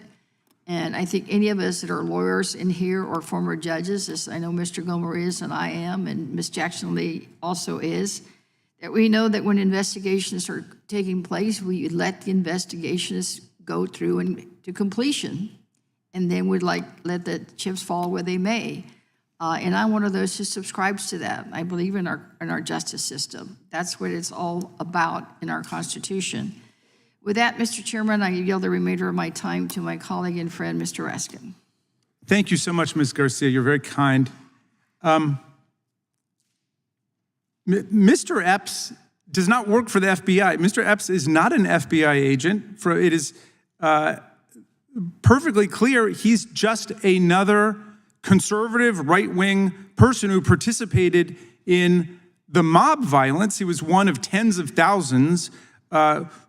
And I think any of us that are lawyers in here or former judges, as I know Mr. Gomer is and I am, and Ms. Jackson Lee also is, that we know that when investigations are taking place, we let the investigations go through and to completion, and then we'd let the chips fall where they may. And I'm one of those who subscribes to that. I believe in our justice system. That's what it's all about in our Constitution. With that, Mr. Chairman, I yield the remainder of my time to my colleague and friend, Mr. Raskin. Thank you so much, Ms. Garcia. You're very kind. Mr. Epps does not work for the FBI. Mr. Epps is not an FBI agent. It is perfectly clear he's just another conservative, right-wing person who participated in the mob violence. He was one of tens of thousands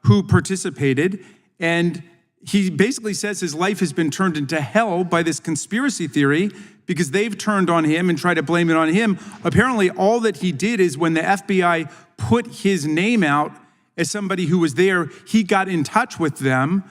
who participated, and he basically says his life has been turned into hell by this conspiracy theory because they've turned on him and tried to blame it on him. Apparently, all that he did is when the FBI put his name out as somebody who was there, he got in touch with them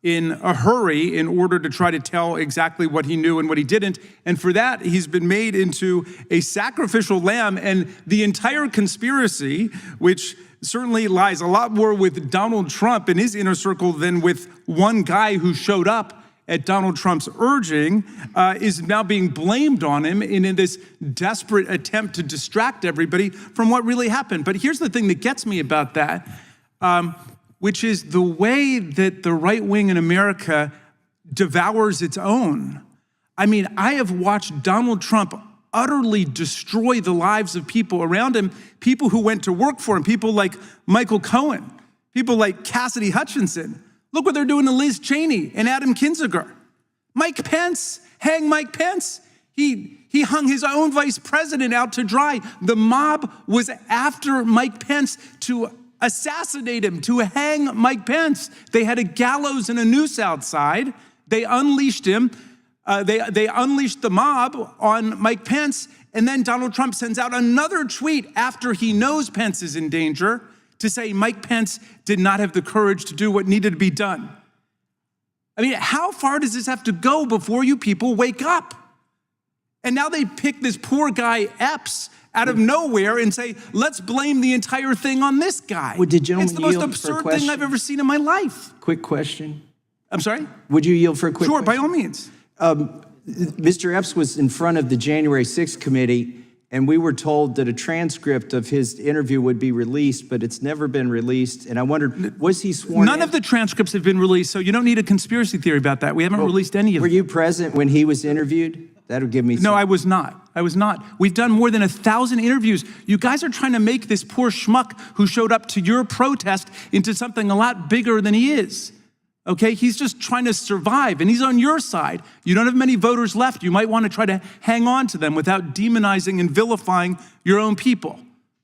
in a hurry in order to try to tell exactly what he knew and what he didn't. And for that, he's been made into a sacrificial lamb. And the entire conspiracy, which certainly lies a lot more with Donald Trump and his inner circle than with one guy who showed up at Donald Trump's urging, is now being blamed on him in this desperate attempt to distract everybody from what really happened. But here's the thing that gets me about that, which is the way that the right wing in America devours its own. I mean, I have watched Donald Trump utterly destroy the lives of people around him, people who went to work for him, people like Michael Cohen, people like Cassidy Hutchinson. Look what they're doing to Liz Cheney and Adam Kinzinger. Mike Pence, hang Mike Pence. He hung his own vice president out to dry. The mob was after Mike Pence to assassinate him, to hang Mike Pence. They had a gallows and a noose outside. They unleashed him. They unleashed the mob on Mike Pence, and then Donald Trump sends out another tweet after he knows Pence is in danger to say Mike Pence did not have the courage to do what needed to be done. I mean, how far does this have to go before you people wake up? And now they pick this poor guy Epps out of nowhere and say, let's blame the entire thing on this guy. Would the gentleman It's the most yield for a absurd question? thing I've ever seen in my life. Quick question. I'm sorry? Would you yield for a quick Sure, question? by all means. Mr. Epps was in front of the January 6th committee, and we were told that a transcript of his interview would be released, but it's never been released. And I wondered, was he sworn None in? of the transcripts have been released, so you don't need a conspiracy theory about that. We haven't released any of them. Were you present when he was interviewed? That would give me No, I was not. I was not. We've done more than 1,000 interviews. You guys are trying to make this poor schmuck who showed up to your protest into something a lot bigger than he is. Okay, he's just trying to survive, and he's on your side. You don't have many voters left. You might want to try to hang on to them without demonizing and vilifying your own people.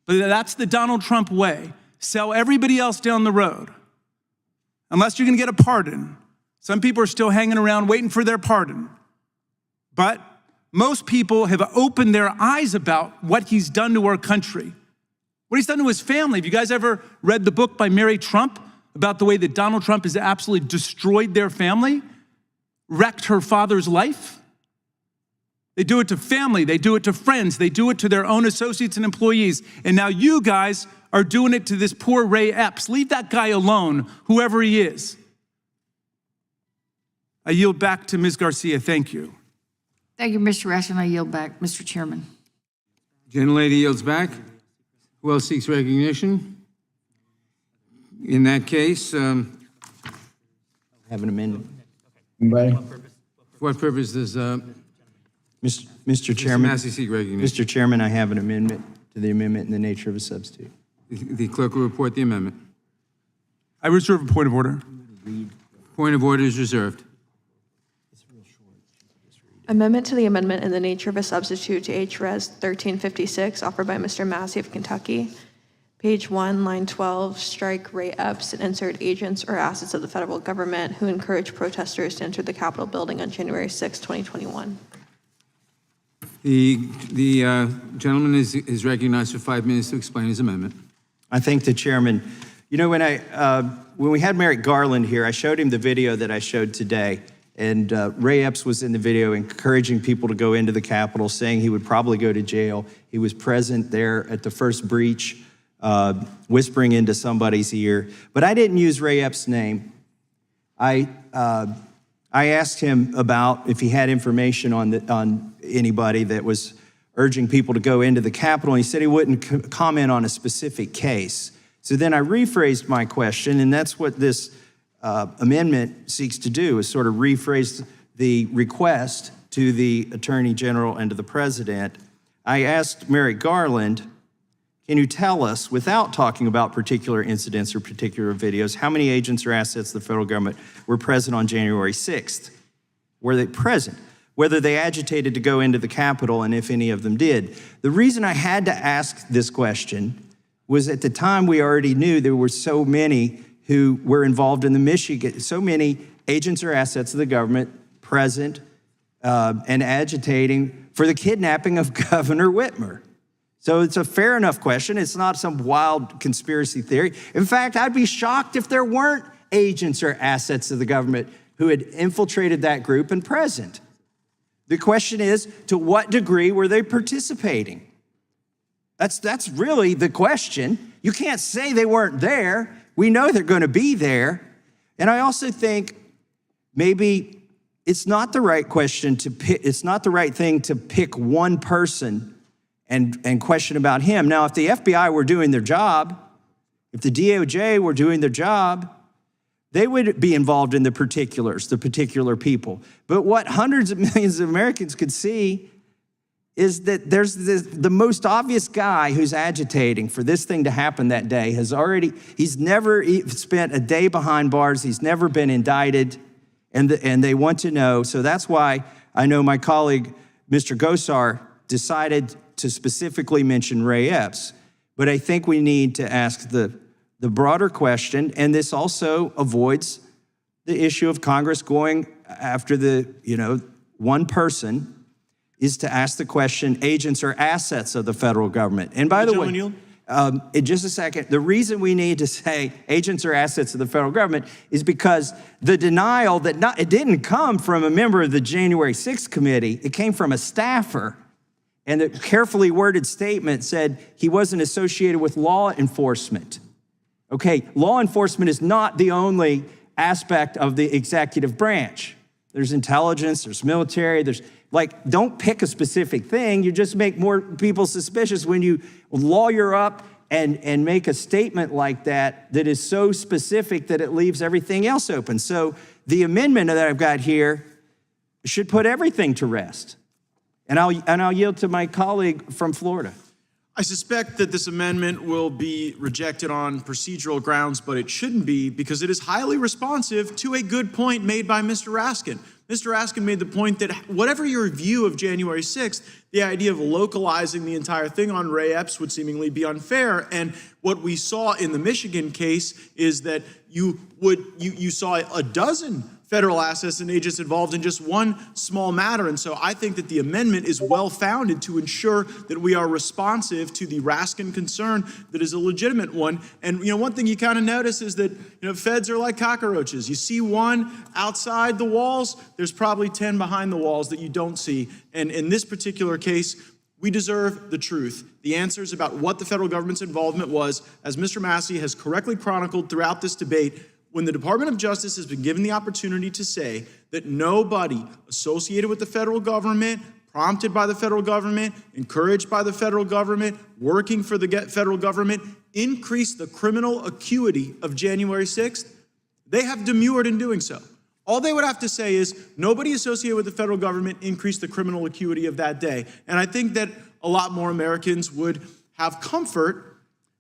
But that's the Donald Trump way. Sell everybody else down the road. Unless you're going to get a pardon. Some people are still hanging around waiting for their pardon. But most people have opened their eyes about what he's done to our country, what he's done to his family. Have you guys ever read the book by Mary Trump about the way that Donald Trump has absolutely destroyed their family, wrecked her father's life? They do it to family, they do it to friends, they do it to their own associates and employees. And now you guys are doing it to this poor Ray Epps. Leave that guy alone, whoever he is. I yield back to Ms. Garcia. Thank you. Thank you, Mr. Rushing. I yield back, Mr. Chairman. Gentlelady yields back. Who else seeks recognition? In that case, have an amendment. Anybody? for what purpose does Mr. Chairman, Massey seek recognition? Mr. Chairman, I have an amendment to the amendment in the nature of a substitute. The clerk will report the amendment. I reserve a point of order. Point of order is reserved. Amendment to the amendment in the nature of a substitute to H.Res. 1356, offered by Mr. Massey of Kentucky. Page 1, line 12, strike Ray Epps and insert agents or assets of the federal government who encourage protesters to enter the Capitol building on January 6, 2021. The gentleman is recognized for 5 minutes to explain his amendment. I thank the chairman. You know, when we had Merrick Garland here, I showed him the video that I showed today. And Ray Epps was in the video encouraging people to go into the Capitol, saying he would probably go to jail. He was present there at the first breach, whispering into somebody's ear. But I didn't use Ray Epps' name. I asked him about if he had information on anybody that was urging people to go into the Capitol, and he said he wouldn't comment on a specific case. So then I rephrased my question, and that's what this amendment seeks to do, is sort of rephrase the request to the Attorney General and to the President. I asked Merrick Garland, can you tell us, without talking about particular incidents or particular videos, how many agents or assets of the federal government were present on January 6th? Were they present? Whether they agitated to go into the Capitol, and if any of them did. The reason I had to ask this question was at the time we already knew there were so many who were involved in the Michigan, so many agents or assets of the government present and agitating for the kidnapping of Governor Whitmer. So it's a fair enough question. It's not some wild conspiracy theory. In fact, I'd be shocked if there weren't agents or assets of the government who had infiltrated that group and present. The question is, to what degree were they participating? That's really the question. You can't say they weren't there. We know they're going to be there. And I also think maybe it's not the right question to pick, it's not the right thing to pick one person and question about him. Now, if the FBI were doing their job, if the DOJ were doing their job, they would be involved in the particulars, the particular people. But what hundreds of millions of Americans could see is that there's the most obvious guy who's agitating for this thing to happen that day he's never spent a day behind bars, he's never been indicted, and they want to know. So that's why I know my colleague, Mr. Gosar, decided to specifically mention Ray Epps. But I think we need to ask the broader question, and this also avoids the issue of Congress going after one person, is to ask the question, agents or assets of the federal government. And by the way, in just a second, the reason we need to say agents or assets of the federal government is because the denial that it didn't come from a member of the January 6th committee, it came from a staffer. And the carefully worded statement said he wasn't associated with law enforcement. Okay, law enforcement is not the only aspect of the executive branch. There's intelligence, there's military, don't pick a specific thing. You just make more people suspicious when you lawyer up and make a statement like that is so specific that it leaves everything else open. So the amendment that I've got here should put everything to rest. And I'll yield to my colleague from Florida. I suspect that this amendment will be rejected on procedural grounds, but it shouldn't be because it is highly responsive to a good point made by Mr. Raskin. Mr. Raskin made the point that whatever your view of January 6th, the idea of localizing the entire thing on Ray Epps would seemingly be unfair. And what we saw in the Michigan case is that you saw a dozen federal assets and agents involved in just one small matter. And so I think that the amendment is well-founded to ensure that we are responsive to the Raskin concern that is a legitimate one. And, one thing you kind of notice is that, feds are like cockroaches. You see one outside the walls, there's probably 10 behind the walls that you don't see. And in this particular case, we deserve the truth, the answers about what the federal government's involvement was, as Mr. Massey has correctly chronicled throughout this debate. When the Department of Justice has been given the opportunity to say that nobody associated with the federal government, prompted by the federal government, encouraged by the federal government, working for the federal government, increased the criminal acuity of January 6th, they have demurred in doing so. All they would have to say is nobody associated with the federal government increased the criminal acuity of that day. And I think that a lot more Americans would have comfort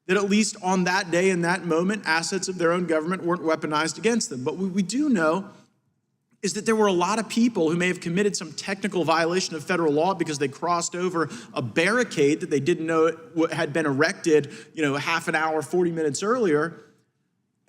that at least on that day and that moment, assets of their own government weren't weaponized against them. But what we do know is that there were a lot of people who may have committed some technical violation of federal law because they crossed over a barricade that they didn't know had been erected, half an hour, 40 minutes earlier,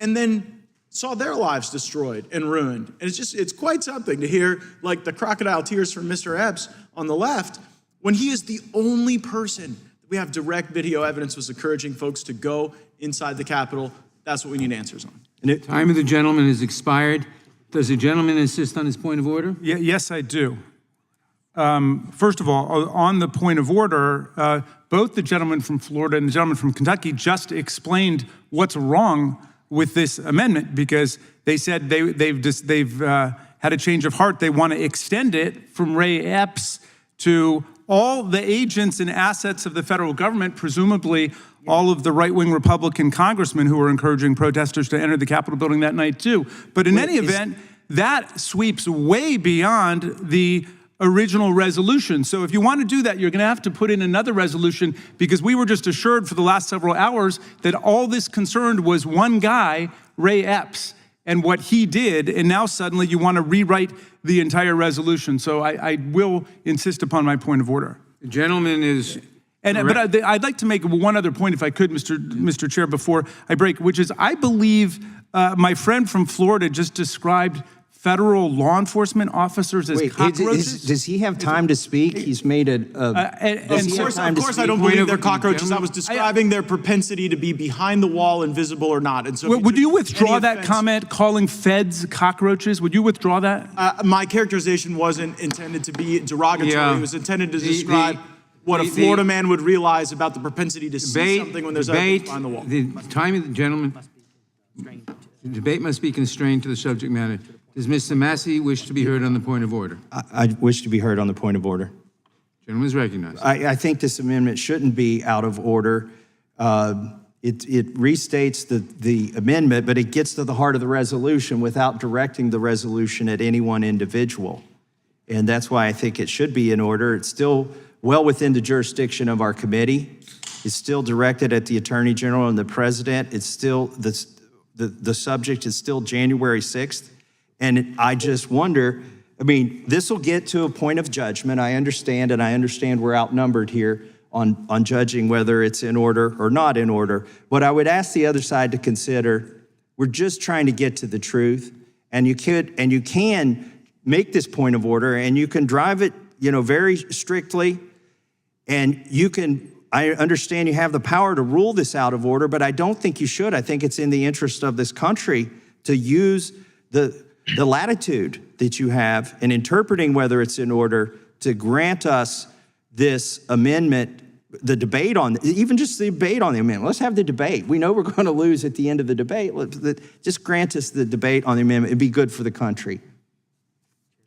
and then saw their lives destroyed and ruined. And it's quite something to hear like the crocodile tears from Mr. Epps on the left when he is the only person we have direct video evidence was encouraging folks to go inside the Capitol. That's what we need answers on. The time of the gentleman has expired. Does the gentleman insist on his point of order? Yes, I do. First of all, on the point of order, both the gentleman from Florida and the gentleman from Kentucky just explained what's wrong with this amendment because they said they've had a change of heart. They want to extend it from Ray Epps to all the agents and assets of the federal government, presumably all of the right-wing Republican congressmen who were encouraging protesters to enter the Capitol building that night too. But in any event, that sweeps way beyond the original resolution. So if you want to do that, you're going to have to put in another resolution because we were just assured for the last several hours that all this concerned was one guy, Ray Epps, and what he did, and now suddenly you want to rewrite the entire resolution. So I will insist upon my point of order. The gentleman is... But I'd like to make one other point, if I could, Mr. Chair, before I break, which is I believe my friend from Florida just described federal law enforcement officers as cockroaches. Does he have time to speak? He's made it. Of course, I don't believe they're cockroaches. I was describing their propensity to be behind the wall, invisible or not. And so, would you withdraw that comment, calling feds cockroaches? Would you withdraw that? My characterization wasn't intended to be derogatory. It was intended to describe what a Florida man would realize about the propensity to see something when there's others behind the wall. The time of the gentleman. The debate must be constrained to the subject matter. Does Mr. Massey wish to be heard on the point of order? I wish to be heard on the point of order. Gentleman is recognized. I think this amendment shouldn't be out of order. It restates the amendment, but it gets to the heart of the resolution without directing the resolution at any one individual. And that's why I think it should be in order. It's still well within the jurisdiction of our committee. It's still directed at the Attorney General and the President. It's still, the subject is still January 6th. And I just wonder, this will get to a point of judgment. I understand, and I understand we're outnumbered here on judging whether it's in order or not in order. What I would ask the other side to consider, we're just trying to get to the truth, and you can make this point of order, and you can drive it, very strictly, and I understand you have the power to rule this out of order, but I don't think you should. I think it's in the interest of this country to use the latitude that you have in interpreting whether it's in order to grant us this amendment, the debate on, even just the debate on the amendment. Let's have the debate. We know we're going to lose at the end of the debate. Just grant us the debate on the amendment. It'd be good for the country.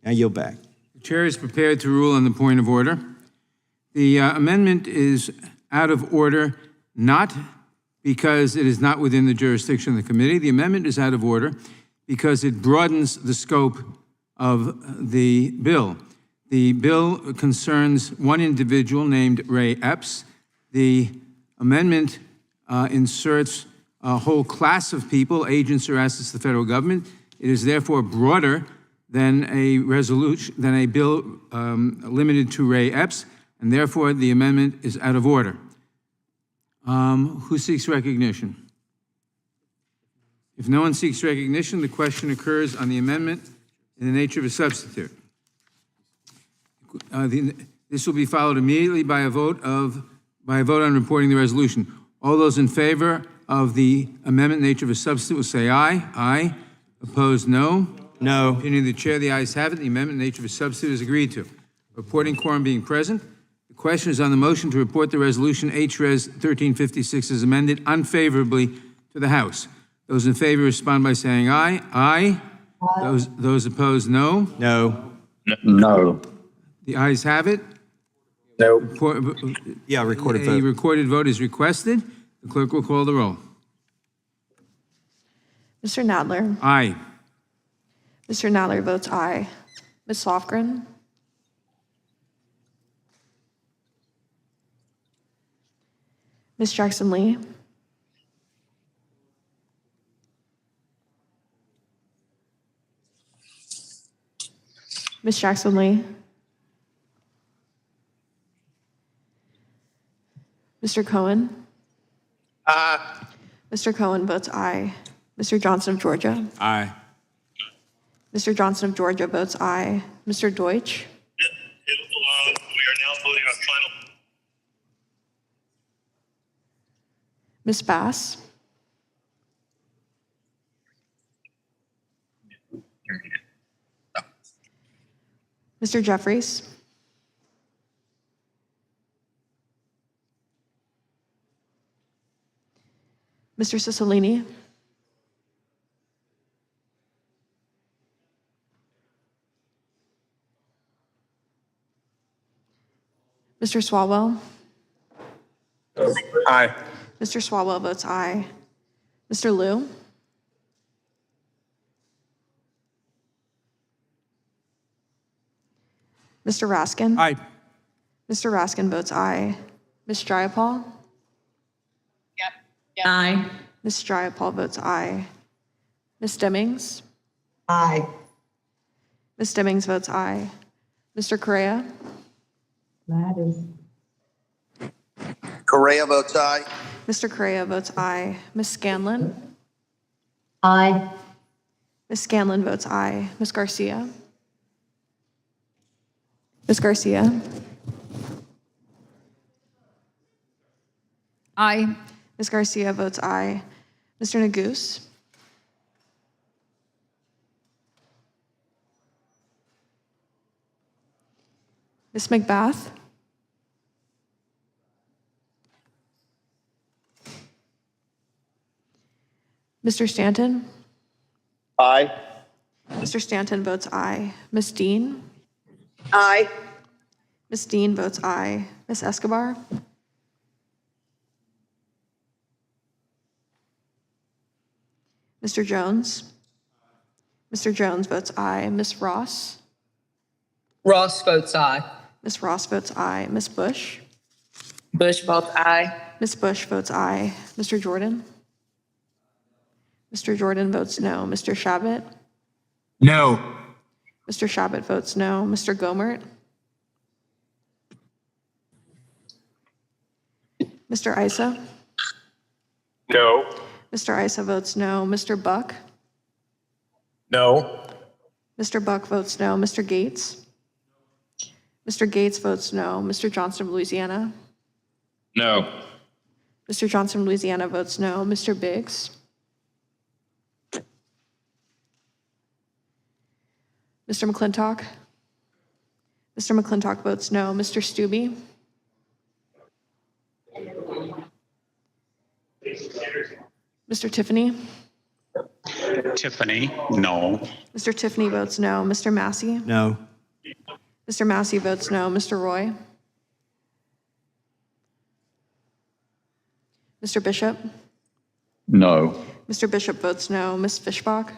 I yield back. The chair is prepared to rule on the point of order. The amendment is out of order, not because it is not within the jurisdiction of the committee. The amendment is out of order because it broadens the scope of the bill. The bill concerns one individual named Ray Epps. The amendment inserts a whole class of people, agents or assets of the federal government. It is therefore broader than a bill limited to Ray Epps, and therefore the amendment is out of order. Who seeks recognition? If no one seeks recognition, the question occurs on the amendment in the nature of a substitute. This will be followed immediately by a vote on reporting the resolution. All those in favor of the amendment in the nature of a substitute will say aye. Aye. Opposed, no. No. Opinion of the chair, the ayes have it. The amendment in the nature of a substitute is agreed to. Reporting quorum being present. The question is on the motion to report the resolution HRES 1356 as amended unfavorably to the House. Those in favor respond by saying aye. Aye. Those opposed, no. No. No. The ayes have it. No. Recorded vote. A recorded vote is requested. The clerk will call the roll. Mr. Nadler. Aye. Mr. Nadler votes aye. Ms. Lofgren. Ms. Jackson Lee. Ms. Jackson Lee. Mr. Cohen. Mr. Cohen votes aye. Mr. Johnson of Georgia. Aye. Mr. Johnson of Georgia votes aye. Mr. Deutsch. We are now voting on final. Ms. Bass. Mr. Jeffries. Mr. Cicilline. Mr. Swalwell. Aye. Mr. Swalwell votes aye. Mr. Liu. Mr. Raskin. Aye. Mr. Raskin votes aye. Ms. Jayapal. Aye. Ms. Jayapal votes aye. Ms. Demmings. Aye. Ms. Demmings votes aye. Mr. Correa. Correa votes aye. Mr. Correa votes aye. Ms. Scanlon. Aye. Ms. Scanlon votes aye. Ms. Garcia. Ms. Garcia. Aye. Ms. Garcia votes aye. Mr. Neguse. Ms. McBath. Mr. Stanton. Aye. Mr. Stanton votes aye. Ms. Dean. Aye. Ms. Dean votes aye. Ms. Escobar. Mr. Jones. Mr. Jones votes aye. Ms. Ross. Ross votes aye. Ms. Ross votes aye. Ms. Bush. Bush votes aye. Ms. Bush votes aye. Mr. Jordan. Mr. Jordan votes no. Mr. Shabbat. No. Mr. Shabbat votes no. Mr. Gomert. Mr. Issa. No. Mr. Issa votes no. Mr. Buck. No. Mr. Buck votes no. Mr. Gates? Mr. Gates votes no. Mr. Johnson of Louisiana? No. Mr. Johnson of Louisiana votes no. Mr. Biggs? Mr. McClintock? Mr. McClintock votes no. Mr. Stubbe? Mr. Tiffany? Tiffany, no. Mr. Tiffany votes no. Mr. Massey? No. Mr. Massey votes no. Mr. Roy? Mr. Bishop? No. Mr. Bishop votes no. Ms. Fishbach?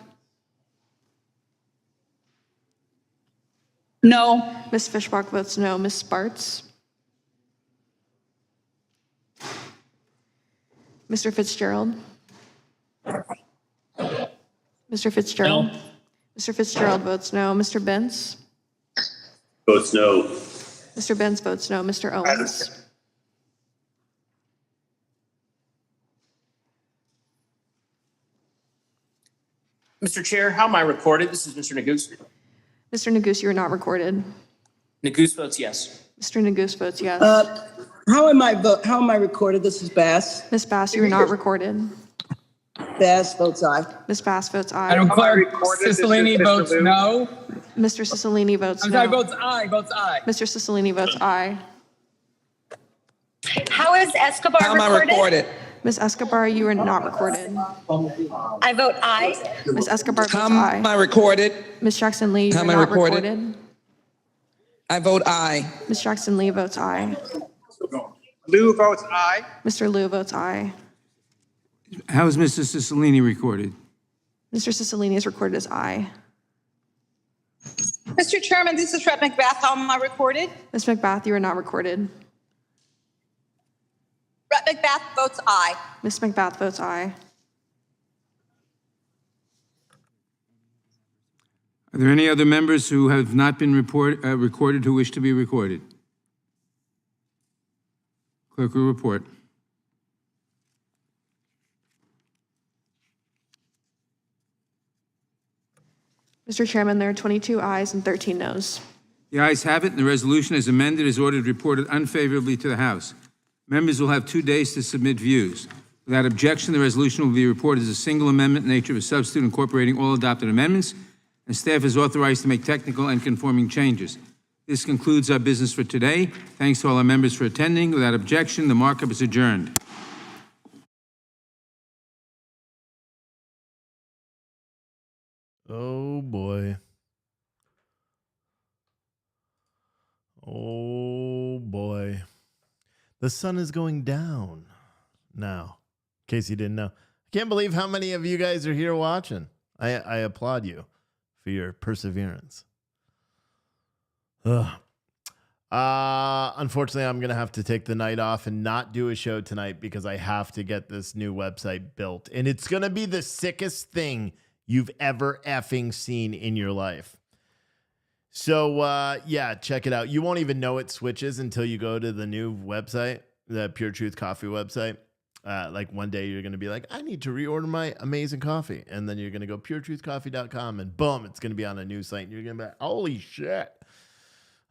No. Ms. Fishbach votes no. Ms. Sparts? Mr. Fitzgerald? Mr. Fitzgerald? No. Mr. Fitzgerald votes no. Mr. Benz? Votes no. Mr. Benz votes no. Mr. Owens? Mr. Chair, how am I recorded? This is Mr. Nagoose. Mr. Nagoose, you are not recorded. Nagoose votes yes. Mr. Nagoose votes yes. How am I recorded? This is Bass. Ms. Bass, you are not recorded. Bass votes aye. Ms. Bass votes aye. Madam Clerk, Cicilline votes no. Mr. Cicilline votes I'm no. sorry, votes aye. Mr. Cicilline votes aye. How is Escobar How am I recorded? Ms. Escobar, you are not recorded. I vote aye. Ms. Escobar votes How am aye. I recorded? Ms. Jackson Lee, you How are am I not recorded? recorded. I vote aye. Ms. Jackson Lee votes aye. Lou votes aye. Mr. Liu votes aye. How is Mr. Cicilline recorded? Mr. Cicilline is recorded as aye. Mr. Chairman, this is Rep. McBath. How am I recorded? Ms. McBath, you are not recorded. Rep. McBath votes aye. Ms. McBath votes aye. Are there any other members who have not been recorded who wish to be recorded? Clerk will report. Mr. Chairman, there are 22 ayes and 13 noes. The ayes have it, and the resolution as amended is ordered reported unfavorably to the House. Members will have 2 days to submit views. Without objection, the resolution will be reported as a single amendment in nature of a substitute incorporating all adopted amendments, and staff is authorized to make technical and conforming changes. This concludes our business for today. Thanks to all our members for attending. Without objection, the markup is adjourned. Oh boy. Oh boy. The sun is going down now, in case you didn't know. I can't believe how many of you guys are here watching. I applaud you for your perseverance. Ugh. Unfortunately, I'm going to have to take the night off and not do a show tonight because I have to get this new website built. And it's going to be the sickest thing you've ever effing seen in your life. So, yeah, check it out. You won't even know it switches until you go to the new website, the Pure Truth Coffee website. Like one day you're going to be like, I need to reorder my amazing coffee. And then you're going to go puretruthcoffee.com and boom, it's going to be on a new site. And you're going to be like, holy shit.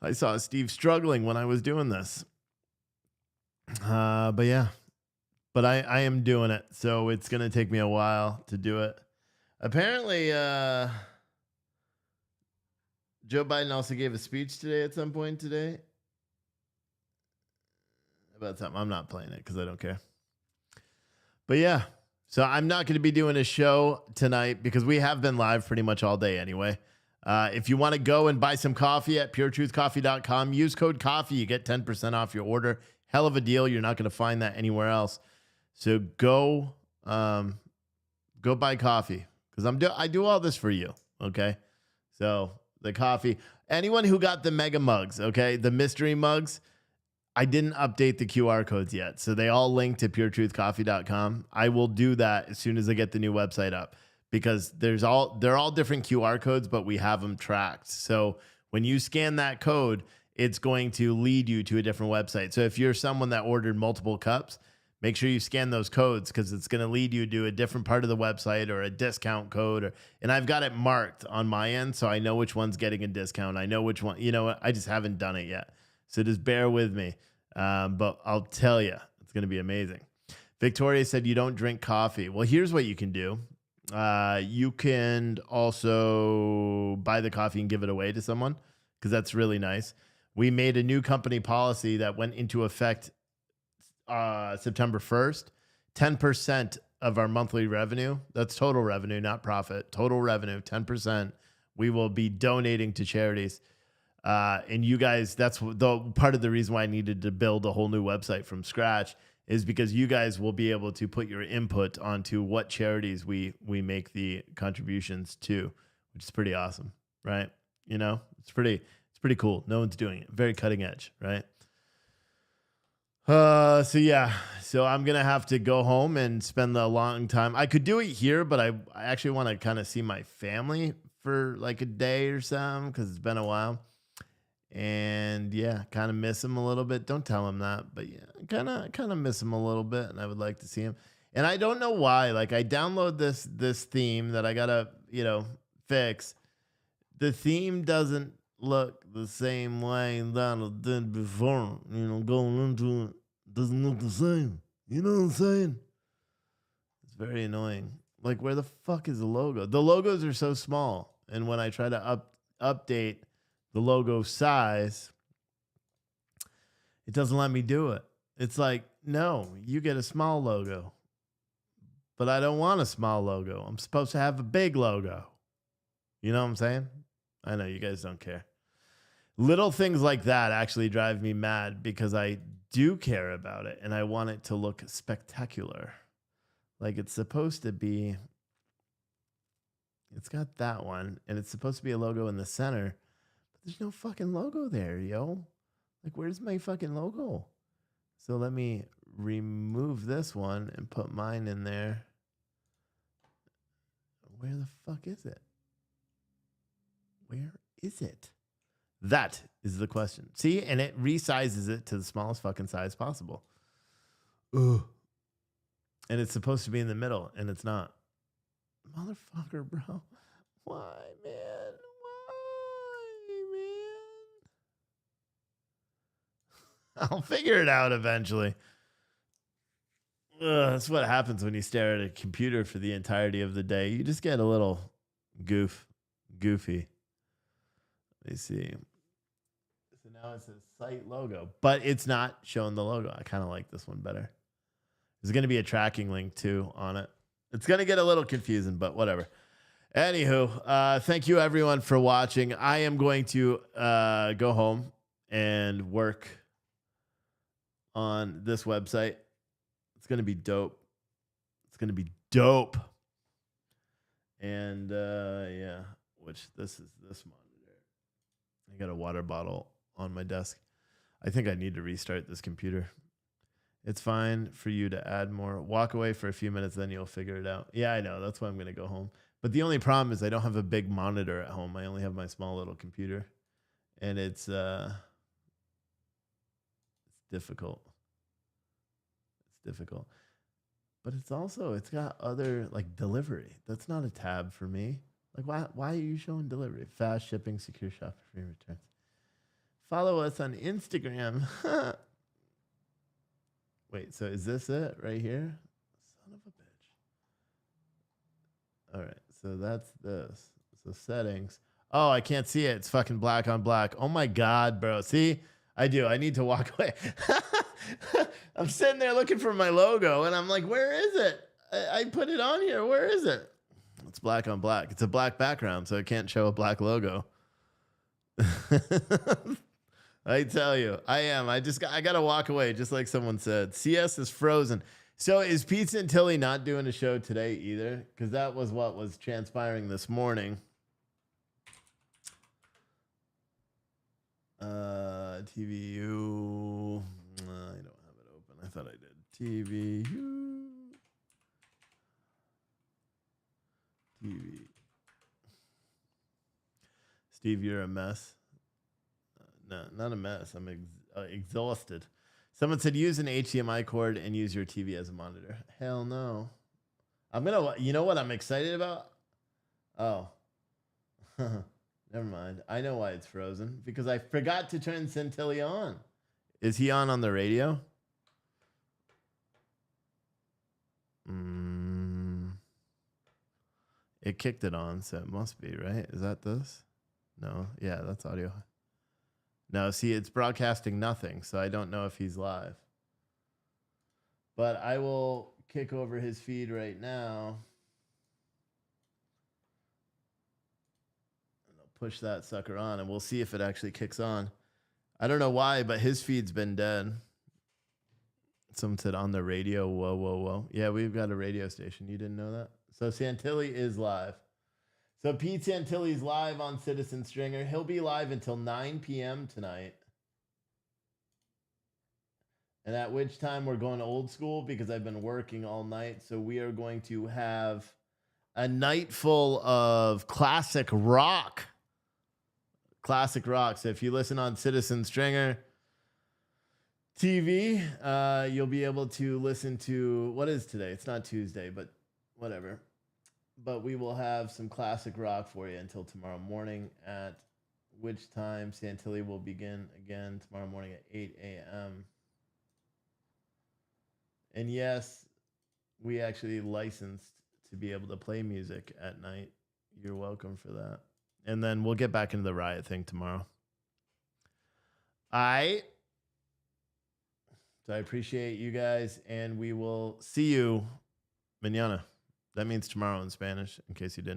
I saw Steve struggling when I was doing this. But yeah, but I am doing it. So it's going to take me a while to do it. Apparently, Joe Biden also gave a speech today at some point today about something. I'm not playing it because I don't care. But yeah, so I'm not going to be doing a show tonight because we have been live pretty much all day anyway. If you want to go and buy some coffee at puretruthcoffee.com, use code COFFEE. You get 10% off your order. Hell of a deal. You're not going to find that anywhere else. So go buy coffee because I do all this for you. Okay. So the coffee, anyone who got the mega mugs, okay, the mystery mugs, I didn't update the QR codes yet. So they all link to puretruthcoffee.com. I will do that as soon as I get the new website up because they're all different QR codes, but we have them tracked. So when you scan that code, it's going to lead you to a different website. So if you're someone that ordered multiple cups, make sure you scan those codes because it's going to lead you to a different part of the website or a discount code. And I've got it marked on my end, so I know which one's getting a discount. I know which one, I just haven't done it yet. So just bear with me. But I'll tell you, it's going to be amazing. Victoria said you don't drink coffee. Well, here's what you can do. You can also buy the coffee and give it away to someone because that's really nice. We made a new company policy that went into effect September 1st. 10% of our monthly revenue, that's total revenue, not profit, total revenue, 10%, we will be donating to charities. And you guys, that's the part of the reason why I needed to build a whole new website from scratch is because you guys will be able to put your input onto what charities we make the contributions to, which is pretty awesome, right? It's pretty cool. No one's doing it. Very cutting edge, right? So I'm gonna have to go home and spend a long time. I could do it here, but I actually want to kind of see my family for like a day or something because it's been a while. And yeah, kind of miss him a little bit. Don't tell him that, but yeah, kind of miss him a little bit, and I would like to see him. And I don't know why. Like I download this theme that I gotta fix. The theme doesn't look the same way that it did before. Going into it doesn't look the same. You know what I'm saying? It's very annoying. Like where the fuck is the logo? The logos are so small, and when I try to update the logo size, it doesn't let me do it. It's like, no, you get a small logo. But I don't want a small logo. I'm supposed to have a big logo. You know what I'm saying? I know you guys don't care. Little things like that actually drive me mad because I do care about it and I want it to look spectacular. Like it's supposed to be. It's got that one and it's supposed to be a logo in the center. There's no fucking logo there, yo. Like, where's my fucking logo? So let me remove this one and put mine in there. Where the fuck is it? Where is it? That is the question. See? And it resizes it to the smallest fucking size possible. Ugh. And it's supposed to be in the middle, and it's not. Motherfucker, bro. Why, man? I'll figure it out eventually. That's what happens when you stare at a computer for the entirety of the day. You just get a little goofy. Let me see. So now it says site logo, but it's not showing the logo. I kind of like this one better. There's going to be a tracking link too on it. It's going to get a little confusing, but whatever. Anywho, thank you everyone for watching. I am going to go home and work on this website. It's going to be dope. It's going to be dope. And yeah, which this is this monitor. I got a water bottle on my desk. I think I need to restart this computer. It's fine for you to add more. Walk away for a few minutes, then you'll figure it out. Yeah, I know. That's why I'm going to go home. But the only problem is I don't have a big monitor at home. I only have my small little computer. And it's difficult. Difficult, but it's got other like delivery. That's not a tab for me. Like why are you showing delivery? Fast shipping, secure shop, free returns. Follow us on Instagram. Wait, so is this it right here? Son of a bitch. All right, so that's this. So settings. Oh, I can't see it. It's fucking black on black. Oh my God, bro. See, I do. I need to walk away. I'm sitting there looking for my logo and I'm like, where is it? I put it on here. Where is it? It's black on black. It's a black background, so it can't show a black logo. I tell you, I am. I got to walk away, just like someone said. CS is frozen. So is Pizza and Tilly not doing a show today either? Because that was what was transpiring this morning. TVU. I don't have it open. I thought I did. TVU. TV. Steve, you're a mess. No, not a mess. I'm exhausted. Someone said use an HDMI cord and use your TV as a monitor. Hell no. You know what I'm excited about? Oh. Never mind. I know why it's frozen. Because I forgot to turn Santilli on. Is he on the radio? It kicked it on, so it must be, right? Is that this? No. Yeah, that's audio. No, see, it's broadcasting nothing, so I don't know if he's live. But I will kick over his feed right now. And I'll push that sucker on, and we'll see if it actually kicks on. I don't know why, but his feed's been dead. Someone said on the radio, whoa, whoa, whoa. Yeah, we've got a radio station. You didn't know that? So Santilli is live. So Pete Santilli's live on Citizen Stringer. He'll be live until 9 p.m. tonight. And at which time we're going old school because I've been working all night. So we are going to have a night full of classic rock. Classic rock. So if you listen on Citizen Stringer TV, you'll be able to listen to, what is today? It's not Tuesday, but whatever. But we will have some classic rock for you until tomorrow morning, at which time Santilli will begin again tomorrow morning at 8 a.m. And yes, we actually licensed to be able to play music at night. You're welcome for that. And then we'll get back into the riot thing tomorrow. So I appreciate you guys, and we will see you mañana. That means tomorrow in Spanish, in case you didn't know.